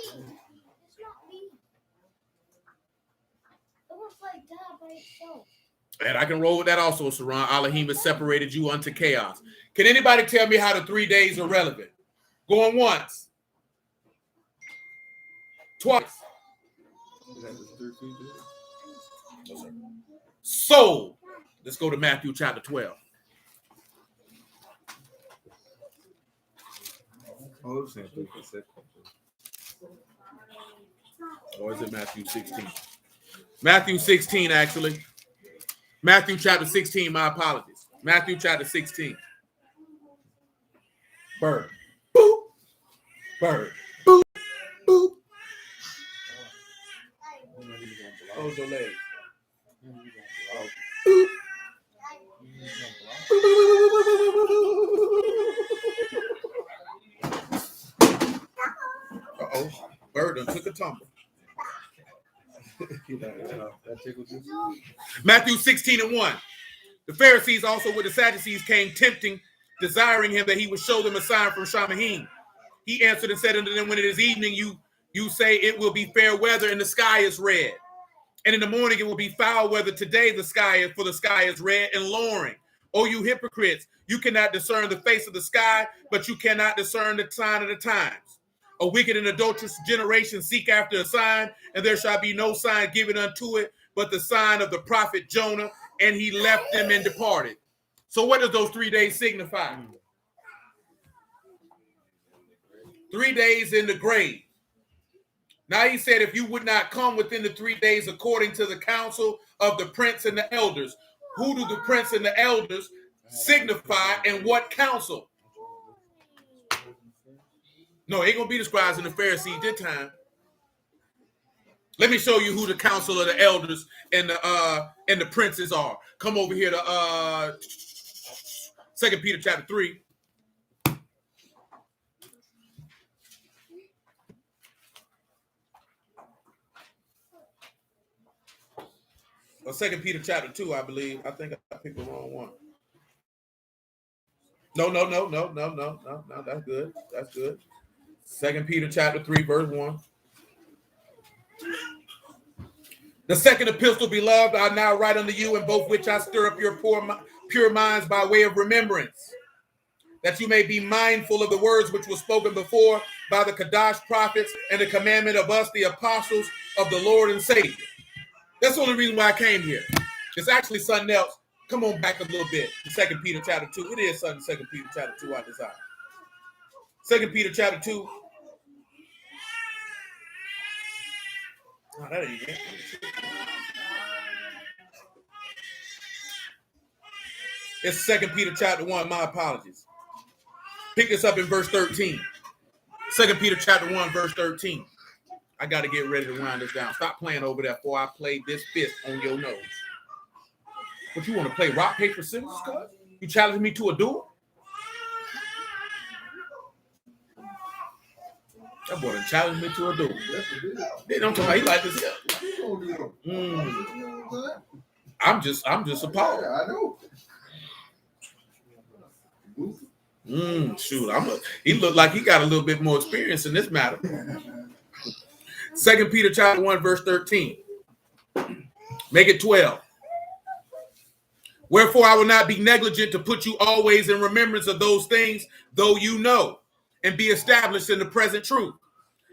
And I can roll with that also, Saran. Elohim has separated you unto chaos. Can anybody tell me how the 3 days are relevant? Going once. Twice. So, let's go to Matthew chapter 12. Or is it Matthew 16? Matthew 16, actually. Matthew chapter 16, my apologies. Matthew chapter 16. Bird. Boop. Bird. Boop. Boop. Close your legs. Boop. Uh-oh. Bird done took a tumble. Matthew 16:1. The Pharisees also with the Sadducees came tempting, desiring him that he would show them a sign from Shamahim. He answered and said unto them, when it is evening, you say it will be fair weather and the sky is red. And in the morning it will be foul weather. Today the sky is red and lowering. O you hypocrites, you cannot discern the face of the sky, but you cannot discern the sign of the times. A wicked and adulterous generation seek after a sign, and there shall be no sign given unto it, but the sign of the prophet Jonah, and he left them and departed. So what does those 3 days signify? 3 days in the grave. Now he said, if you would not come within the 3 days according to the counsel of the prince and the elders. Who do the prince and the elders signify and what counsel? No, ain't gonna be the scribes and the Pharisees this time. Let me show you who the council of the elders and the princes are. Come over here to 2 Peter chapter 3. Or 2 Peter chapter 2, I believe. I think I picked the wrong one. No. That's good. That's good. 2 Peter chapter 3, verse 1. The second epistle, beloved, I now write unto you, in both which I stir up your pure minds by way of remembrance, that you may be mindful of the words which were spoken before by the Kadash prophets and the commandment of us, the apostles of the Lord and Savior. That's the only reason why I came here. It's actually something else. Come on back a little bit to 2 Peter chapter 2. It is something 2 Peter chapter 2 I desire. 2 Peter chapter 2. Oh, that ain't it. It's 2 Peter chapter 1. My apologies. Pick this up in verse 13. 2 Peter chapter 1, verse 13. I got to get ready to wind this down. Stop playing over there before I play this fist on your nose. What, you want to play rock, paper, scissors, cuz? You challenging me to a duel? That boy done challenged me to a duel. They don't talk about he like this here. I'm just appalled. I know. Shoot, he looked like he got a little bit more experience in this matter. 2 Peter chapter 1, verse 13. Make it 12. Wherefore I will not be negligent to put you always in remembrance of those things, though you know, and be established in the present truth.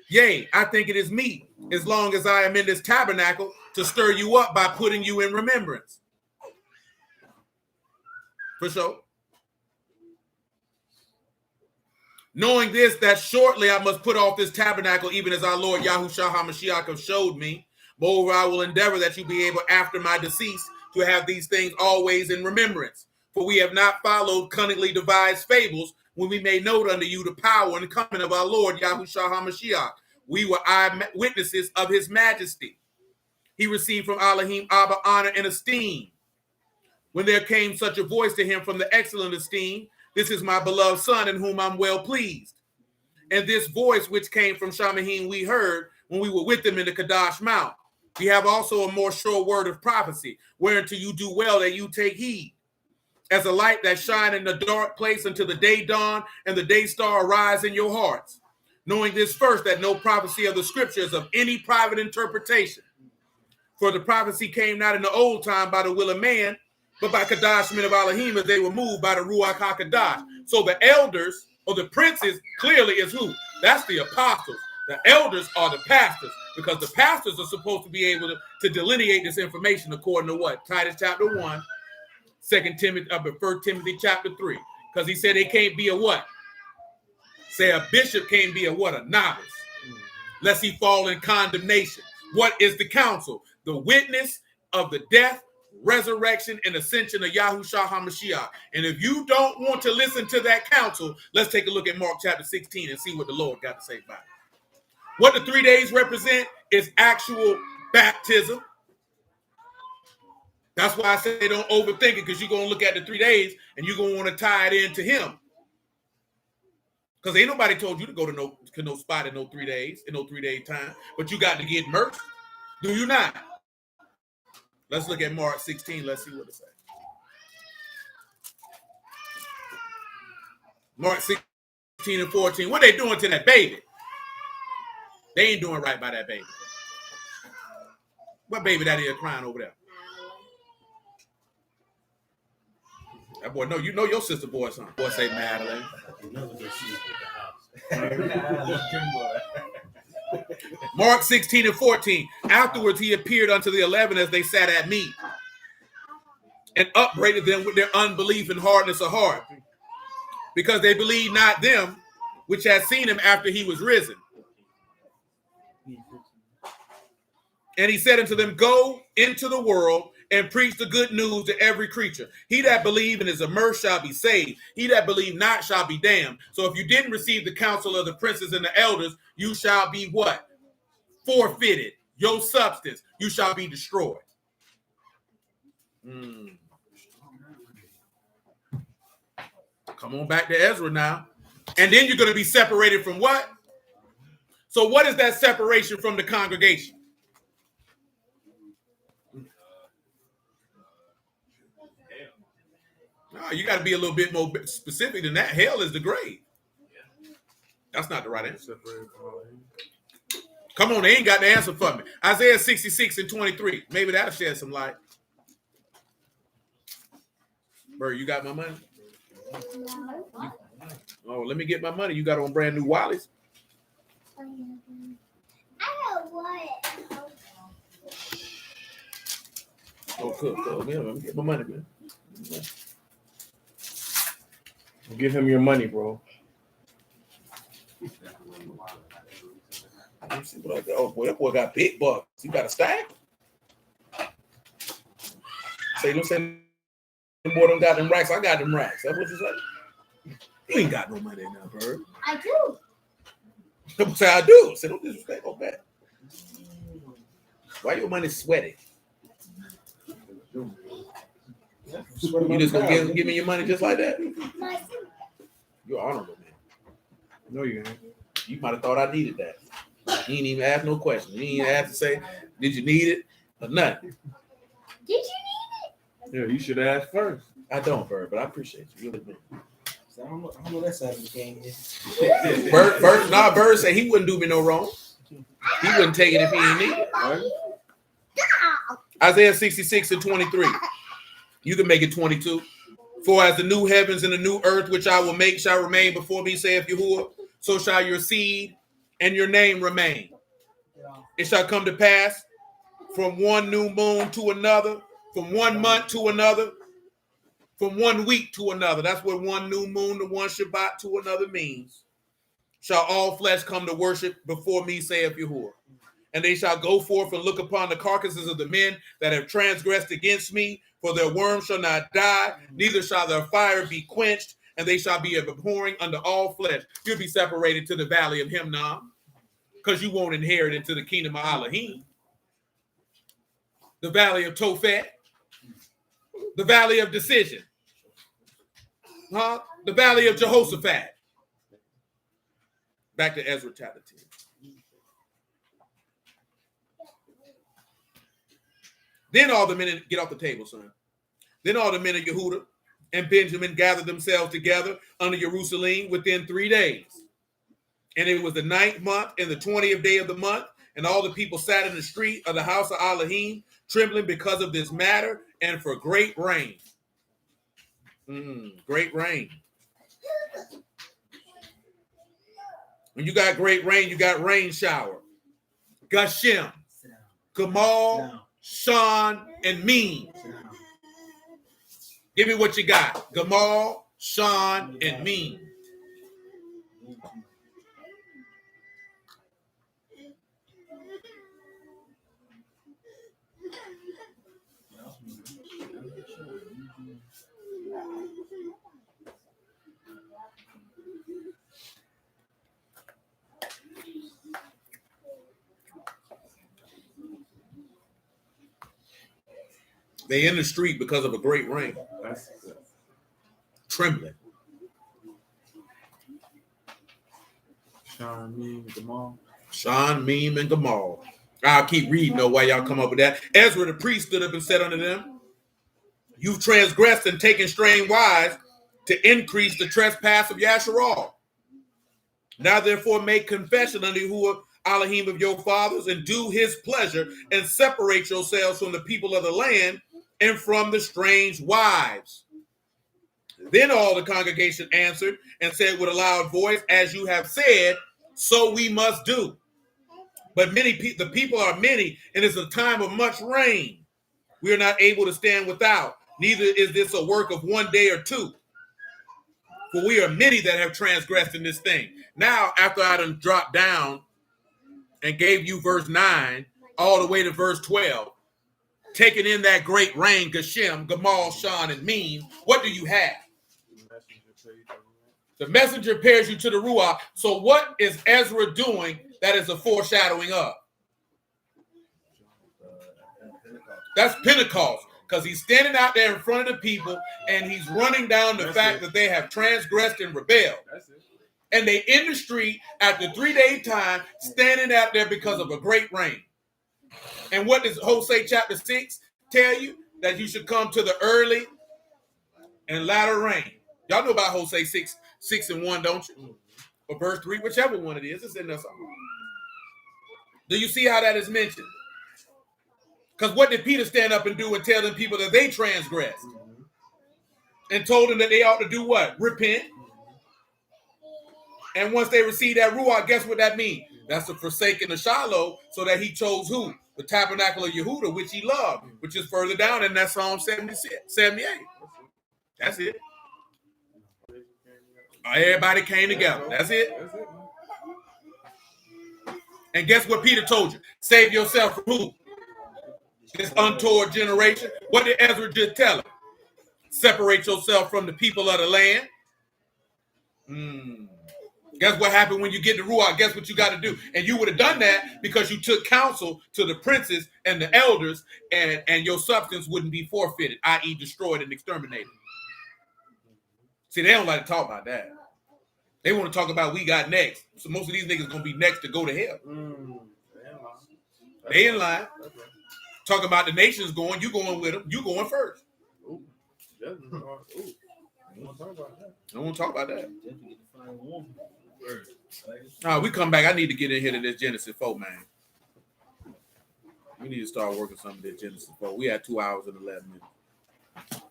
Yea, I think it is meet, as long as I am in this tabernacle, to stir you up by putting you in remembrance. For sure. Knowing this, that shortly I must put off this tabernacle, even as our Lord Yahushua HaMashiach have showed me. Moreover, I will endeavor that you be able, after my decease, to have these things always in remembrance. For we have not followed cunningly devised fables, when we made note unto you the power and the coming of our Lord Yahushua HaMashiach. We were eyewitnesses of his majesty. He received from Elohim Abba honor and esteem. When there came such a voice to him from the excellent esteem, this is my beloved son in whom I'm well pleased. And this voice which came from Shamahim we heard when we were with him in the Kadash Mount. We have also a more sure word of prophecy, whereunto you do well that you take heed. As a light that shine in the dark place until the day dawn and the day star arise in your hearts. Knowing this first, that no prophecy of the scriptures of any private interpretation. For the prophecy came not in the old time by the will of man, but by Kadash men of Elohim, as they were moved by the Ruach HaKadosh. So the elders, or the princes, clearly is who? That's the apostles. The elders are the pastors, because the pastors are supposed to be able to delineate this information according to what? Titus chapter 1, 1 Timothy chapter 3. Because he said they can't be a what? Say a bishop can't be a what? A novice. Lest he fall in condemnation. What is the counsel? The witness of the death, resurrection, and ascension of Yahushua HaMashiach. And if you don't want to listen to that counsel, let's take a look at Mark chapter 16 and see what the Lord got to say about it. What the 3 days represent is actual baptism. That's why I say don't overthink it, because you're going to look at the 3 days and you're going to want to tie it into him. Because ain't nobody told you to go to no spot in no 3 days, in no 3 day time. But you got to get mercy. Do you not? Let's look at Mark 16. Let's see what it says. Mark 16 and 14. What are they doing to that baby? They ain't doing right by that baby. What baby that is crying over there? That boy, no, you know your sister boy, son. Boy say Madeline. Mark 16 and 14. Afterwards he appeared unto the 11 as they sat at meat, and upbraided them with their unbelief and hardness of heart, because they believed not them which had seen him after he was risen. And he said unto them, go into the world and preach the good news to every creature. He that believe and is immersed shall be saved. He that believe not shall be damned. So if you didn't receive the counsel of the princes and the elders, you shall be what? Forfeited. Your substance. You shall be destroyed. Come on back to Ezra now. And then you're going to be separated from what? So what is that separation from the congregation? No, you got to be a little bit more specific than that. Hell is the grave. That's not the right answer. Come on, they ain't got the answer for me. Isaiah 66 and 23. Maybe that'll shed some light. Bird, you got my money? Oh, let me get my money. You got on brand new Wallies? I don't want it. Oh, cool. Let me get my money, man. Give him your money, bro. Let me see what I got. Oh, boy, that boy got big bucks. You got a stack? Say, don't say, them boy don't got them racks. I got them racks. That's what you say? You ain't got no money now, Bird. I do. Don't say I do. Say, don't disrespect on that. Why your money sweaty? You just gonna give me your money just like that? You're honorable, man. No, you ain't. You might have thought I needed that. You ain't even ask no question. You ain't even ask to say, did you need it or nothing? Did you need Yeah, you should ask first. I don't, Bird, but I appreciate you. Really do. So I don't know that side of the game yet. Bird said he wouldn't do me no wrong. He wouldn't take it if he didn't need it. Right? Isaiah 66 and 23. You can make it 22. For as the new heavens and the new earth which I will make shall remain before me, saith Yahuwah, so shall your seed and your name remain. It shall come to pass from one new moon to another, from 1 month to another, from 1 week to another. That's what one new moon to one Shabbat to another means. Shall all flesh come to worship before me, saith Yahuwah. And they shall go forth and look upon the carcasses of the men that have transgressed against me, for their worm shall not die, neither shall their fire be quenched, and they shall be abhorring unto all flesh. You'll be separated to the valley of Himnom, because you won't inherit into the kingdom of Elohim. The valley of Tophet, the valley of decision, the valley of Jehoshaphat. Back to Ezra chapter 10. Then all the men, get off the table, son. Then all the men of Yehuda and Benjamin gathered themselves together unto Jerusalem within 3 days. And it was the 9th month and the 20th day of the month. And all the people sat in the street of the house of Elohim, trembling because of this matter and for great rain. Great rain. When you got great rain, you got rain shower. Gashem, Gamal, Sean, and Mean. Give me what you got. Gamal, Sean, and Mean. They in the street because of a great rain. That's good. Trembling. Sean, Mean, Gamal. Sean, Meem, and Gamal. I'll keep reading though while y'all come up with that. Ezra the priest stood up and said unto them, you've transgressed and taken strange wives to increase the trespass of Yasharal. Now therefore make confession unto Yahuwah Elohim of your fathers, and do his pleasure, and separate yourselves from the people of the land and from the strange wives. Then all the congregation answered and said with a loud voice, as you have said, so we must do. But the people are many, and it's a time of much rain. We are not able to stand without, neither is this a work of 1 day or 2. For we are many that have transgressed in this thing. Now, after I done dropped down and gave you verse 9 all the way to verse 12, taking in that great rain, Gashem, Gamal, Sean, and Mean, what do you have? The messenger pairs you to the Ruach. So what is Ezra doing that is a foreshadowing of? That's Pentecost, because he's standing out there in front of the people and he's running down the fact that they have transgressed and rebelled. And they in the street after 3-day time, standing out there because of a great rain. And what does Hosea chapter 6 tell you? That you should come to the early and latter rain. Y'all know about Hosea 6 and 1, don't you? Or verse 3, whichever one it is, it's in there somewhere. Do you see how that is mentioned? Because what did Peter stand up and do and tell them people that they transgressed? And told them that they ought to do what? Repent. And once they receive that Ruach, guess what that means? That's the forsaking of Shiloh, so that he chose who? The tabernacle of Yehuda, which he loved, which is further down in that Psalm 78. That's it. Everybody came together. That's it. And guess what Peter told you? Save yourself from who? This untoward generation. What did Ezra just tell him? Separate yourself from the people of the land. Guess what happened when you get the Ruach? Guess what you got to do? And you would have done that because you took counsel to the princes and the elders, and your substance wouldn't be forfeited, i.e. destroyed and exterminated. See, they don't like to talk about that. They want to talk about we got next. So most of these niggas going to be next to go to hell. They in line. Talking about the nations going, you going with them. You going first. I don't want to talk about that. We come back. I need to get in here to this Genesis 4, man. We need to start working some of this Genesis 4. We had 2 hours and 11 minutes.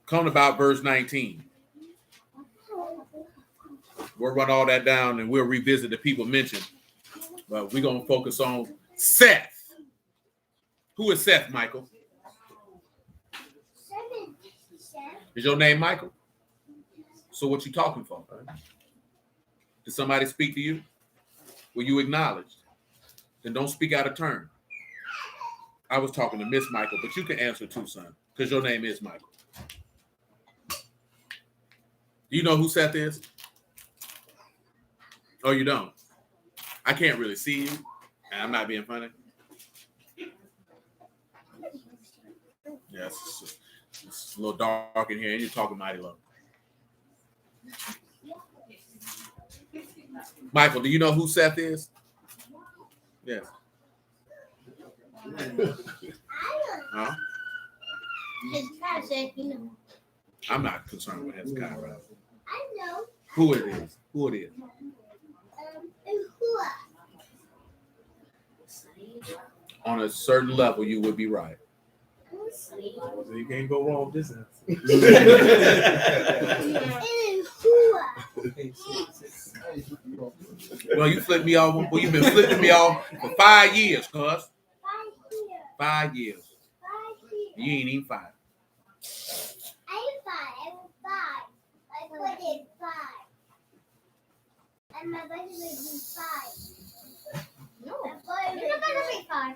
Come about verse 19. We'll run all that down and we'll revisit the people mentioned. But we're going to focus on Seth. Who is Seth, Michael? Is your name Michael? So what you talking for? Did somebody speak to you? Were you acknowledged? Then don't speak out of turn. I was talking to Miss Michael, but you can answer too, son, because your name is Michael. Do you know who Seth is? Oh, you don't? I can't really see you, and I'm not being funny. Yes, it's a little dark in here, and you're talking mighty low. Michael, do you know who Seth is? Yes. Huh? Hezekiah said, you know. I'm not concerned with Hezekiah. Right? I know. Who it is? Who it is? On a certain level, you would be right. So you can't go wrong with this answer. Well, you flipped me off. Well, you've been flipping me off for 5 years, cuz. 5 years. You ain't even 5. I ain't 5. I'm 5. I put in 5. And my buddy would be 5. No, you're not gonna be 5.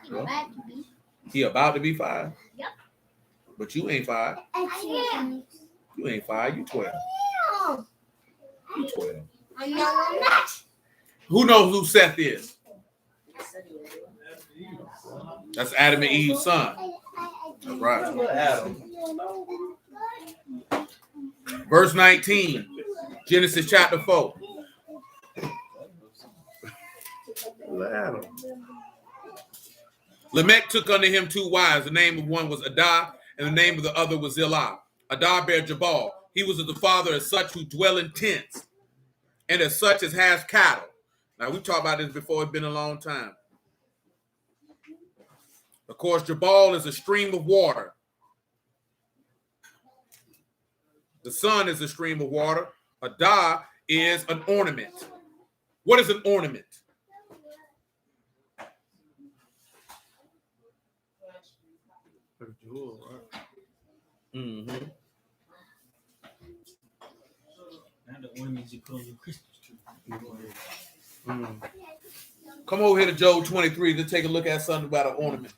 I'm about to be. He about to be 5? Yep. But you ain't 5. I am. You ain't 5. You 12. You 12. I'm not. Who knows who Seth is? That's Adam and Eve's son. That's right. Adam. Verse 19, Genesis chapter 4. Adam. Lamech took unto him 2 wives. The name of one was Adah, and the name of the other was Zillah. Adah bare Jabal. He was the father of such who dwell in tents, and as such as has cattle. Now, we talked about this before. It's been a long time. Of course, Jabal is a stream of water. The sun is a stream of water. Adah is an ornament. What is an ornament? Mm-hmm. Now the ornaments you put on your Christmas tree. Mm. Come over here to Job 23 to take a look at something about an ornament.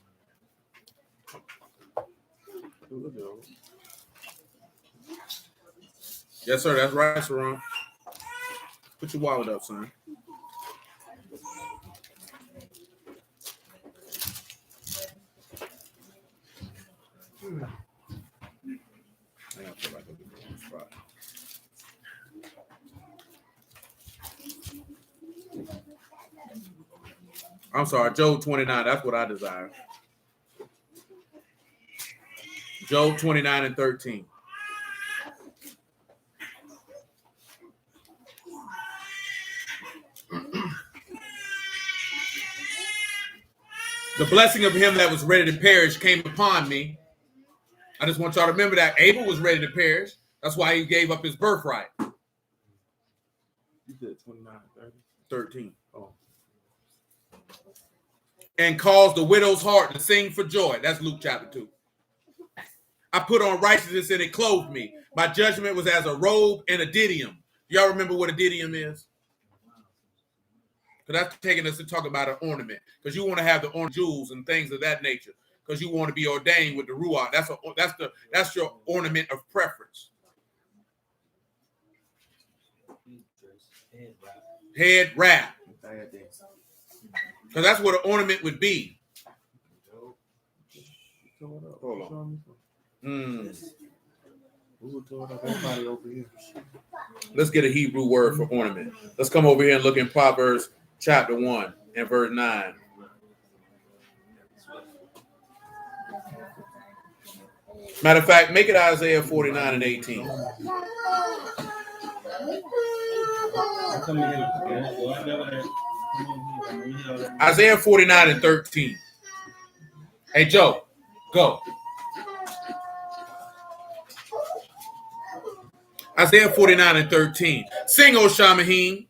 Yes, sir. That's right, Saran. Put your wallet up, son. I'm sorry, Job 29. That's what I desire. Job 29 and 13. The blessing of him that was ready to perish came upon me. I just want y'all to remember that Abel was ready to perish. That's why he gave up his birthright. You said 29, 30? 13. Oh. And caused the widow's heart to sing for joy. That's Luke chapter 2. I put on righteousness and it clothed me. My judgment was as a robe and a diadem. Y'all remember what a diadem is? Because that's taking us to talk about an ornament. Because you want to have the orange jewels and things of that nature. Because you want to be ordained with the Ruach. That's your ornament of preference. Head wrap. Because that's what an ornament would be. Hold on. Let's get a Hebrew word for ornament. Let's come over here and look in Proverbs chapter 1 and verse 9. Matter of fact, make it Isaiah 49 and 18. Come here. Go out there. Isaiah 49 and 13. Hey, Joe, go. Isaiah 49 and 13. Sing, O Shamahim,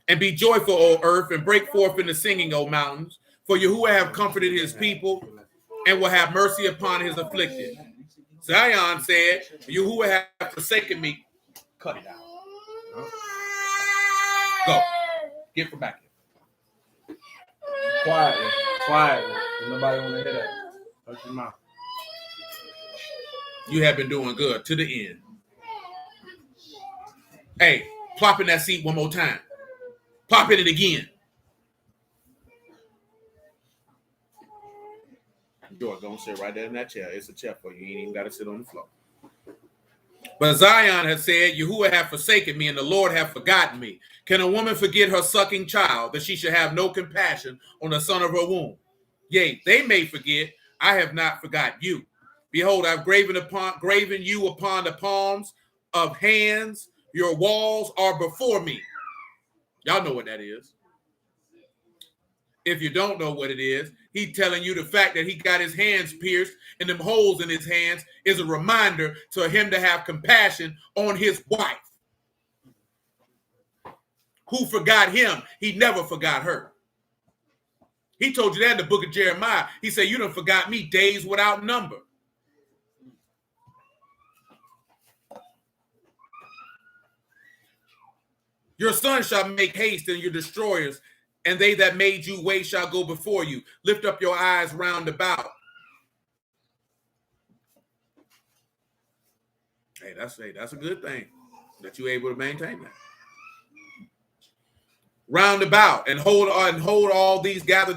and be joyful, O earth, and break forth into singing, O mountains. For Yahuwah have comforted his people and will have mercy upon his afflicted. Zion said, Yahuwah have forsaken me. Cut it out. Go. Get from back here. Quietly. Nobody want to hear that. Touch your mouth. You have been doing good to the end. Hey, plop in that seat one more time. Plop in it again. George, don't sit right there in that chair. It's a chair for you. You ain't even got to sit on the floor. But Zion has said, Yahuwah have forsaken me, and the Lord have forgotten me. Can a woman forget her sucking child, that she should have no compassion on the son of her womb? Yea, they may forget. I have not forgotten you. Behold, I've graven you upon the palms of hands. Your walls are before me. Y'all know what that is. If you don't know what it is, he's telling you the fact that he got his hands pierced and them holes in his hands is a reminder to him to have compassion on his wife. Who forgot him? He never forgot her. He told you that in the book of Jeremiah. He said, you done forgot me days without number. Your sons shall make haste, and your destroyers, and they that made you wait shall go before you. Lift up your eyes round about. Hey, that's a good thing that you're able to maintain that. Round about and hold all these, gather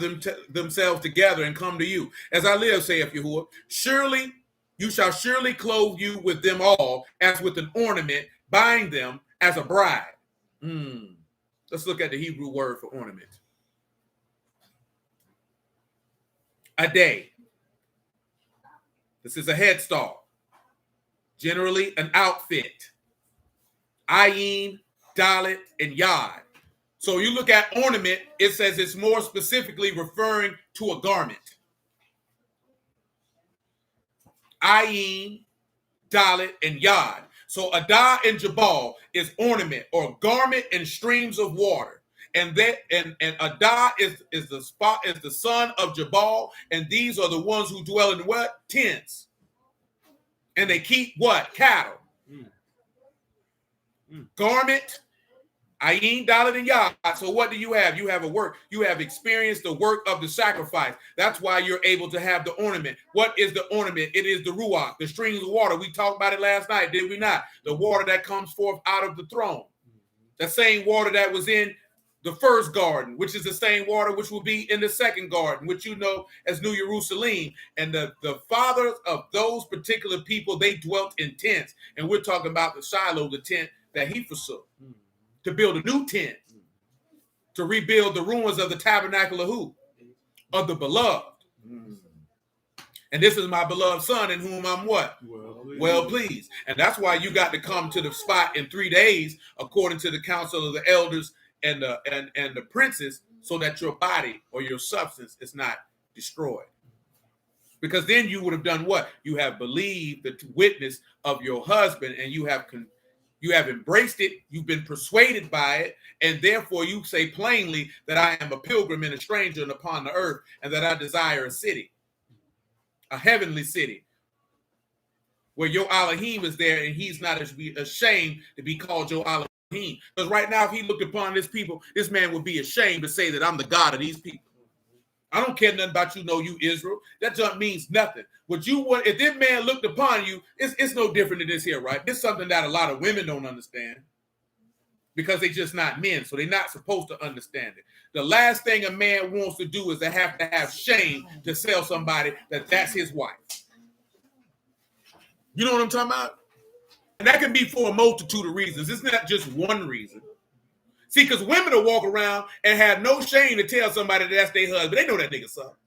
themselves together and come to you. As I live, saith Yahuwah, surely you shall surely clothe you with them all as with an ornament, bind them as a bride. Let's look at the Hebrew word for ornament. A day. This is a headstall. Generally an outfit. Ayin, Dalet, and Yod. So you look at ornament, it says it's more specifically referring to a garment. Ayin, Dalet, and Yod. So Adah and Jabal is ornament or garment and streams of water. And Adah is the son of Jabal, and these are the ones who dwell in what? Tents. And they keep what? Cattle. Garment, Ayin, Dalet, and Yod. So what do you have? You have a work. You have experienced the work of the sacrifice. That's why you're able to have the ornament. What is the ornament? It is the Ruach, the streams of water. We talked about it last night, did we not? The water that comes forth out of the throne. The same water that was in the first garden, which is the same water which will be in the second garden, which you know as New Jerusalem. And the fathers of those particular people, they dwelt in tents. And we're talking about the Shiloh, the tent that he forsook. To build a new tent, to rebuild the ruins of the tabernacle of who? Of the beloved. And this is my beloved son in whom I'm what? Well pleased. And that's why you got to come to the spot in 3 days, according to the council of the elders and the princes, so that your body or your substance is not destroyed. Because then you would have done what? You have believed the witness of your husband, and you have embraced it, you've been persuaded by it, and therefore you say plainly that I am a pilgrim and a stranger upon the earth, and that I desire a city, a heavenly city, where your Elohim is there, and he's not ashamed to be called your Elohim. Because right now, if he looked upon this people, this man would be ashamed to say that I'm the God of these people. I don't care nothing about you Israel. That just means nothing. What you want, if this man looked upon you, it's no different than this here, right? It's something that a lot of women don't understand because they're just not men, so they're not supposed to understand it. The last thing a man wants to do is to have shame to tell somebody that that's his wife. You know what I'm talking about? And that can be for a multitude of reasons. It's not just one reason. See, because women will walk around and have no shame to tell somebody that that's their husband. They know that nigga suck.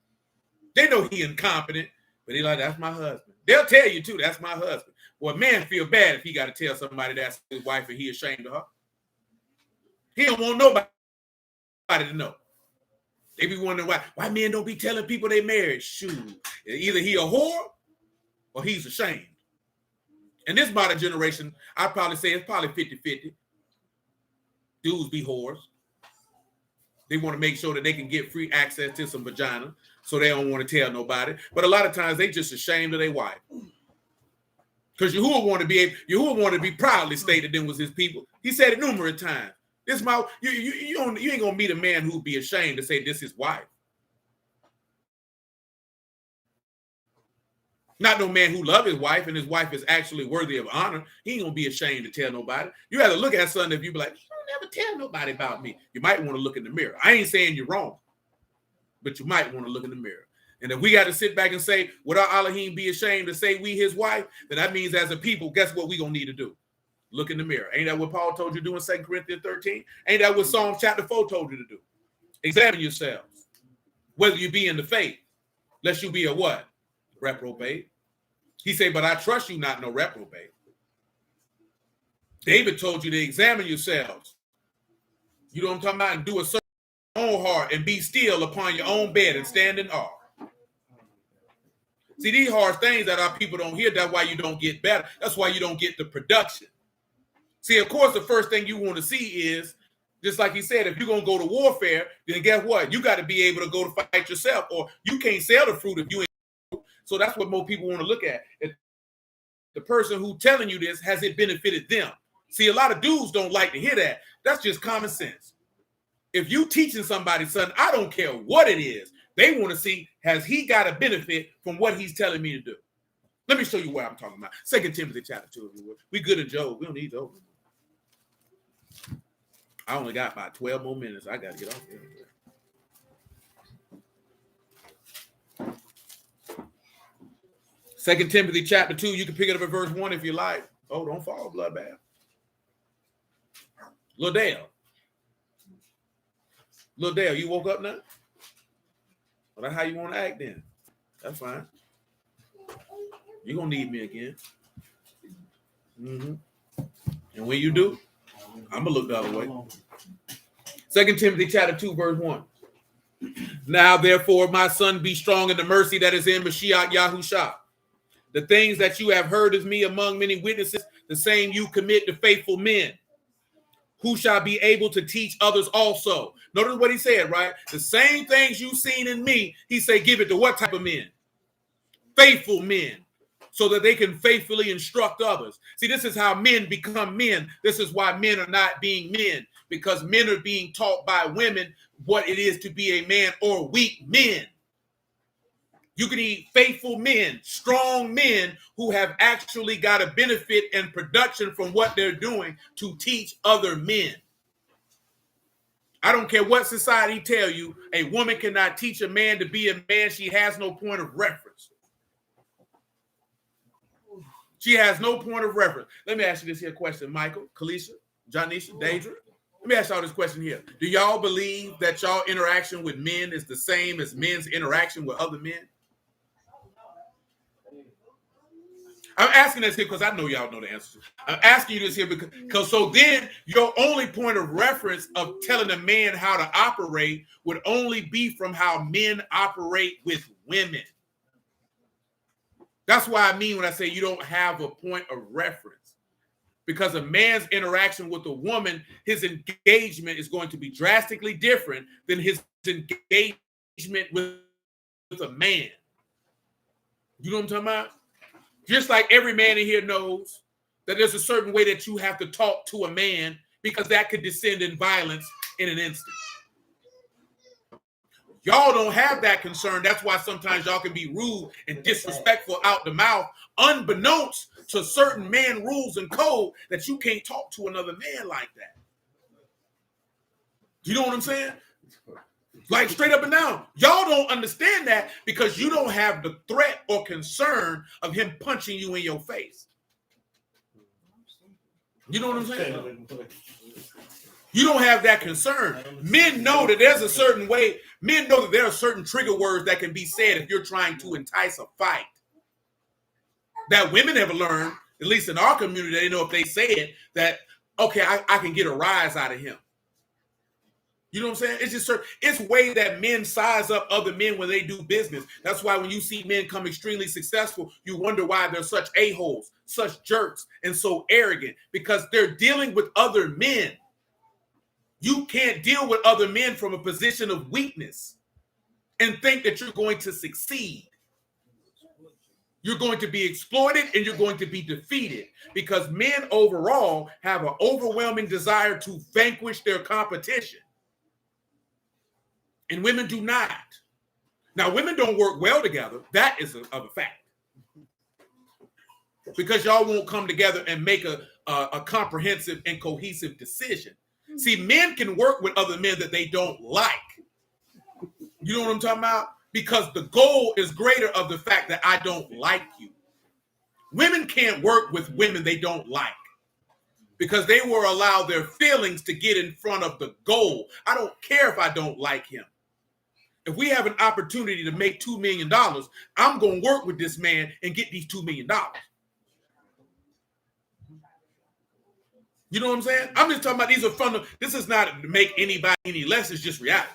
They know he incompetent, but he like, that's my husband. They'll tell you too, that's my husband. Well, a man feel bad if he got to tell somebody that's his wife and he ashamed of her. He don't want nobody to know. They be wondering why men don't be telling people they married. Shoot, either he a whore or he's ashamed. In this modern generation, I'd probably say it's probably 50-50. Dudes be whores. They want to make sure that they can get free access to some vagina, so they don't want to tell nobody. But a lot of times they just ashamed of their wife. Because Yahuwah want to be proudly stated them was his people. He said it numerous times. This my you ain't gonna meet a man who'd be ashamed to say this is his wife. Not no man who love his wife and his wife is actually worthy of honor. He ain't gonna be ashamed to tell nobody. You have to look at something if you be like, you don't never tell nobody about me. You might want to look in the mirror. I ain't saying you're wrong, but you might want to look in the mirror. And if we got to sit back and say, would our Elohim be ashamed to say we his wife? Then that means as a people, guess what we gonna need to do? Look in the mirror. Ain't that what Paul told you to do in 2 Corinthians 13? Ain't that what Psalm chapter 4 told you to do? Examine yourselves, whether you be in the faith, lest you be a what? Reprobate. He said, but I trust you not no reprobate. David told you to examine yourselves. You know what I'm talking about? And do a search of your own heart and be still upon your own bed and stand in awe. See, these hard things that our people don't hear, that's why you don't get better. That's why you don't get the production. See, of course, the first thing you want to see is, just like he said, if you're going to go to warfare, then guess what? You got to be able to go to fight yourself, or you can't sell the fruit if you ain't. So that's what more people want to look at. If the person who telling you this, has it benefited them? See, a lot of dudes don't like to hear that. That's just common sense. If you teaching somebody something, I don't care what it is. They want to see, has he got a benefit from what he's telling me to do? Let me show you what I'm talking about. 2 Timothy chapter 2, if you will. We good at Job. We don't need Job. I only got about 12 more minutes. I got to get off here. 2 Timothy chapter 2, you can pick it up at verse 1 if you like. Oh, don't fall, bloodbath. Lil Dale, you woke up now? Well, that's how you want to act then. That's fine. You're going to need me again. And when you do, I'm going to look the other way. 2 Timothy chapter 2, verse 1. Now, therefore, my son, be strong in the mercy that is in Mashiach Yahushua. The things that you have heard of me among many witnesses, the same you commit to faithful men, who shall be able to teach others also. Notice what he said, right? The same things you've seen in me, he said, give it to what type of men? Faithful men, so that they can faithfully instruct others. See, this is how men become men. This is why men are not being men, because men are being taught by women what it is to be a man, or weak men. You can need faithful men, strong men who have actually got a benefit and production from what they're doing to teach other men. I don't care what society tell you, a woman cannot teach a man to be a man. She has no point of reference. She has no point of reference. Let me ask you this here question, Michael, Kalisha, Janisha, Deidre. Let me ask y'all this question here. Do y'all believe that y'all interaction with men is the same as men's interaction with other men? I'm asking this here because I know y'all know the answer. I'm asking you this here because so then your only point of reference of telling a man how to operate would only be from how men operate with women. That's what I mean when I say you don't have a point of reference. Because a man's interaction with a woman, his engagement is going to be drastically different than his engagement with a man. You know what I'm talking about? Just like every man in here knows that there's a certain way that you have to talk to a man because that could descend in violence in an instant. Y'all don't have that concern. That's why sometimes y'all can be rude and disrespectful out the mouth, unbeknownst to certain man rules and code that you can't talk to another man like that. You know what I'm saying? Like straight up and down. Y'all don't understand that because you don't have the threat or concern of him punching you in your face. You know what I'm saying? You don't have that concern. Men know that there's a certain way. Men know that there are certain trigger words that can be said if you're trying to entice a fight. That women have learned, at least in our community, they know if they say it, that, okay, I can get a rise out of him. You know what I'm saying? It's just it's way that men size up other men when they do business. That's why when you see men come extremely successful, you wonder why they're such a-holes, such jerks, and so arrogant, because they're dealing with other men. You can't deal with other men from a position of weakness and think that you're going to succeed. You're going to be exploited and you're going to be defeated, because men overall have an overwhelming desire to vanquish their competition. And women do not. Now, women don't work well together. That is of a fact. Because y'all won't come together and make a comprehensive and cohesive decision. See, men can work with other men that they don't like. You know what I'm talking about? Because the goal is greater of the fact that I don't like you. Women can't work with women they don't like, because they will allow their feelings to get in front of the goal. I don't care if I don't like him. If we have an opportunity to make $2 million, I'm going to work with this man and get these $2 million. You know what I'm saying? I'm just talking about these are fun. This is not to make anybody any less. It's just reality.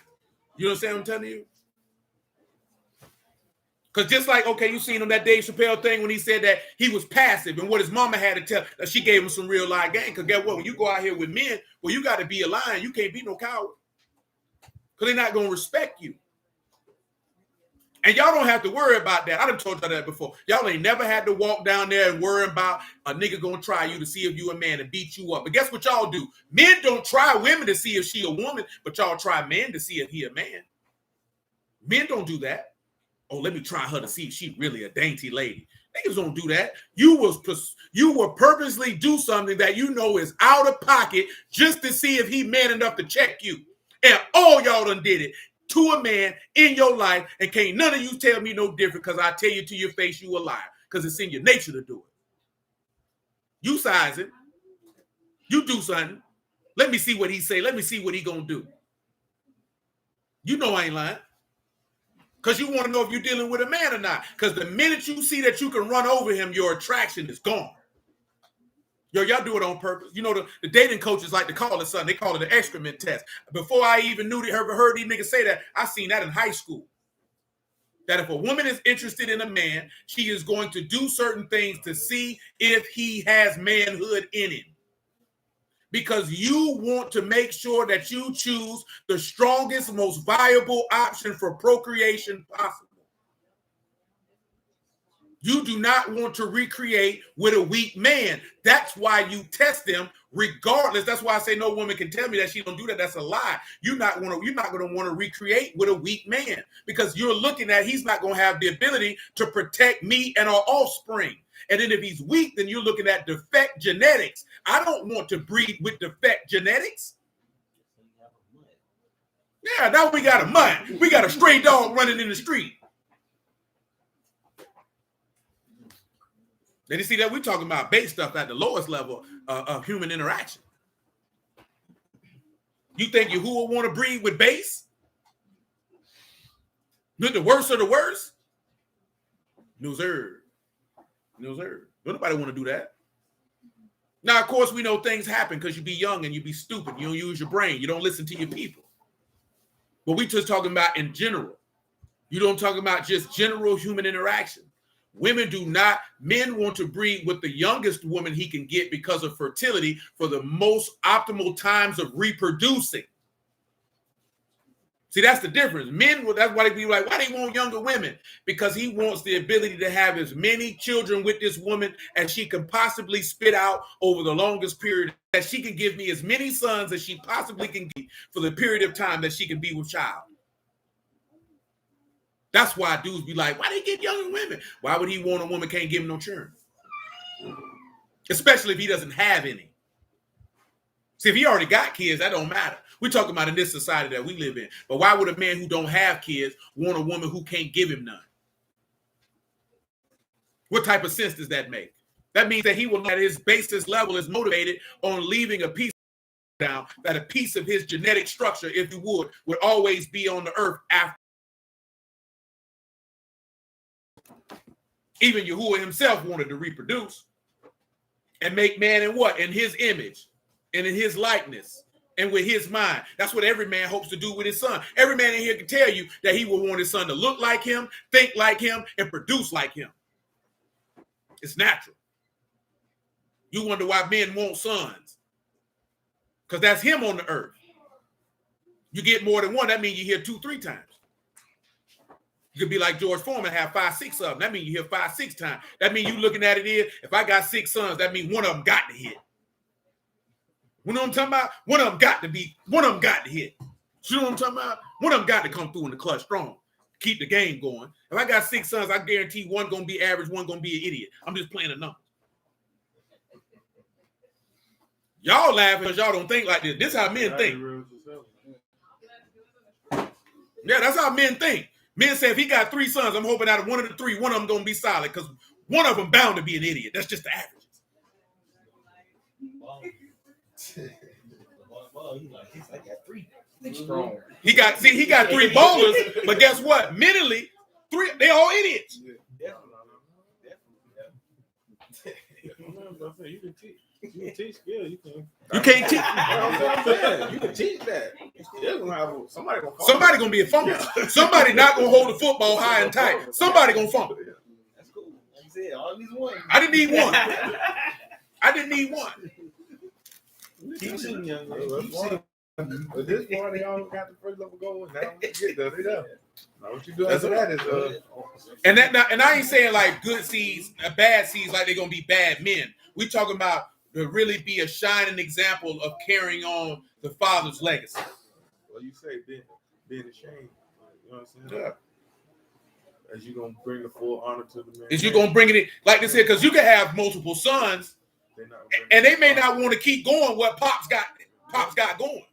You know what I'm telling you? Because just like, okay, you seen him that Dave Chappelle thing when he said that he was passive, and what his mama had to tell, that she gave him some real live game. Because guess what? When you go out here with men, well, you got to be a lion. You can't be no coward. Because they're not going to respect you. And y'all don't have to worry about that. I done told y'all that before. Y'all ain't never had to walk down there and worry about a nigga gonna try you to see if you a man and beat you up. But guess what y'all do? Men don't try women to see if she a woman, but y'all try men to see if he a man. Men don't do that. Oh, let me try her to see if she really a dainty lady. Niggas don't do that. You will purposely do something that you know is out of pocket just to see if he man enough to check you. And all y'all done did it to a man in your life, and can't none of you tell me no different, because I tell you to your face you a liar, because it's in your nature to do it. You size it. You do something. Let me see what he say. Let me see what he gonna do. You know I ain't lying. Because you want to know if you're dealing with a man or not. Because the minute you see that you can run over him, your attraction is gone. Yo, y'all do it on purpose. You know, the dating coaches like to call it something. They call it an excrement test. Before I even heard these niggas say that, I seen that in high school. That if a woman is interested in a man, she is going to do certain things to see if he has manhood in him. Because you want to make sure that you choose the strongest, most viable option for procreation possible. You do not want to recreate with a weak man. That's why you test them regardless. That's why I say no woman can tell me that she don't do that. That's a lie. You're not going to want to recreate with a weak man, because you're looking at he's not going to have the ability to protect me and our offspring. And then if he's weak, then you're looking at defect genetics. I don't want to breed with defect genetics. Yeah, now we got a mutt. We got a stray dog running in the street. Then you see that we're talking about base stuff at the lowest level of human interaction. You think Yahuwah will want to breed with base? The worst of the worst? No, sir. No, sir. Nobody want to do that. Now, of course, we know things happen because you be young and you be stupid. You don't use your brain. You don't listen to your people. But we just talking about in general. You don't talk about just general human interaction. Women do not, men want to breed with the youngest woman he can get because of fertility for the most optimal times of reproducing. See, that's the difference. Men, that's why they be like, why do you want younger women? Because he wants the ability to have as many children with this woman as she can possibly spit out over the longest period, that she can give me as many sons as she possibly can give for the period of time that she can be with child. That's why dudes be like, why they get younger women? Why would he want a woman can't give him no children? Especially if he doesn't have any. See, if he already got kids, that don't matter. We're talking about in this society that we live in. But why would a man who don't have kids want a woman who can't give him none? What type of sense does that make? That means that he will, at his basis level, is motivated on leaving a piece down, that a piece of his genetic structure, if you would always be on the earth after. Even Yahuwah himself wanted to reproduce and make man in what? In his image and in his likeness. and with his mind. That's what every man hopes to do with his son. Every man in here can tell you that he will want his son to look like him, think like him, and produce like him. It's natural. You wonder why men want sons. Because that's him on the earth. You get more than one, that means you hear 2, 3 times. You could be like George Foreman, have 5, 6 of them. That means you hear 5, 6 times. That means you looking at it is, if I got 6 sons, that means one of them got to hit. You know what I'm talking about? One of them got to hit. You know what I'm talking about? One of them got to come through in the clutch strong. Keep the game going. If I got 6 sons, I guarantee one gonna be average, one gonna be an idiot. I'm just playing a number. Y'all laugh because y'all don't think like this. This is how men think. Yeah, that's how men think. Men say if he got 3 sons, I'm hoping out of one of the 3, one of them gonna be solid because one of them bound to be an idiot. That's just the average. I got 3. Strong. He got 3 ballers, but guess what? Mentally, 3 they all idiots. You can teach. You can teach skill. You can. You can't teach. You can teach that. Somebody gonna be a fumble. Somebody not gonna hold the football high and tight. Somebody gonna fumble. That's cool. Like you said, all these ones. I didn't need one. Keep seeing young. But this part, they all got the first level goal. Now we get there. They done. Now what you doing after that is And I ain't saying like good seeds, bad seeds, like they're gonna be bad men. We talking about to really be a shining example of carrying on the father's legacy. well, you say being ashamed. You know what I'm saying? Yeah. As you gonna bring the full honor to the man. Is you gonna bring it in like this here? Because you can have multiple sons, and they may not want to keep going what Pops got going.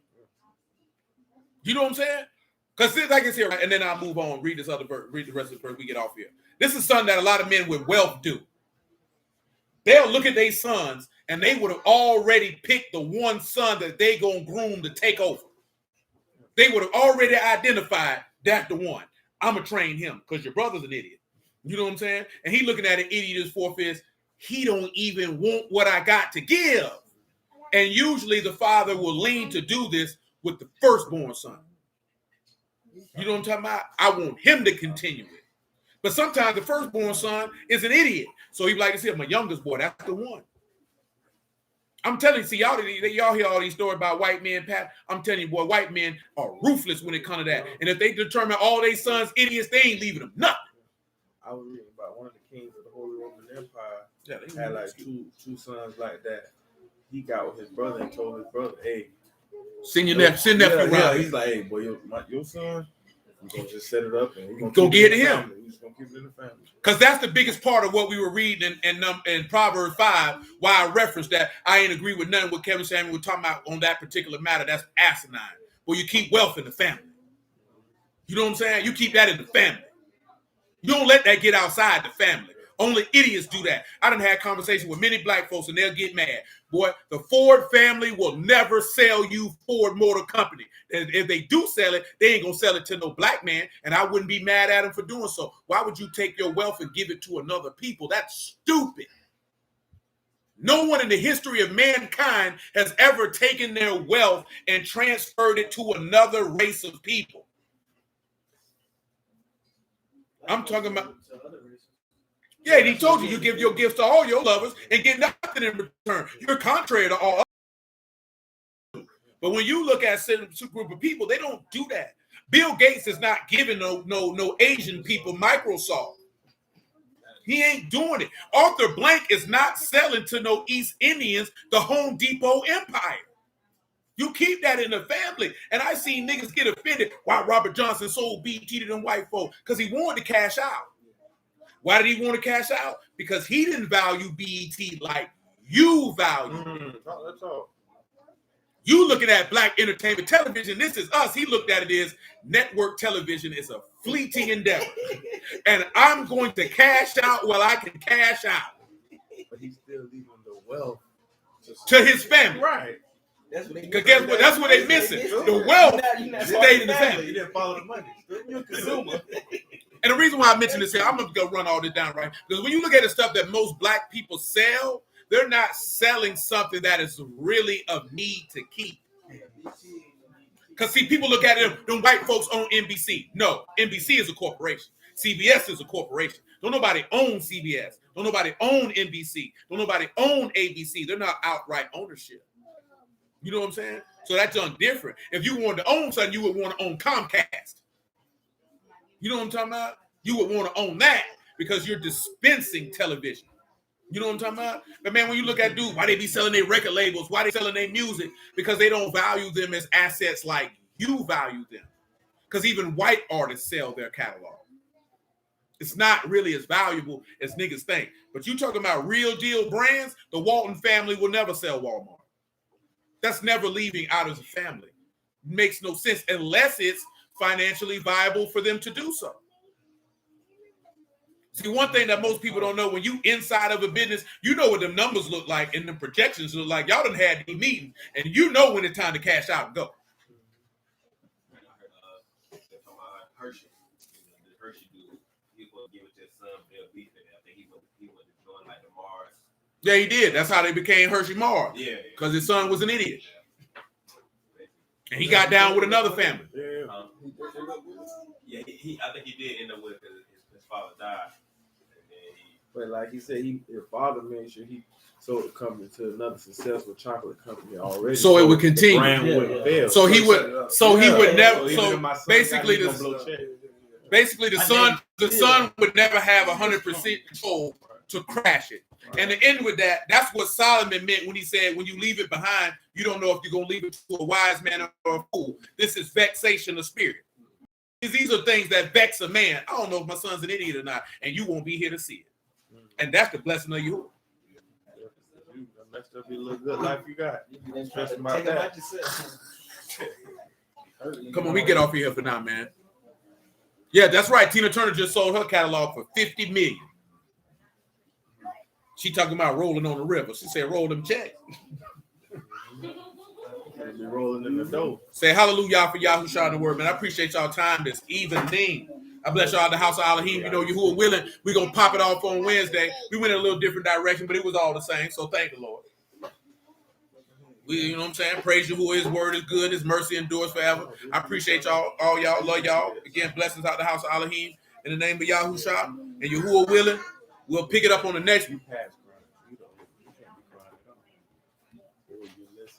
You know what I'm saying? Because like it's here, and then I'll move on. Read this other verse. Read the rest of the verse. We get off here. This is something that a lot of men with wealth do. They'll look at their sons, and they would have already picked the one son that they gonna groom to take over. They would have already identified that's the one. I'm gonna train him because your brother's an idiot. You know what I'm saying? And he looking at an idiot as 4 fifths. He don't even want what I got to give. And usually the father will lean to do this with the firstborn son. You know what I'm talking about? I want him to continue it. But sometimes the firstborn son is an idiot. So he like to see my youngest boy, that's the one. I'm telling you, see, y'all hear all these stories about white men, Pat. I'm telling you, boy, white men are ruthless when it comes to that. And if they determine all their sons idiots, they ain't leaving them nothing. I was reading about one of the kings of the Holy Roman Empire. Yeah, they had like two sons like that. He got with his brother and told his brother, "Hey, send nephew around." Yeah, he's like, "Hey, boy, your son, we're gonna just set it up and we're gonna get it to him. We're just gonna keep it in the family." Because that's the biggest part of what we were reading in Proverbs 5. Why I referenced that I ain't agree with nothing what Kevin Samuel was talking about on that particular matter. That's asinine. Well, you keep wealth in the family. You know what I'm saying? You keep that in the family. You don't let that get outside the family. Only idiots do that. I done had conversations with many black folks and they'll get mad. Boy, the Ford family will never sell you Ford Motor Company. If they do sell it, they ain't gonna sell it to no black man, and I wouldn't be mad at them for doing so. Why would you take your wealth and give it to another people? That's stupid. No one in the history of mankind has ever taken their wealth and transferred it to another race of people. I'm talking about... Yeah, he told you, you give your gifts to all your lovers and get nothing in return. You're contrary to all others. But when you look at a certain group of people, they don't do that. Bill Gates is not giving no Asian people Microsoft. He ain't doing it. Arthur Blank is not selling to no East Indians the Home Depot empire. You keep that in the family. And I seen niggas get offended why Robert Johnson sold BT to them white folk because he wanted to cash out. Why did he want to cash out? Because he didn't value BET like you value. That's all. You looking at black entertainment television, this is us. He looked at it as network television is a fleeting endeavor. And I'm going to cash out while I can cash out. But he's still leaving the wealth to his family. Right. Because guess what? That's what they missing. The wealth stayed in the family. You didn't follow the money. You're a consumer. And the reason why I mention this here, I'm going to go run all this down, right? Because when you look at the stuff that most black people sell, they're not selling something that is really of need to keep. Because see, people look at it, them white folks own NBC. No, NBC is a corporation. CBS is a corporation. Don't nobody own CBS. Don't nobody own NBC. Don't nobody own ABC. They're not outright ownership. You know what I'm saying? So that's done different. If you wanted to own something, you would want to own Comcast. You know what I'm talking about? You would want to own that because you're dispensing television. You know what I'm talking about? But man, when you look at dude, why they be selling their record labels? Why they selling their music? Because they don't value them as assets like you value them. Because even white artists sell their catalog. It's not really as valuable as niggas think. But you talking about real deal brands, the Walton family will never sell Walmart. That's never leaving out as a family. Makes no sense unless it's financially viable for them to do so. See, one thing that most people don't know, when you inside of a business, you know what the numbers look like and the projections look like. Y'all done had the meeting, and you know when it's time to cash out and go. Hershey, the Hershey dude, he was giving to his son Bill Beef, and I think he went to join like the Mars. Yeah, he did. That's how they became Hershey Mars. Yeah. Because his son was an idiot. And he got down with another family. Yeah, I think he did end up with it because his father died. But like he said, his father made sure he sold the company to another successful chocolate company already. So it would continue. The brand wouldn't fail. So he would never. So So my son basically, got me, gonna blow check. the son would never have 100% control to crash it. And to end with that, that's what Solomon meant when he said, when you leave it behind, you don't know if you're going to leave it to a wise man or a fool. This is vexation of spirit. These are things that vex a man. I don't know if my son's an idiot or not, and you won't be here to see it. And that's the blessing of you. You messed up your little good life you got. Stressing about Take it that. out yourself. Come on, we get off of here for now, man. Yeah, that's right. Tina Turner just sold her catalog for $50 million. She talking about rolling on the river. She said, roll them checks. Be rolling in the dough. Say hallelujah for Yahushua in the word, man. I appreciate y'all time this evening. I bless y'all at the house of Elohim. You know, you who are willing, we're going to pop it off on Wednesday. We went in a little different direction, but it was all the same. So thank the Lord. You know what I'm saying? Praise you who his word is good. His mercy endures forever. I appreciate y'all. All y'all. Love y'all. Again, blessings out the house of Elohim. In the name of Yahushua. And you who are willing, we'll pick it up on the next one.